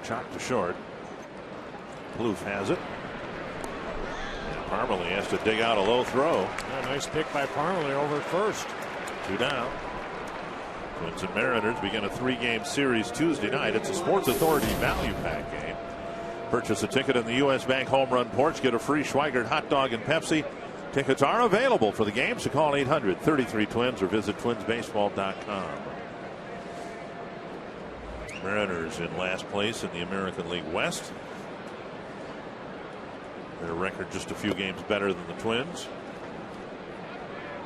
chopped to short. Plouffe has it. And Parmalee has to dig out a low throw. Yeah, nice pick by Parmalee over at first. 2 down. Twins and Mariners begin a 3-game series Tuesday night. It's a Sports Authority value pack game. Purchase a ticket in the U.S. Bank home run porch. Get a free Schweigert hot dog and Pepsi. Tickets are available for the game, so call 800-33-TWINS or visit twinsbaseball.com. Mariners in last place in the American League West. Their record just a few games better than the Twins,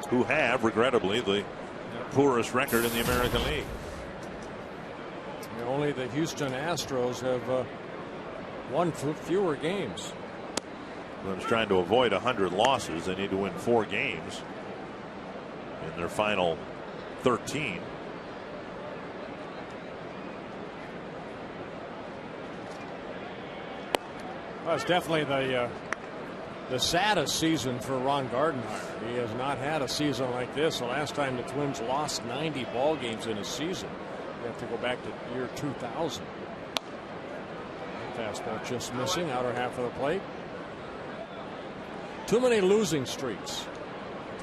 who have, regrettably, the poorest record in the American League. Only the Houston Astros have won fewer games. Twins trying to avoid 100 losses. They need to win 4 games in their final 13. Well, it's definitely the saddest season for Ron Gardenhire. He has not had a season like this. The last time the Twins lost 90 ball games in a season, you have to go back to year 2000. Fastball just missing, outer half of the plate. Too many losing streaks.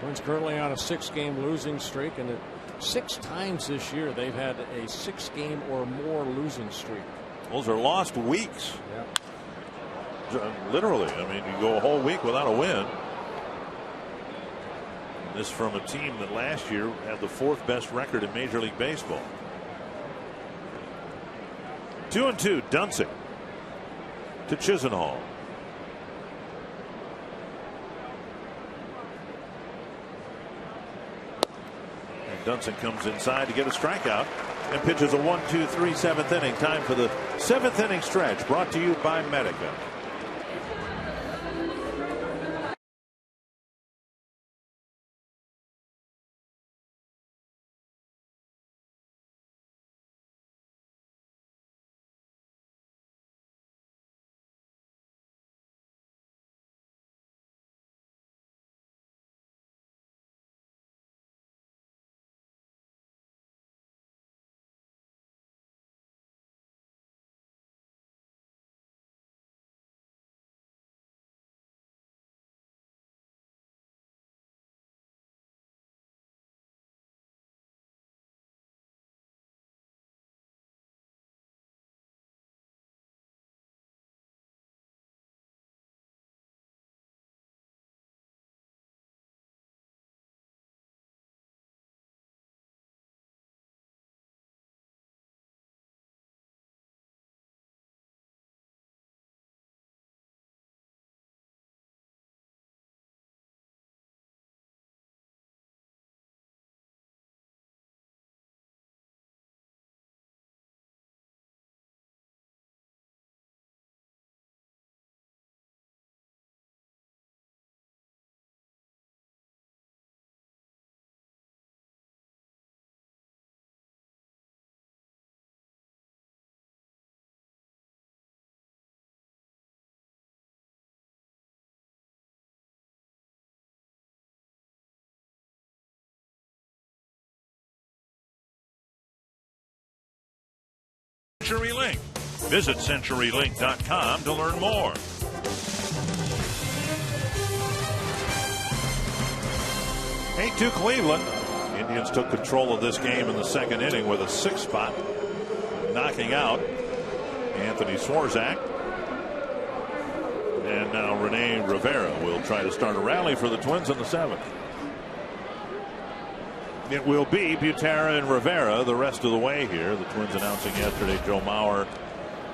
Twins currently on a 6-game losing streak, and 6 times this year they've had a 6-game or more losing streak. Those are lost weeks. Yeah. Literally, I mean, you go a whole week without a win. This from a team that last year had the 4th best record in Major League Baseball. 2-2, Dunsink to Chisenhall. And Dunsink comes inside to get a strikeout and pitches a 1-2-3 7th inning. Time for the 7th inning stretch, brought to you by Medica. CenturyLink. Visit CenturyLink.com to learn more. Eight to Cleveland. Indians took control of this game in the 2nd inning with a 6th spot, knocking out Anthony Swarzak. And now Rene Rivera will try to start a rally for the Twins in the 7th. It will be Butera and Rivera the rest of the way here. The Twins announcing yesterday Joe Mauer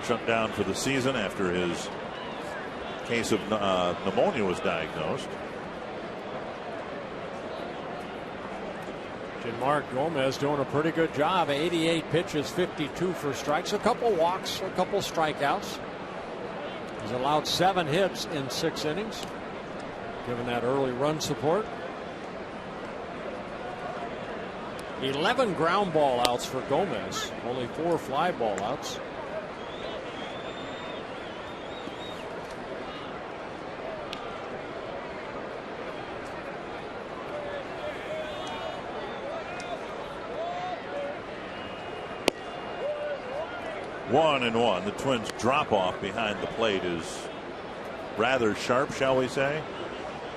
shut down for the season after his case of pneumonia was diagnosed. Mark Gomez doing a pretty good job. 88 pitches, 52 for strikes, a couple walks, a couple strikeouts. He's allowed 7 hits in 6 innings, given that early run support. 11 ground ball outs for Gomez, only 4 fly ball outs. 1-1. The Twins drop off behind the plate is rather sharp, shall we say.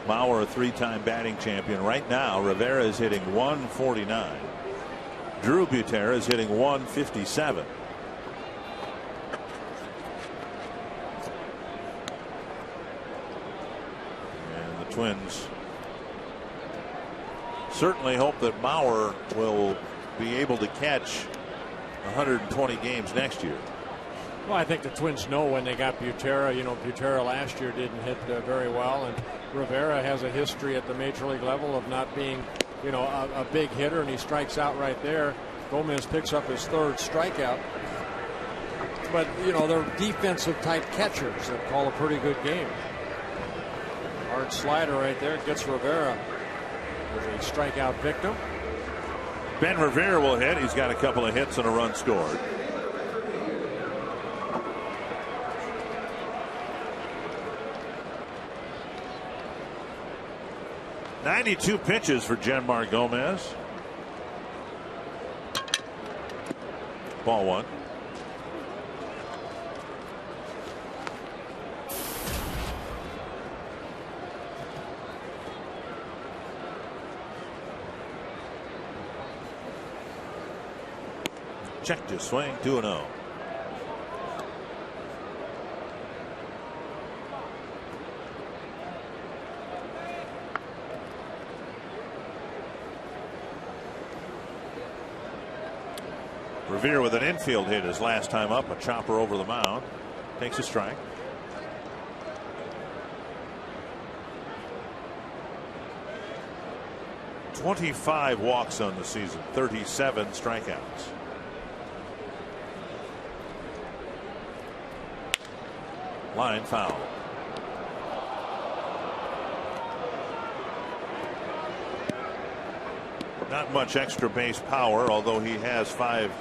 Mauer, a 3-time batting champion. Right now, Rivera is hitting 149. Drew Butera is hitting 157. And the Twins certainly hope that Mauer will be able to catch 120 games next year. Well, I think the Twins know when they got Butera. You know, Butera last year didn't hit very well, and Rivera has a history at the major league level of not being, you know, a big hitter, and he strikes out right there. Gomez picks up his 3rd strikeout. But, you know, they're defensive type catchers that call a pretty good game. Hard slider right there gets Rivera as a strikeout victim. Ben Rivera will hit. He's got a couple of hits and a run scored. .92 pitches for Genmar Gomez. Ball 1. Check to swing, 2-0. Revere with an infield hit his last time up, a chopper over the mound. Takes a strike. .25 walks on the season, 37 strikeouts. Line foul. Not much extra base power, although he has 5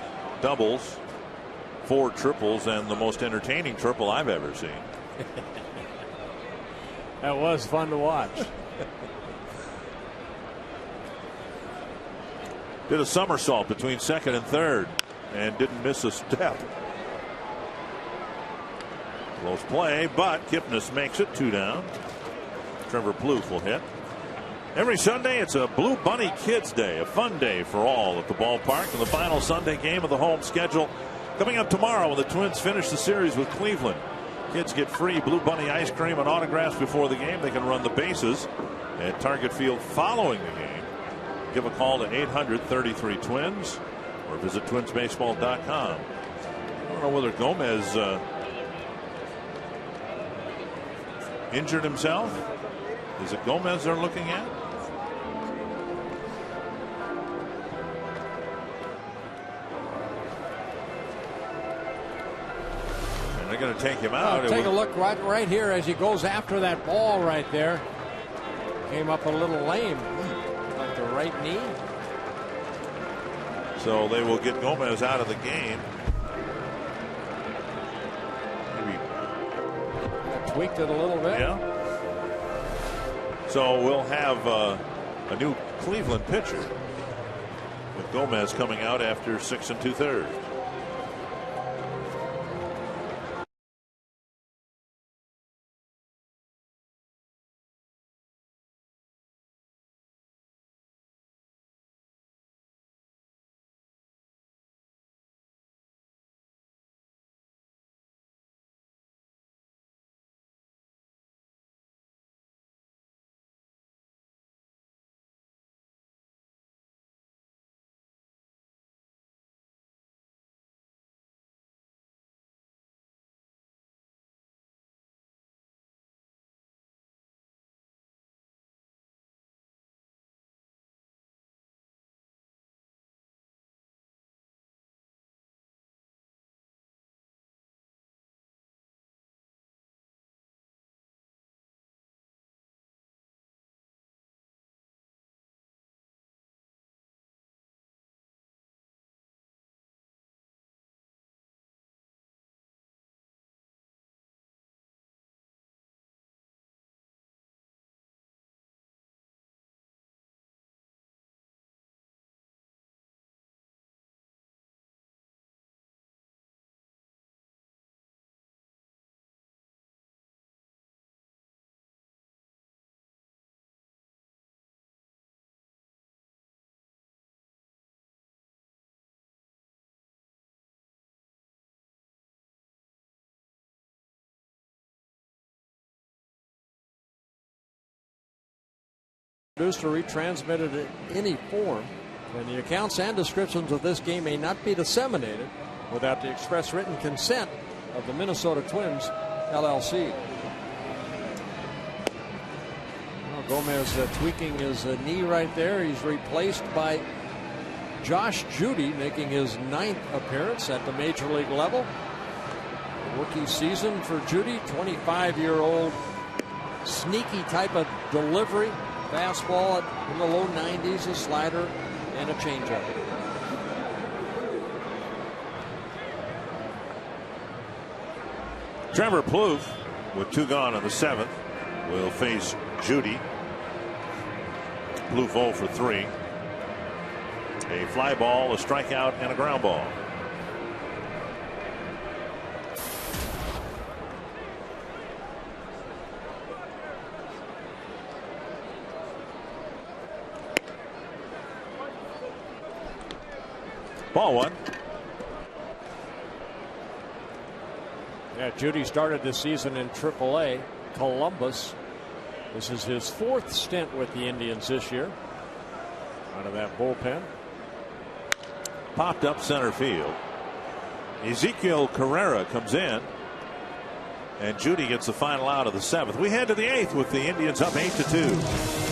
doubles, 4 triples, and the most entertaining triple I've ever seen. That was fun to watch. Did a somersault between 2nd and 3rd and didn't miss a step. Close play, but Kipnis makes it 2 down. Trevor Plouffe will hit. Every Sunday, it's a Blue Bunny Kids Day, a fun day for all at the ballpark. And the final Sunday game of the home schedule coming up tomorrow when the Twins finish the series with Cleveland. Kids get free Blue Bunny ice cream and autographs before the game. They can run the bases at Target Field following the game. Give a call to 800-33-TWINS or visit twinsbaseball.com. I don't know whether Gomez injured himself. Is it Gomez they're looking at? And they're going to take him out. Take a look right here as he goes after that ball right there. Came up a little lame, like the right knee. So they will get Gomez out of the game. Maybe tweaked it a little bit. Yeah. So we'll have a new Cleveland pitcher with Gomez coming out after 6 2/3. Produced or retransmitted in any form, and the accounts and descriptions of this game may not be disseminated without the express written consent of the Minnesota Twins, LLC. Well, Gomez tweaking his knee right there. He's replaced by Josh Judy, making his 9th appearance at the major league level. A rookie season for Judy, 25-year-old, sneaky type of delivery. Fastball in the low 90s, a slider, and a changeup. Trevor Plouffe, with 2 gone in the 7th, will face Judy. Plouffe 0 for 3. A fly ball, a strikeout, and a ground ball. Ball 1. Yeah, Judy started this season in AAA, Columbus. This is his 4th stint with the Indians this year. Out of that bullpen. Popped up center field. Ezekiel Carrera comes in, and Judy gets the final out of the 7th. We head to the 8th with the Indians up 8-2.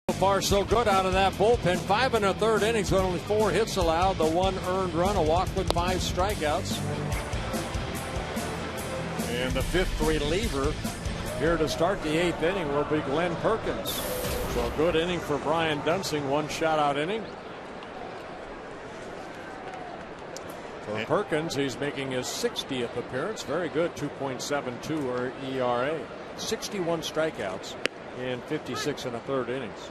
So far, so good out of that bullpen. 5 1/3 innings, with only 4 hits allowed. The 1 earned run, a walk with 5 strikeouts. And the 5th reliever here to start the 8th inning will be Glenn Perkins. So a good inning for Brian Dunsing, 1 shutout inning. For Perkins, he's making his 60th appearance. Very good, 2.72 ERA. 61 strikeouts in 56 1/3 innings.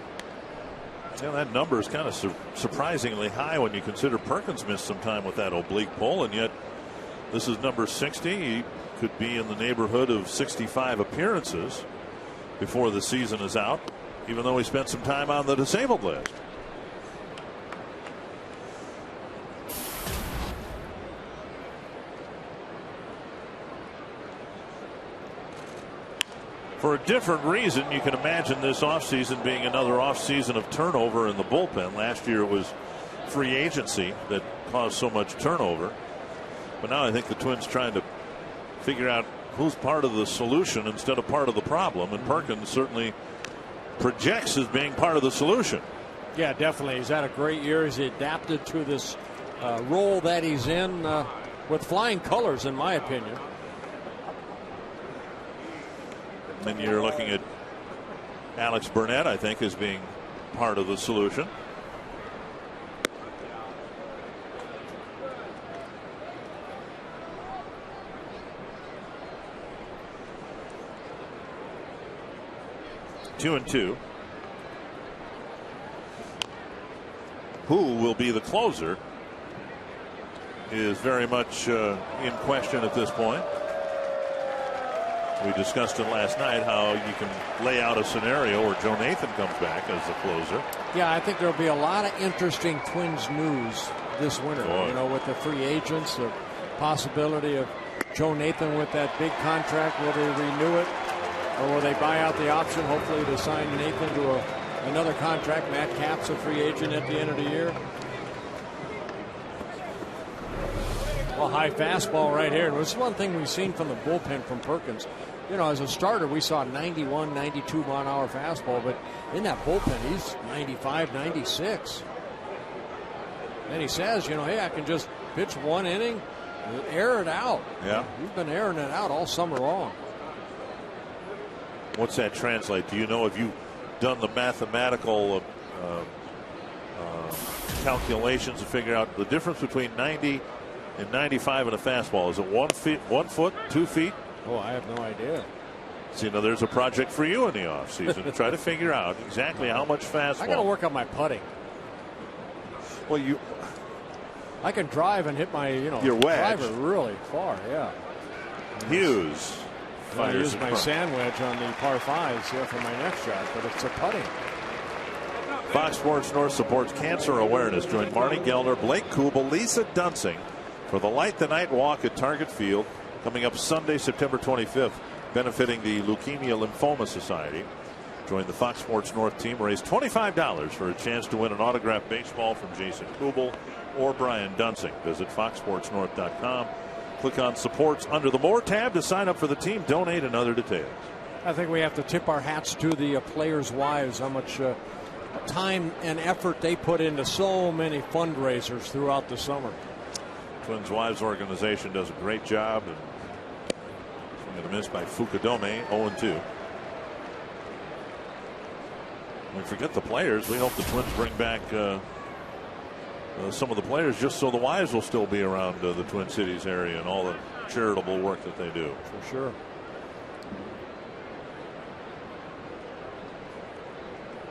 Yeah, that number is kind of surprisingly high when you consider Perkins missed some time with that oblique pull, and yet this is number 60. He could be in the neighborhood of 65 appearances before the season is out, even though he spent some time on the disabled list. For a different reason, you can imagine this offseason being another offseason of turnover in the bullpen. Last year it was free agency that caused so much turnover. But now I think the Twins trying to figure out who's part of the solution instead of part of the problem. And Perkins certainly projects as being part of the solution. Yeah, definitely. He's had a great year. He's adapted to this role that he's in with flying colors, in my opinion. And you're looking at Alex Burnett, I think, as being part of the solution. 2-2. Who will be the closer is very much in question at this point. We discussed it last night how you can lay out a scenario where Joe Nathan comes back as the closer. Yeah, I think there'll be a lot of interesting Twins news this winter. Boy. You know, with the free agents, the possibility of Joe Nathan with that big contract. Will they renew it, or will they buy out the option? Hopefully, to sign Nathan to another contract. Matt Cap's a free agent at the end of the year. Well, high fastball right here. This is one thing we've seen from the bullpen from Perkins. You know, as a starter, we saw 91, 92 mile-an-hour fastball, but in that bullpen, he's 95, 96. And he says, you know, hey, I can just pitch one inning, air it out. Yeah. You've been airing it out all summer long. What's that translate? Do you know if you've done the mathematical calculations to figure out the difference between 90 and 95 in a fastball? Is it 1 foot, 2 feet? Oh, I have no idea. See, now there's a project for you in the offseason to try to figure out exactly how much fastball. I got to work on my putting. Well, I can drive and hit my, your wedge driver really far. Yeah. Hughes I use my sand wedge on the par fives here for my next shot, but it's a putting. Fox Sports North supports cancer awareness. Join Marty Gelder, Blake Kubel, Lisa Dunsing for the Light the Night Walk at Target Field coming up Sunday, September 25th, benefiting the Leukemia Lymphoma Society. Join the Fox Sports North team. Raise $25 for a chance to win an autographed baseball from Jason Kubel or Brian Dunsing. Visit foxsportsnorth.com. Click on supports under the More tab to sign up for the team, donate, and other details. I think we have to tip our hats to the players' wives, how much time and effort they put into so many fundraisers throughout the summer. Twins Wives organization does a great job. And I'm going to miss by Fukudome, 0-2. We forget the players. We hope the Twins bring back some of the players just so the wives will still be around the Twin Cities area and all the charitable work that they do. For sure.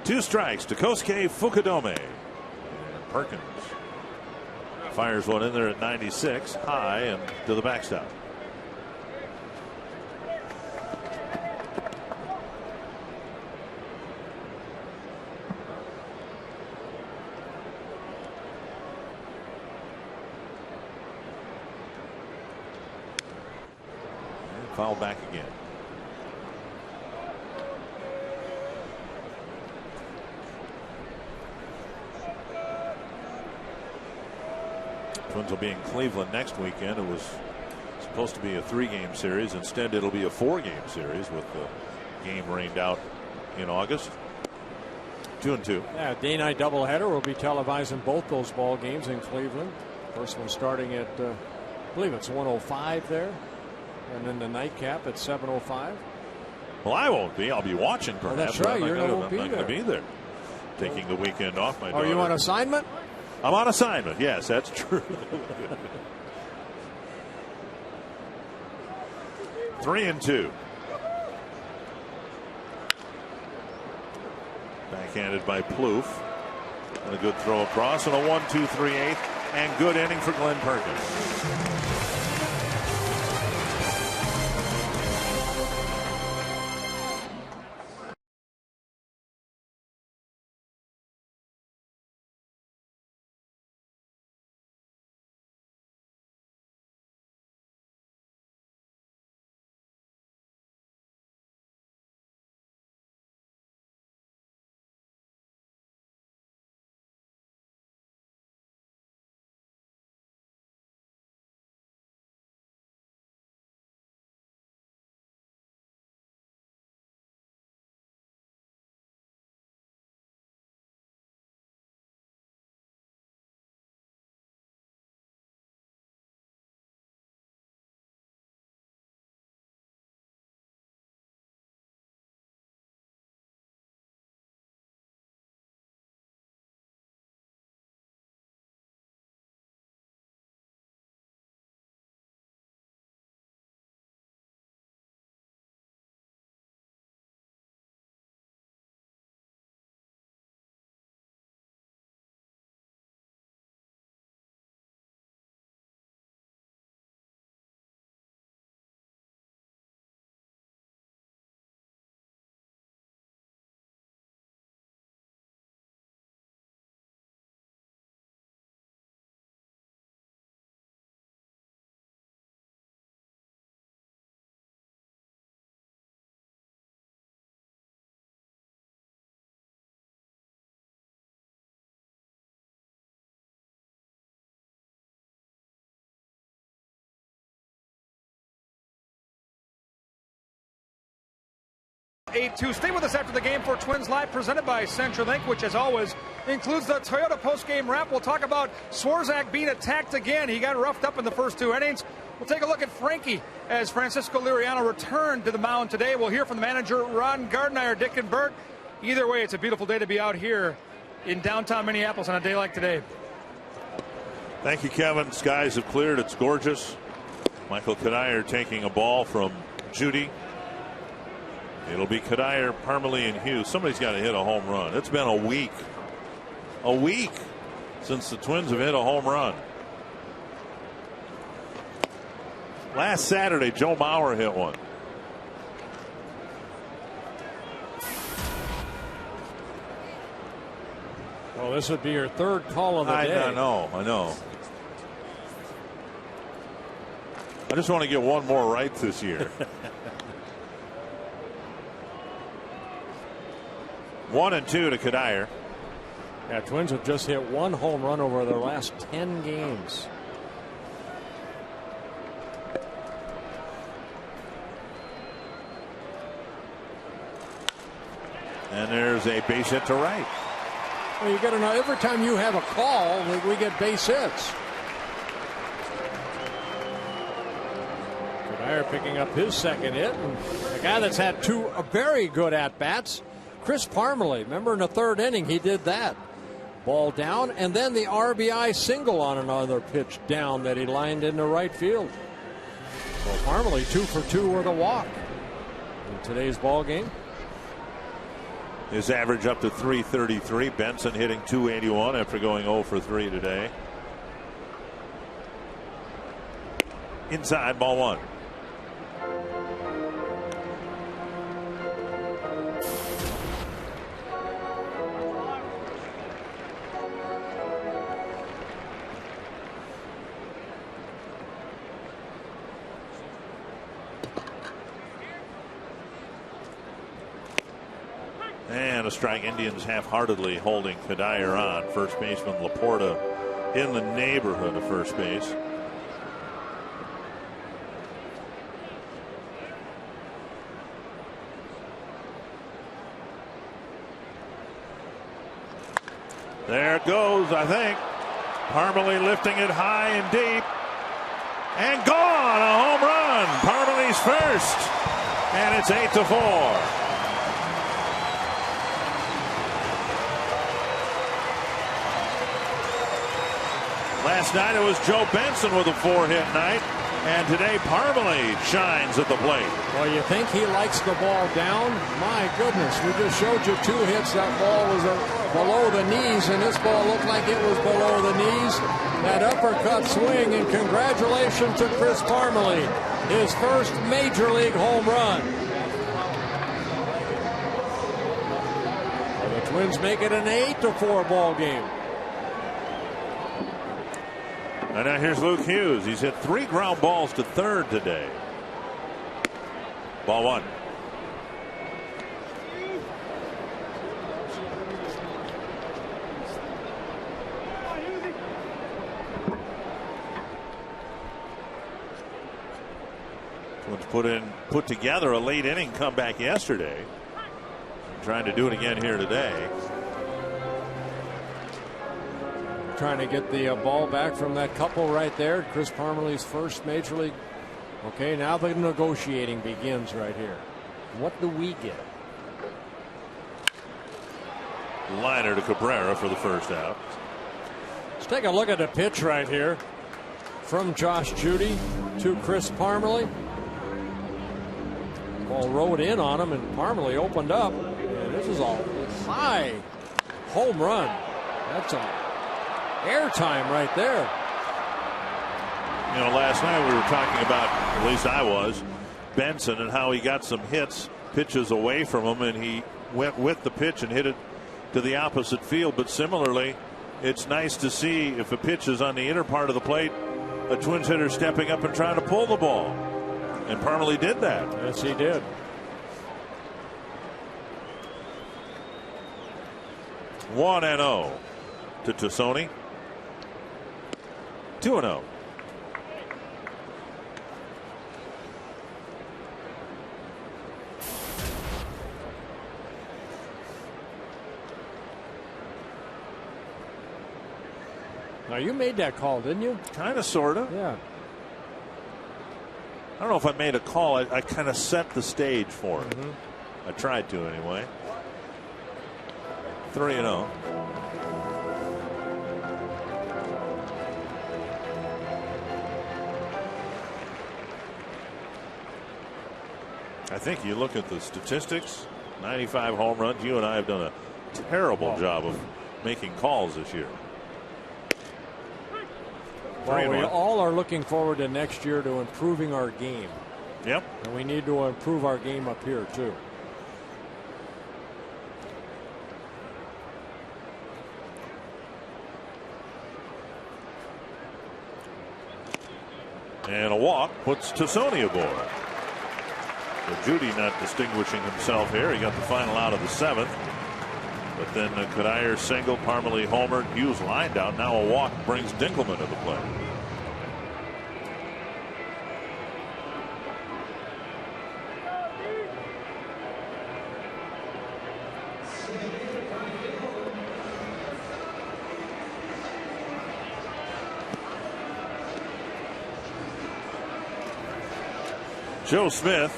Two strikes to Kosuke Fukudome. And Perkins fires one in there at 96, high and to the backstop. Foul back again. Twins will be in Cleveland next weekend. It was supposed to be a 3-game series. Instead, it'll be a 4-game series with the game rained out in August. 2-2. Yeah, day-night doubleheader. Will be televising both those ball games in Cleveland. First one starting at, I believe it's 1:05 there. And then the nightcap at 7:05. Well, I won't be. I'll be watching perhaps. That's right. I'm You're not going going to be there. Taking the weekend off. My daughter. Are you on assignment? I'm on assignment. Yes, that's true. 3-2. Backhanded by Plouffe. And a good throw across and a 1-2-3-8 and good inning for Glenn Perkins. 8-2. Stay with us after the game for Twins Live, presented by CenturyLink, which, as always, includes the Toyota post-game wrap. We'll talk about Swarzak being attacked again. He got roughed up in the first 2 innings. We'll take a look at Frankie as Francisco Liriano returned to the mound today. We'll hear from the manager, Ron Gardner, Dick and Bert. Either way, it's a beautiful day to be out here in downtown Minneapolis on a day like today. Thank you, Kevin. Skies have cleared. It's gorgeous. Michael Kadire taking a ball from Judy. It'll be Kadire, Parmalee, and Hughes. Somebody's got to hit a home run. It's been a week since the Twins have hit a home run. Last Saturday, Joe Mauer hit one. Well, this would be your 3rd call of the day. I know. I just want to get one more right this year. 1-2 to Kadire. Yeah, Twins have just hit 1 home run over their last 10 games. And there's a base hit to right. Well, you got to know, every time you have a call, we get base hits. Kadire picking up his 2nd hit. And a guy that's had 2 very good at-bats, Chris Parmalee. Remember in the 3rd inning, he did that. Ball down, and then the RBI single on another pitch down that he lined into right field. So Parmalee 2 for 2 with a walk in today's ball game. His average up to 333. Benson hitting 281 after going 0 for 3 today. Inside, ball 1. And a strike. Indians half-heartedly holding Kadire on. First baseman Laporta in the neighborhood of first base. There it goes, I think. Parmalee lifting it high and deep. And gone! A home run! Parmalee's first. And it's 8-4. Last night it was Joe Benson with a 4-hit night, and today Parmalee shines at the plate. Well, you think he likes the ball down? My goodness, we just showed you 2 hits. That ball was below the knees, and this ball looked like it was below the knees. That uppercut swing, and congratulations to Chris Parmalee, his first major league home run. Well, the Twins make it an 8-4 ball game. And now here's Luke Hughes. He's hit 3 ground balls to third today. Ball 1. Twins put together a late inning comeback yesterday. Trying to do it again here today. Trying to get the ball back from that couple right there. Chris Parmalee's first major league. Okay, now the negotiating begins right here. What do we get? Liner to Cabrera for the first out. Let's take a look at the pitch right here from Josh Judy to Chris Parmalee. Ball rode in on him, and Parmalee opened up. And this is a high home run. That's a airtime right there. You know, last night we were talking about, at least I was, Benson and how he got some pitches away from him, and he went with the pitch and hit it to the opposite field. But similarly, it's nice to see if a pitch is on the inner part of the plate, a Twins hitter stepping up and trying to pull the ball. And Parmalee did that. Yes, he did. One and 0 to Tassoni. 2-0. Now, you made that call, didn't you? Kind of, sort of. Yeah. I don't know if I made a call. I kind of set the stage for it. I tried to anyway. 3-0. I think you look at the statistics, 95 home runs. You and I have done a terrible job of making calls this year. Well, we all are looking forward to next year to improving our game. Yep. And we need to improve our game up here, too. And a walk puts Tassoni aboard. So Judy not distinguishing himself here. He got the final out of the 7th. But then Kadair single, Parmalee homered, Hughes lined out. Now a walk brings Dinkelman to the plate. Joe Smith,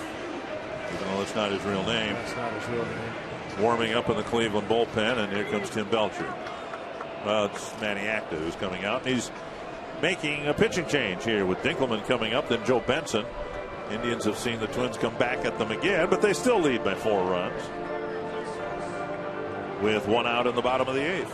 even though that's not his real name. That's not his real name. Warming up in the Cleveland bullpen, and here comes Tim Belcher. Well, it's Manny Acta who's coming out. And he's making a pitching change here with Dinkelman coming up, then Joe Benson. Indians have seen the Twins come back at them again, but they still lead by 4 runs with 1 out in the bottom of the 8th.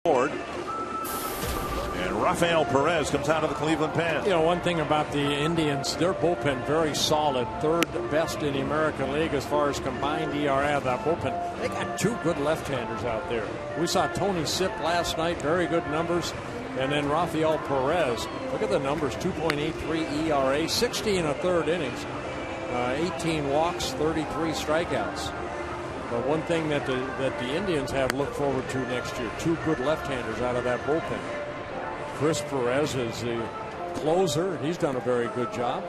And Rafael Perez comes out of the Cleveland pen. You know, one thing about the Indians, their bullpen very solid, 3rd best in the American League as far as combined ERA of that bullpen. They got 2 good left-handers out there. We saw Tony Sipp last night, very good numbers. And then Rafael Perez, look at the numbers, 2.83 ERA, 60 1/3 innings, 18 walks, 33 strikeouts. But one thing that the Indians have looked forward to next year, 2 good left-handers out of that bullpen. Chris Perez is the closer, and he's done a very good job.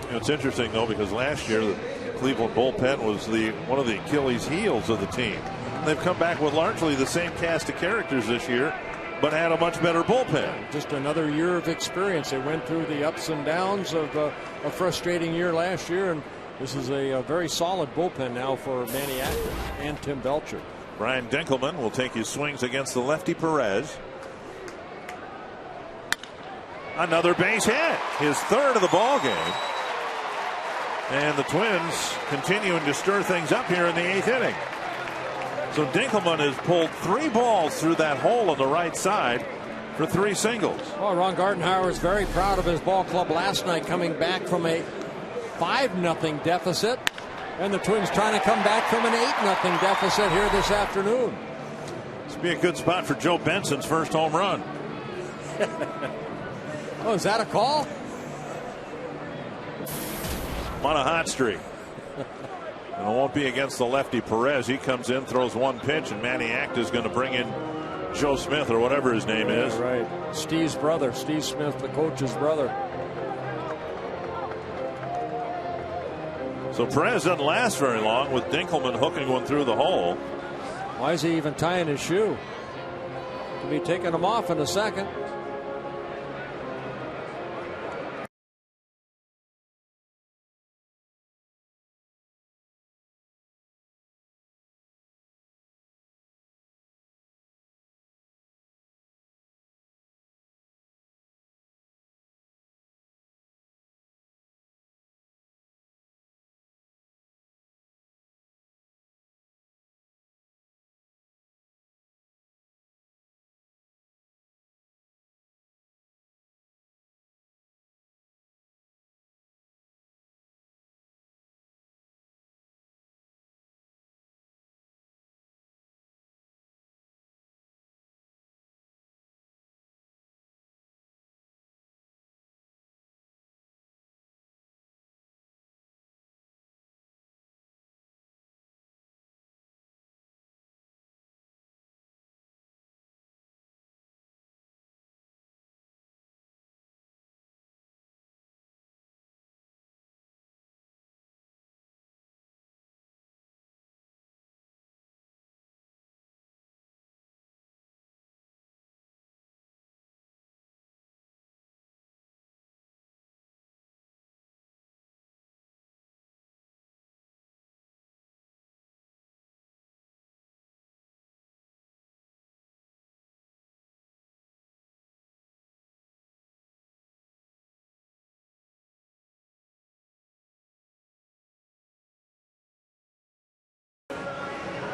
It's interesting, though, because last year the Cleveland bullpen was one of the Achilles heels of the team. They've come back with largely the same cast of characters this year, but had a much better bullpen. Just another year of experience. They went through the ups and downs of a frustrating year last year, and this is a very solid bullpen now for Manny Acta and Tim Belcher. Brian Dinkelman will take his swings against the lefty Perez. Another base hit, his 3rd of the ball game. And the Twins continuing to stir things up here in the 8th inning. So Dinkelman has pulled 3 balls through that hole on the right side for 3 singles. Well, Ron Gardenhauer is very proud of his ball club last night, coming back from a 5-0 deficit, and the Twins trying to come back from an 8-0 deficit here this afternoon. This would be a good spot for Joe Benson's first home run. Oh, is that a call? I'm on a hot streak. And it won't be against the lefty Perez. He comes in, throws one pitch, and Manny Acta's going to bring in Joe Smith or whatever his name is. Right. Steve's brother. Steve Smith, the coach's brother. So Perez doesn't last very long with Dinkelman hooking one through the hole. Why is he even tying his shoe? He'll be taking him off in a second.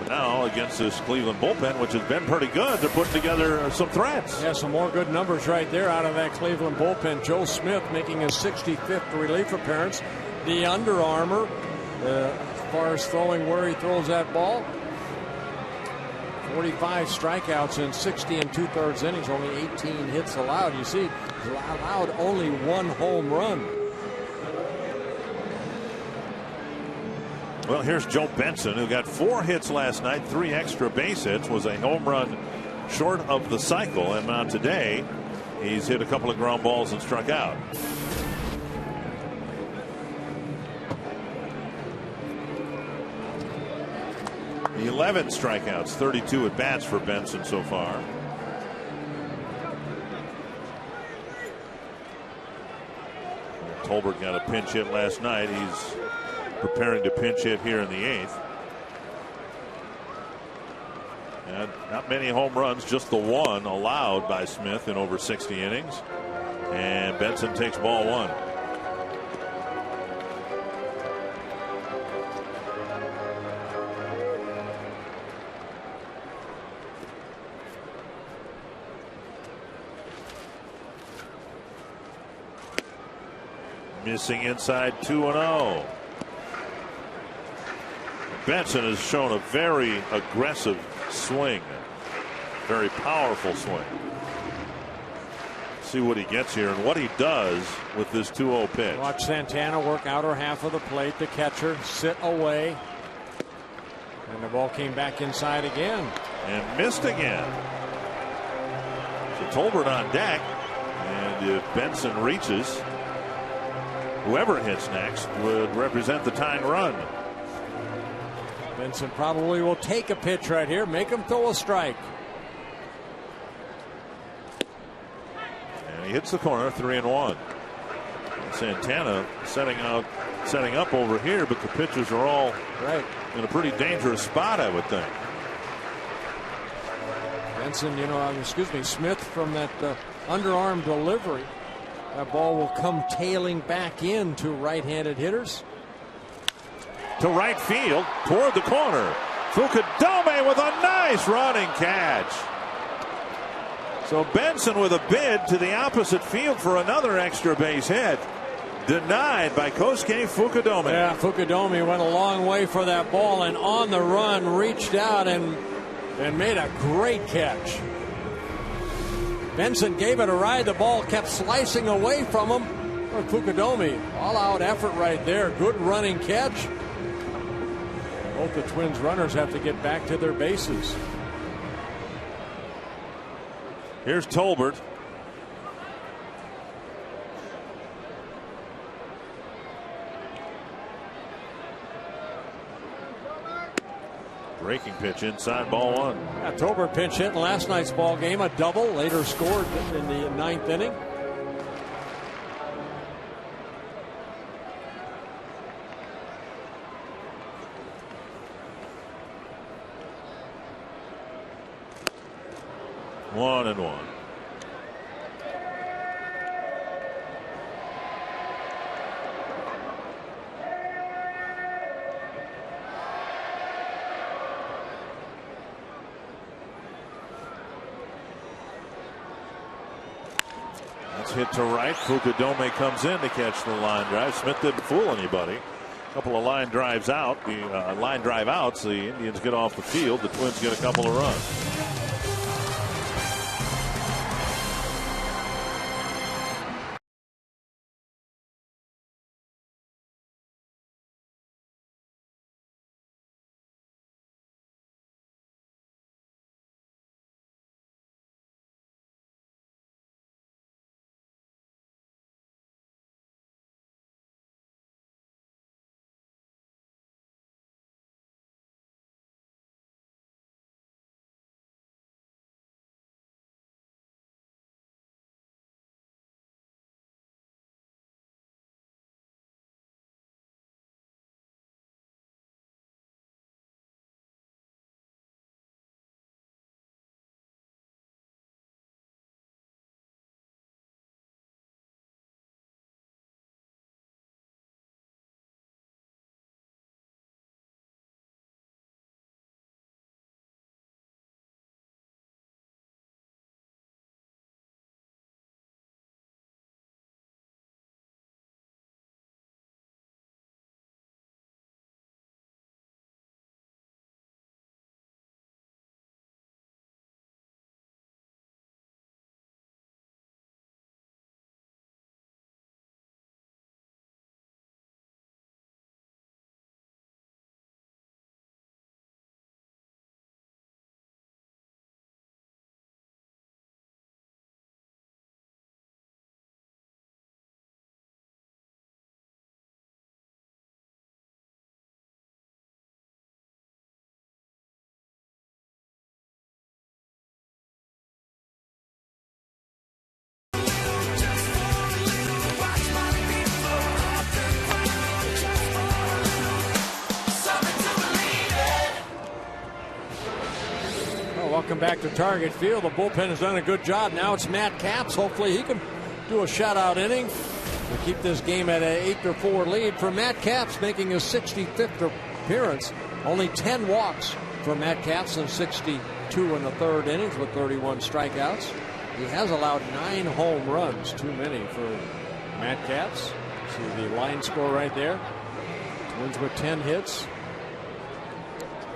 Now against this Cleveland bullpen, which has been pretty good, they're putting together some threats. Yeah, some more good numbers right there out of that Cleveland bullpen. Joe Smith making his 65th relief appearance. The Under Armour, as far as throwing where he throws that ball. 45 strikeouts in 60 2/3 innings, only 18 hits allowed. You see, he's allowed only one home run. Well, here's Joe Benson, who got 4 hits last night, 3 extra base hits, was a home run short of the cycle. And now today, he's hit a couple of ground balls and struck out. The 11 strikeouts, 32 at bats for Benson so far. Tolbert got a pinch hit last night. He's preparing to pinch hit here in the 8th. And not many home runs, just the one allowed by Smith in over 60 innings. And Benson takes ball 1. Missing inside 2-0. Benson has shown a very aggressive swing, very powerful swing. See what he gets here and what he does with this 2-0 pitch. Watch Santana work outer half of the plate. The catcher sit away, and the ball came back inside again and missed again. So Tolbert on deck, and if Benson reaches, whoever hits next would represent the tying run. Benson probably will take a pitch right here, make him throw a strike. And he hits the corner, 3-1. Santana setting up over here, but the pitchers are all right in a pretty dangerous spot, I would think. Benson, Smith from that underarm delivery. That ball will come tailing back in to right-handed hitters. To right field, toward the corner. Fukudome with a nice running catch. So Benson with a bid to the opposite field for another extra base hit. Denied by Kosuke Fukudome. Yeah, Fukudome went a long way for that ball, and on the run reached out and made a great catch. Benson gave it a ride. The ball kept slicing away from him. Well, Fukudomi, all-out effort right there. Good running catch. Both the Twins runners have to get back to their bases. Here's Tolbert. Breaking pitch inside, ball one. Yeah, Tolbert pinch hit in last night's ball game, a double, later scored in the 9th inning. One and one. That's hit to right. Fukudome comes in to catch the line drive. Smith didn't fool anybody. A couple of line drives out. The line drive outs. The Indians get off the field. The Twins get a couple of runs. Welcome back to Target Field. The bullpen has done a good job. Now it's Matt Capps. Hopefully he can do a shutout inning to keep this game at an 8-4 lead. For Matt Capps, making his 65th appearance. Only 10 walks for Matt Capps in 62 in the third innings with 31 strikeouts. He has allowed 9 home runs, too many for Matt Capps. See the line score right there. Twins with 10 hits.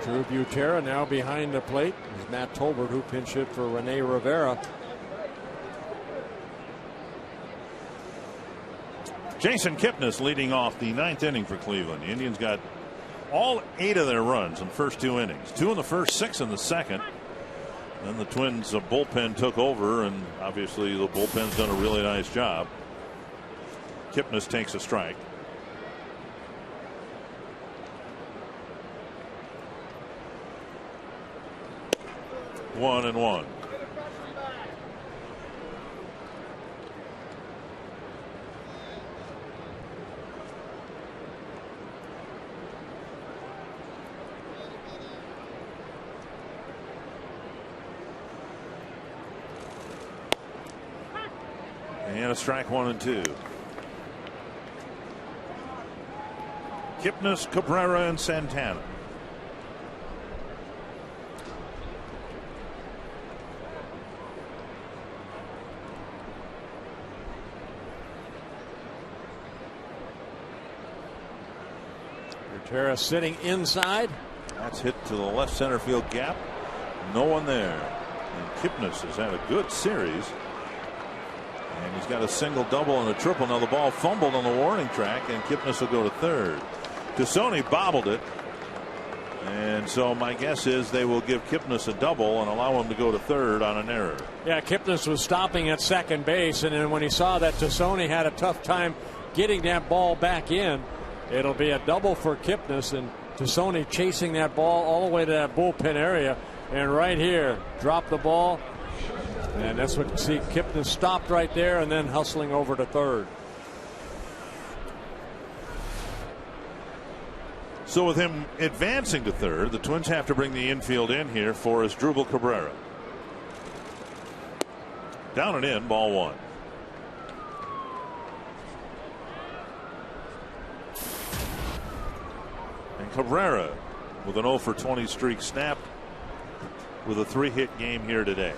Drew Butera now behind the plate. It's Matt Tolbert who pinch hit for Rene Rivera. Jason Kipnis leading off the 9th inning for Cleveland. The Indians got all 8 of their runs in the first 2 innings. 2 in the first, 6 in the second. Then the Twins bullpen took over, and obviously the bullpen's done a really nice job. Kipnis takes a strike. One and one. And a strike, 1 and 2. Kipnis, Cabrera, and Santana. Butera sitting inside. That's hit to the left center field gap. No one there. And Kipnis has had a good series. And he's got a single, double, and a triple. Now the ball fumbled on the warning track, and Kipnis will go to third. Tassone bobbled it. And so my guess is they will give Kipnis a double and allow him to go to third on an error. Yeah, Kipnis was stopping at second base, and then when he saw that Tassone had a tough time getting that ball back in, it'll be a double for Kipnis, and Tassone chasing that ball all the way to that bullpen area, and right here drop the ball, and that's what you see. Kipnis stopped right there and then hustling over to third. So with him advancing to third, the Twins have to bring the infield in here for Asdrubal Cabrera. Down and in, ball one. And Cabrera with an 0 for 20 streak snapped with a 3-hit game here today.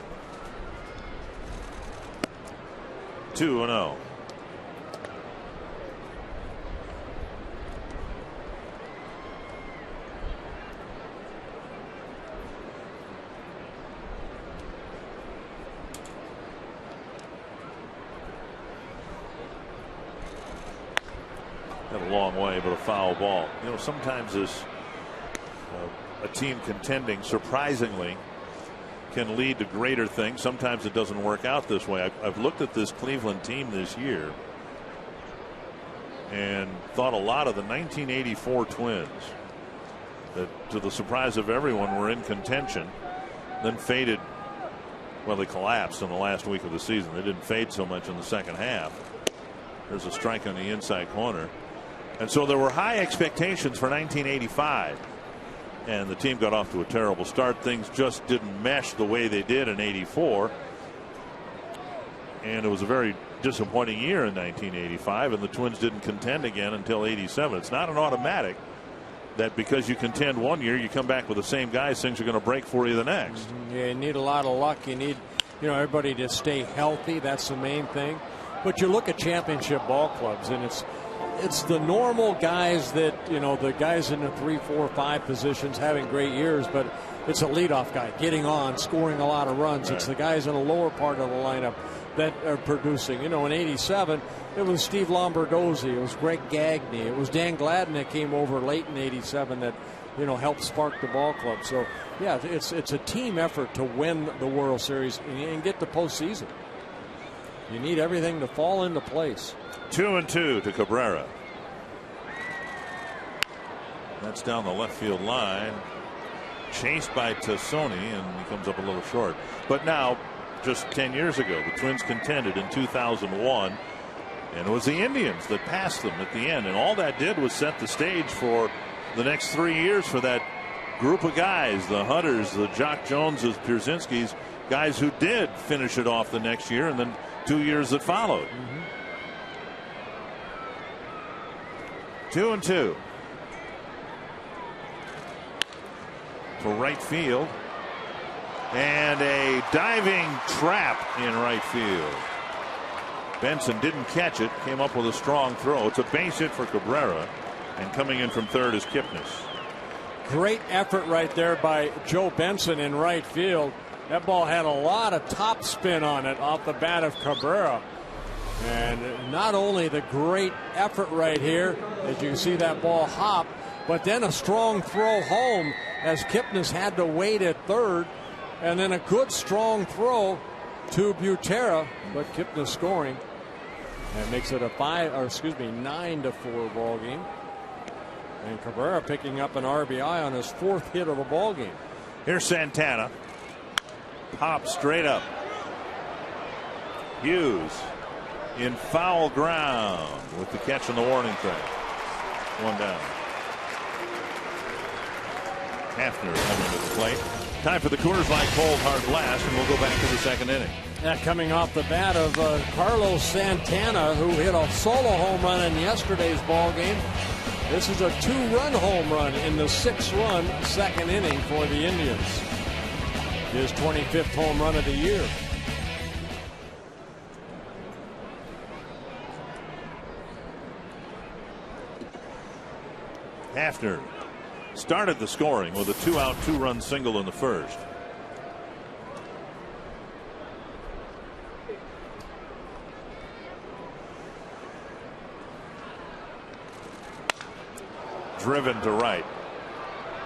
2-0. A long way, but a foul ball. You know, sometimes this a team contending surprisingly can lead to greater things. Sometimes it doesn't work out this way. I've looked at this Cleveland team this year and thought a lot of the 1984 Twins that, to the surprise of everyone, were in contention, then faded. Well, they collapsed in the last week of the season. They didn't fade so much in the second half. There's a strike on the inside corner. And so there were high expectations for 1985, and the team got off to a terrible start. Things just didn't mesh the way they did in '84, and it was a very disappointing year in 1985, and the Twins didn't contend again until '87. It's not an automatic that because you contend one year, you come back with the same guys, things are going to break for you the next. Yeah, you need a lot of luck. You need, everybody to stay healthy. That's the main thing. But you look at championship ball clubs, and it's the normal guys that, the guys in the 3, 4, 5 positions having great years, but it's a leadoff guy getting on, scoring a lot of runs. Right. It's the guys in the lower part of the lineup that are producing. In '87, it was Steve Lombardozzi, it was Greg Gagne, it was Dan Gladden that came over late in '87 that, helped spark the ball club. So, yeah, it's a team effort to win the World Series and get the postseason. You need everything to fall into place. 2-2 to Cabrera. That's down the left field line. Chased by Tassone, and he comes up a little short. But now, just 10 years ago, the Twins contended in 2001, and it was the Indians that passed them at the end. And all that did was set the stage for the next 3 years for that group of guys, the Hunters, the Jock Joneses, Pierzynskis, guys who did finish it off the next year and then 2 years that followed. 2-2. To right field. And a diving trap in right field. Benson didn't catch it. Came up with a strong throw. It's a base hit for Cabrera. And coming in from third is Kipnis. Great effort right there by Joe Benson in right field. That ball had a lot of top spin on it off the bat of Cabrera. And not only the great effort right here, as you can see that ball hop, but then a strong throw home as Kipnis had to wait at third, and then a good strong throw to Butera, but Kipnis scoring. That makes it a 9-4 ball game. And Cabrera picking up an RBI on his 4th hit of the ball game. Here's Santana. Pop straight up. Hughes in foul ground with the catch on the warning track. 1 down. Hafner coming to the plate. Time for the Coors Light Cold Hard Blast, and we'll go back to the 2nd inning. That coming off the bat of Carlos Santana, who hit a solo home run in yesterday's ball game. This is a 2-run home run in the 6-run 2nd inning for the Indians. His 25th home run of the year. Hafner started the scoring with a 2-out 2-run single in the first. driven to right.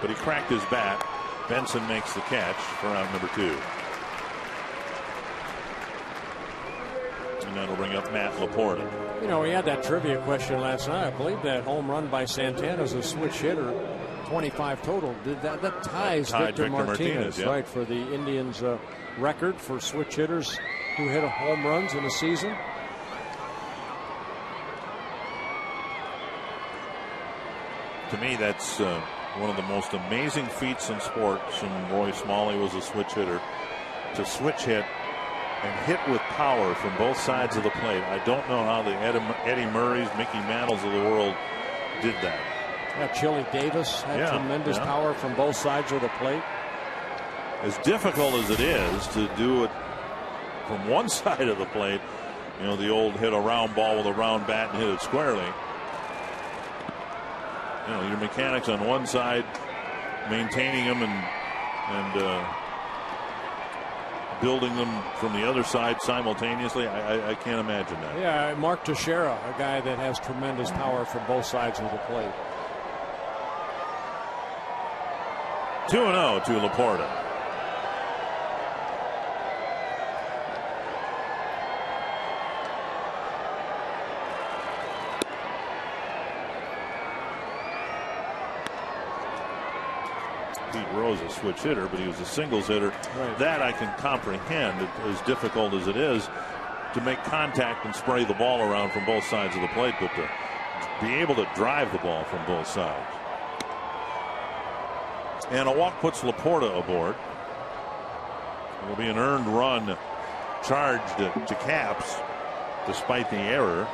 But he cracked his bat. Benson makes the catch for out number 2. And that'll bring up Matt Laporta. You know, we had that trivia question last night. I believe that home run by Santana is a switch hitter. 25 total. That ties Victor Martinez, yeah. right, for the Indians' record for switch hitters who hit home runs in a season. To me, that's one of the most amazing feats in sports, and Roy Smalley was a switch hitter, to switch hit and hit with power from both sides of the plate. I don't know how the Eddie Murrays, Mickey Mantles of the world did that. Yeah, Chili Davis had tremendous power from both sides of the plate. As difficult as it is to do it from one side of the plate, you know, the old hit a round ball with a round bat and hit it squarely. You know, your mechanics on one side, maintaining them and building them from the other side simultaneously. I can't imagine that. Yeah, Mark Teixeira, a guy that has tremendous power from both sides of the plate. 2-0 to Laporta. Pete Rose a switch hitter, but he was a singles hitter. Right. That I can comprehend, as difficult as it is to make contact and spray the ball around from both sides of the plate, but to be able to drive the ball from both sides. And a walk puts Laporta aboard. It will be an earned run charged to Caps despite the error.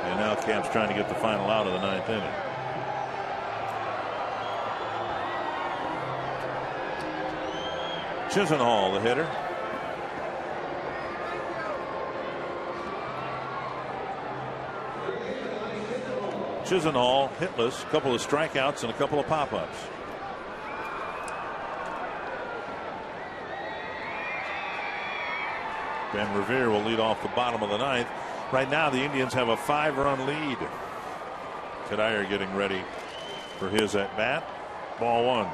And now Caps trying to get the final out of the 9th inning. Chisenhall, the hitter. Chisenhall hitless, a couple of strikeouts and a couple of pop-ups. Ben Revere will lead off the bottom of the 9th. Right now the Indians have a 5-run lead. Kadire getting ready for his at bat. Ball 1.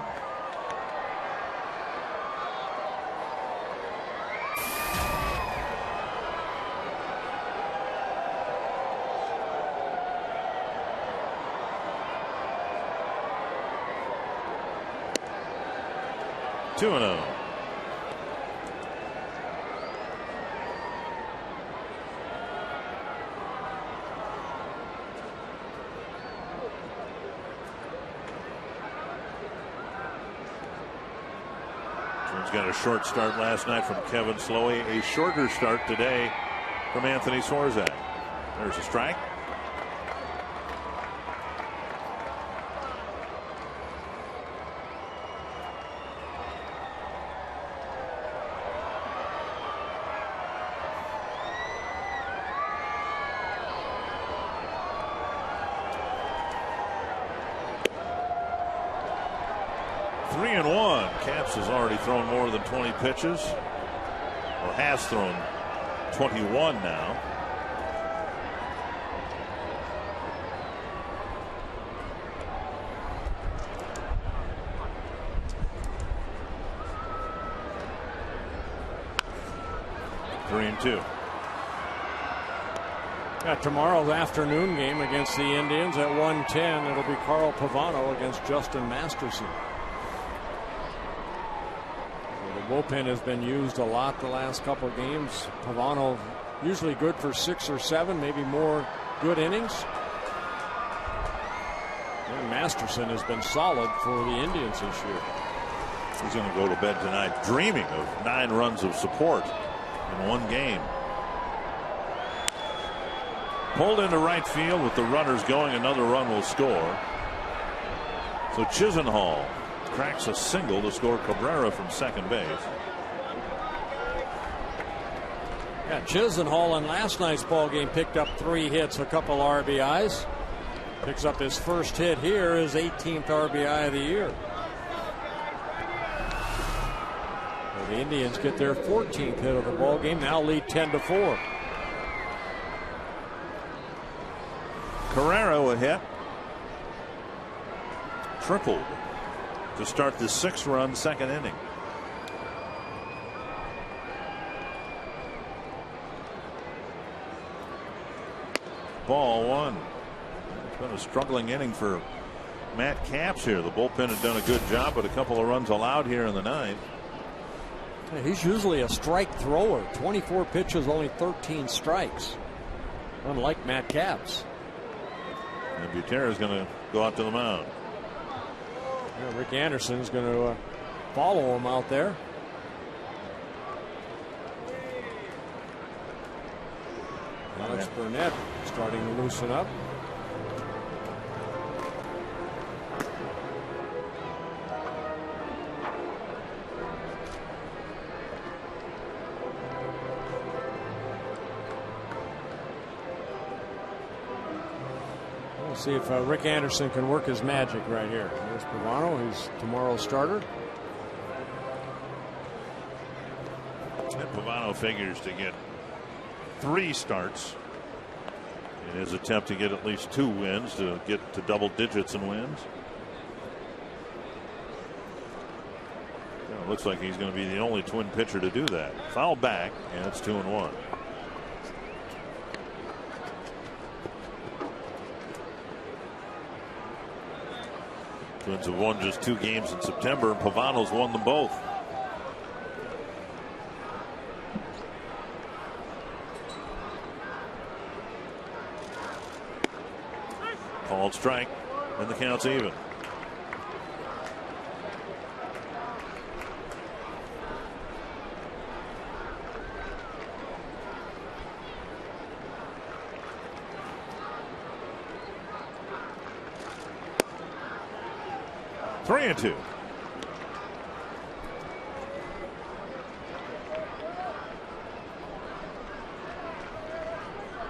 Two-0. Got a short start last night from Kevin Slowey. A shorter start today from Anthony Swarzak. There's a strike. Has already thrown more than 20 pitches, or has thrown 21 now. Three and two. Yeah, tomorrow's afternoon game against the Indians at 1:10. It'll be Carl Pavano against Justin Masterson. Bullpen has been used a lot the last couple of games. Pavano usually good for 6 or 7, maybe more good innings. And Masterson has been solid for the Indians this year. He's going to go to bed tonight dreaming of 9 runs of support in one game. Pulled into right field with the runners going. Another run will score. So Chisenhall cracks a single to score Cabrera from second base. Yeah, Chisenhall in last night's ball game picked up 3 hits, a couple RBIs. Picks up his first hit here, his 18th RBI of the year. Well, the Indians get their 14th hit of the ball game, now lead 10-4. Carrero a hit. Tripled to start the 6-run second inning. Ball one. It's been a struggling inning for Matt Capps here. The bullpen had done a good job, but a couple of runs allowed here in the ninth. He's usually a strike thrower. 24 pitches, only 13 strikes. Unlike Matt Capps. And Butera is going to go out to the mound. Yeah, Rick Anderson's going to follow him out there. Alex Burnett starting to loosen up. We'll see if Rick Anderson can work his magic right here. There's Pavano, who's tomorrow's starter. And Pavano figures to get 3 starts in his attempt to get at least 2 wins to get to double digits in wins. It looks like he's going to be the only Twin pitcher to do that. Foul back, and it's 2-1. Twins have won just 2 games in September, and Pavano's won them both. Called strike, and the count's even. Three and 2.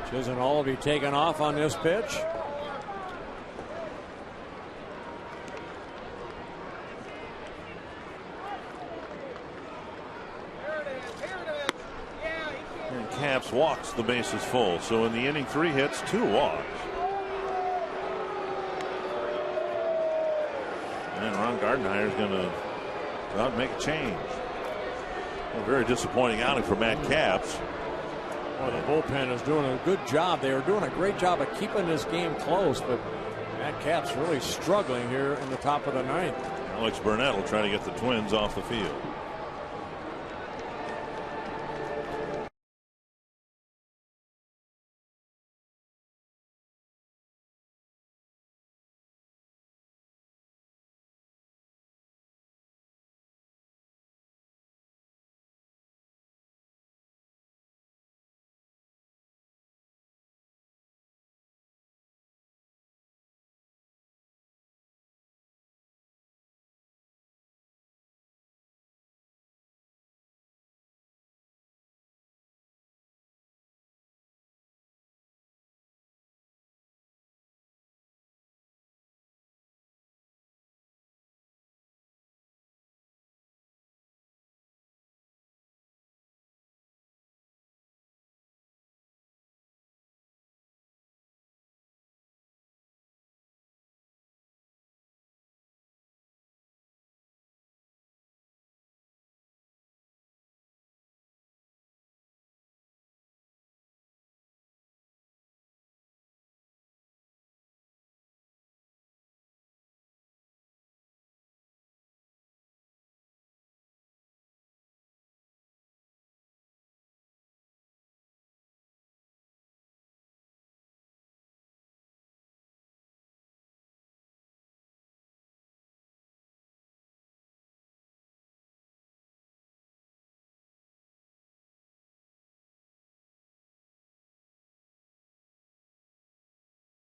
Chisenhall will be taken off on this pitch. And Capps walks the bases full. So in the inning, 3 hits, 2 walks. And Ron Gardenhire is going to go out and make a change. A very disappointing outing for Matt Capps. Well, the bullpen is doing a good job. They are doing a great job of keeping this game close, but Matt Capps really struggling here in the top of the ninth. Alex Burnett will try to get the Twins off the field.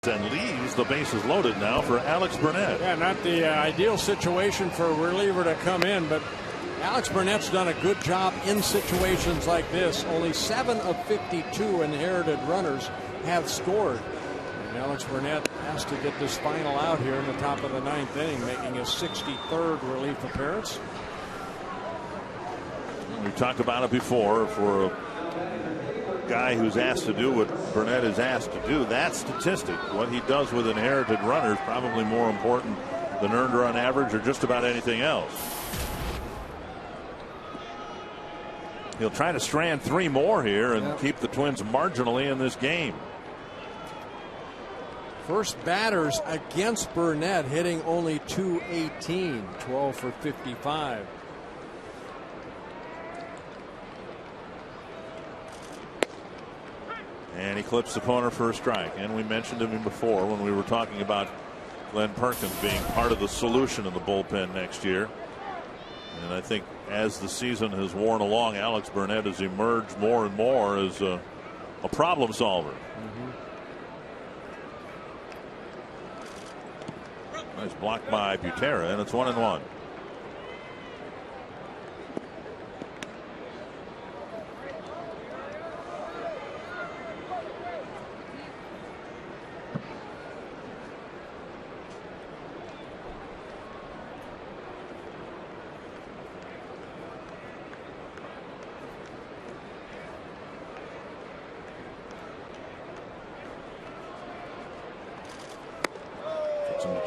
And leaves the bases loaded now for Alex Burnett. Yeah, not the ideal situation for a reliever to come in, but Alex Burnett's done a good job in situations like this. Only 7 of 52 inherited runners have scored. And Alex Burnett has to get this final out here in the top of the ninth inning, making his 63rd relief appearance. We've talked about it before. For guy who's asked to do what Burnett is asked to do, that statistic, what he does with inherited runners, probably more important than earned run average or just about anything else. He'll try to strand 3 more here and keep the Twins marginally in this game. First batters against Burnett hitting only .218, 12 for 55. And he clips the corner for a strike. And we mentioned him before when we were talking about Glenn Perkins being part of the solution in the bullpen next year. And I think as the season has worn along, Alex Burnett has emerged more and more as a problem solver. Nice block by Butera, and it's 1-1.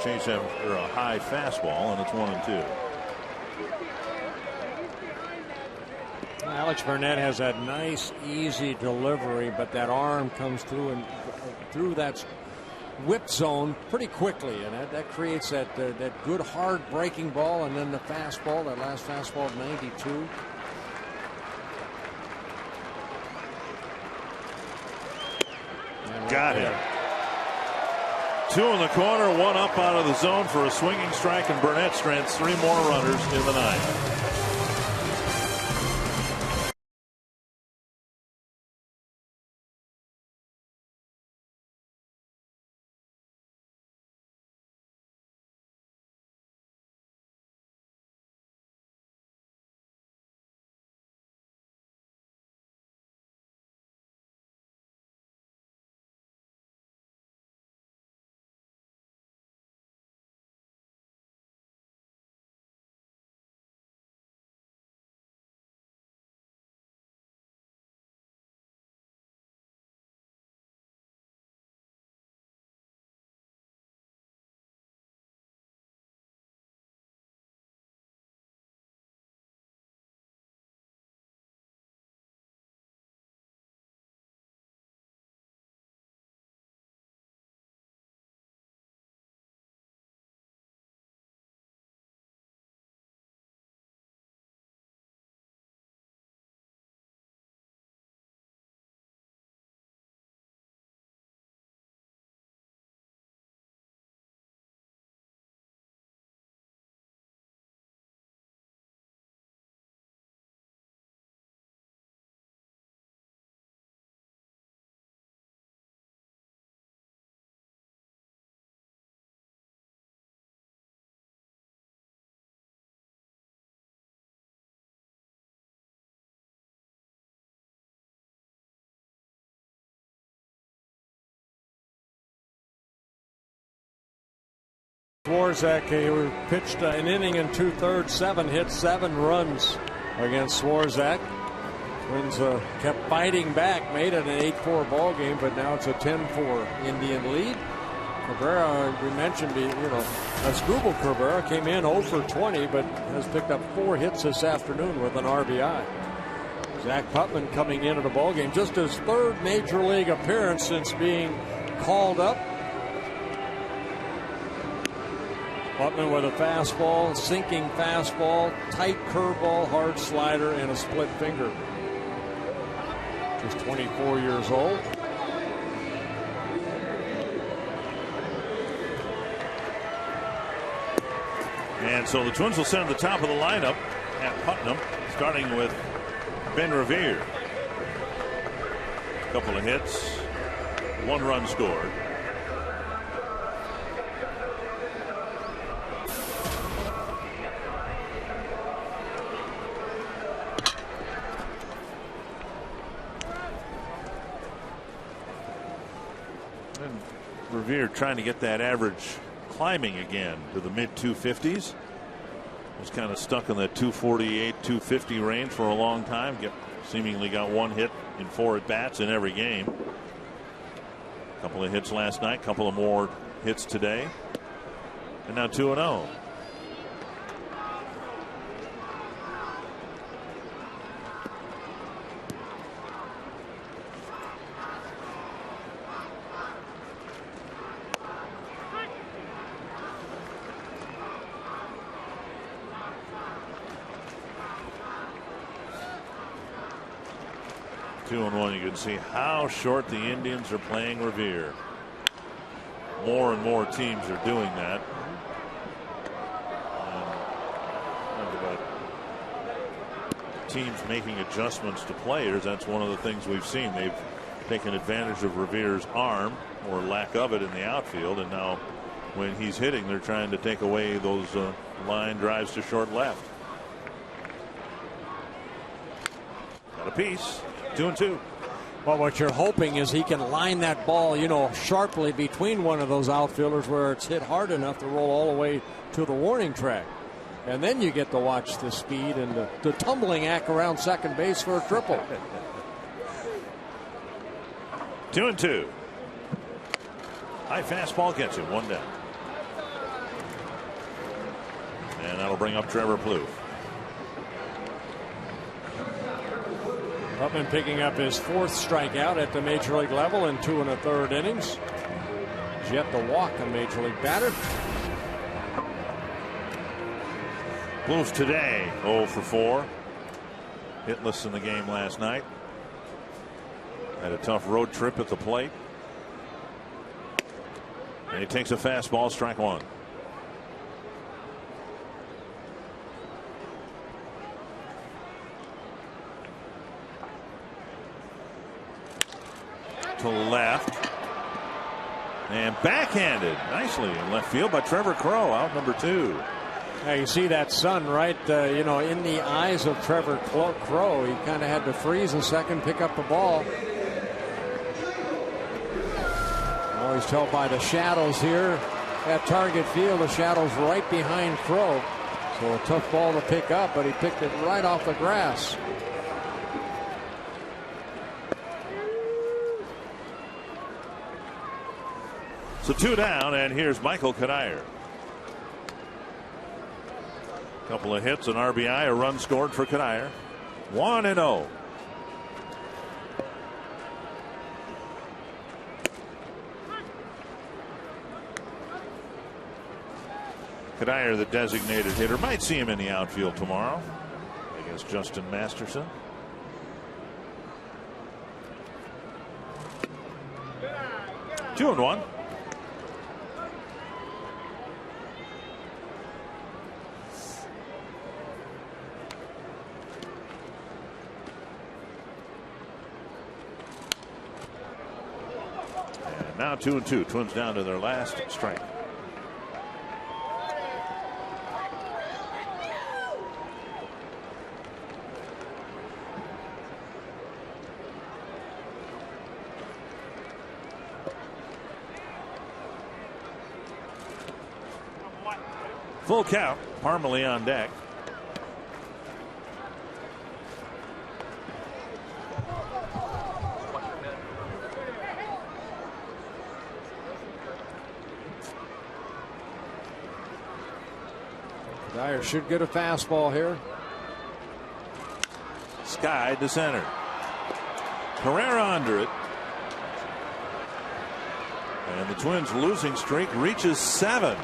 Chase after a high fastball, and it's 1-2. Alex Burnett has that nice, easy delivery, but that arm comes through and through that whip zone pretty quickly, and that creates that good hard breaking ball, and then the fastball, that last fastball of 92. Got him. 2 in the corner, 1 up out of the zone for a swinging strike, and Burnett strands 3 more runners in the 9th. Swarzak, he pitched an inning and 2/3, 7 hits, 7 runs against Swarzak. Twins kept fighting back, made it an 8-4 ball game, but now it's a 10-4 Indian lead. Cabrera, we mentioned, Asdrubal Cabrera came in 0 for 20, but has picked up 4 hits this afternoon with an RBI. Zach Putman coming into the ball game, just his 3rd major league appearance since being called up. Putman with a fastball, sinking fastball, tight curveball, hard slider, and a split finger. Just 24 years old. And so the Twins will send the top of the lineup at Putnam, starting with Ben Revere. A couple of hits, 1 run scored. Revere trying to get that average climbing again to the mid 250s. Was kind of stuck in that 248, 250 range for a long time. seemingly got one hit in 4 at-bats in every game. A couple of hits last night, couple of more hits today, and now 2-0. You can see how short the Indians are playing Revere. More and more teams are doing that. And talk about teams making adjustments to players. That's one of the things we've seen. They've taken advantage of Revere's arm or lack of it in the outfield, and now when he's hitting, they're trying to take away those line drives to short left. Got a piece. 2-2. Well, what you're hoping is he can line that ball, you know, sharply between one of those outfielders where it's hit hard enough to roll all the way to the warning track. And then you get to watch the speed and the tumbling act around second base for a triple. 2-2. High fastball gets him, 1 down. And that'll bring up Trevor Plouffe. Upman picking up his 4th strikeout at the major league level in 2 1/3 innings. He's yet to walk a major league batter. Plouffe today 0 for 4. Hitless in the game last night. Had a tough road trip at the plate. And he takes a fastball, strike 1. To left and backhanded nicely in left field by Trevor Crow, out number 2. Now you see that sun right you know, in the eyes of Trevor Crow. He kind of had to freeze in second, pick up the ball. Always tell by the shadows here at Target Field. The shadows right behind Crow, so a tough ball to pick up, but he picked it right off the grass. So 2 down, and here's Michael Kadire. Couple of hits, an RBI, a run scored for Kadire. 1-0. Kadire, the designated hitter, might see him in the outfield tomorrow against Justin Masterson. Two and one. Now 2-2. Twins down to their last strike. Full count. Parmalee on deck. Dyer should get a fastball here. Sky to center. Carrera under it. And the Twins' losing streak reaches 7.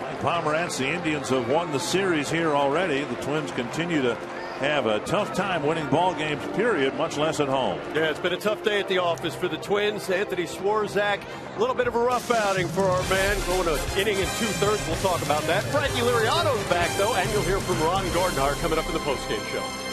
Mike Pomerantz, the Indians have won the series here already. The Twins continue to have a tough time winning ball games, period, much less at home. Yeah, it's been a tough day at the office for the Twins. Anthony Swarzak, a little bit of a rough outing for our man, going to inning and 2/3. We'll talk about that. Frankie Liriano's back, though, and you'll hear from Ron Gardner coming up in the postgame show.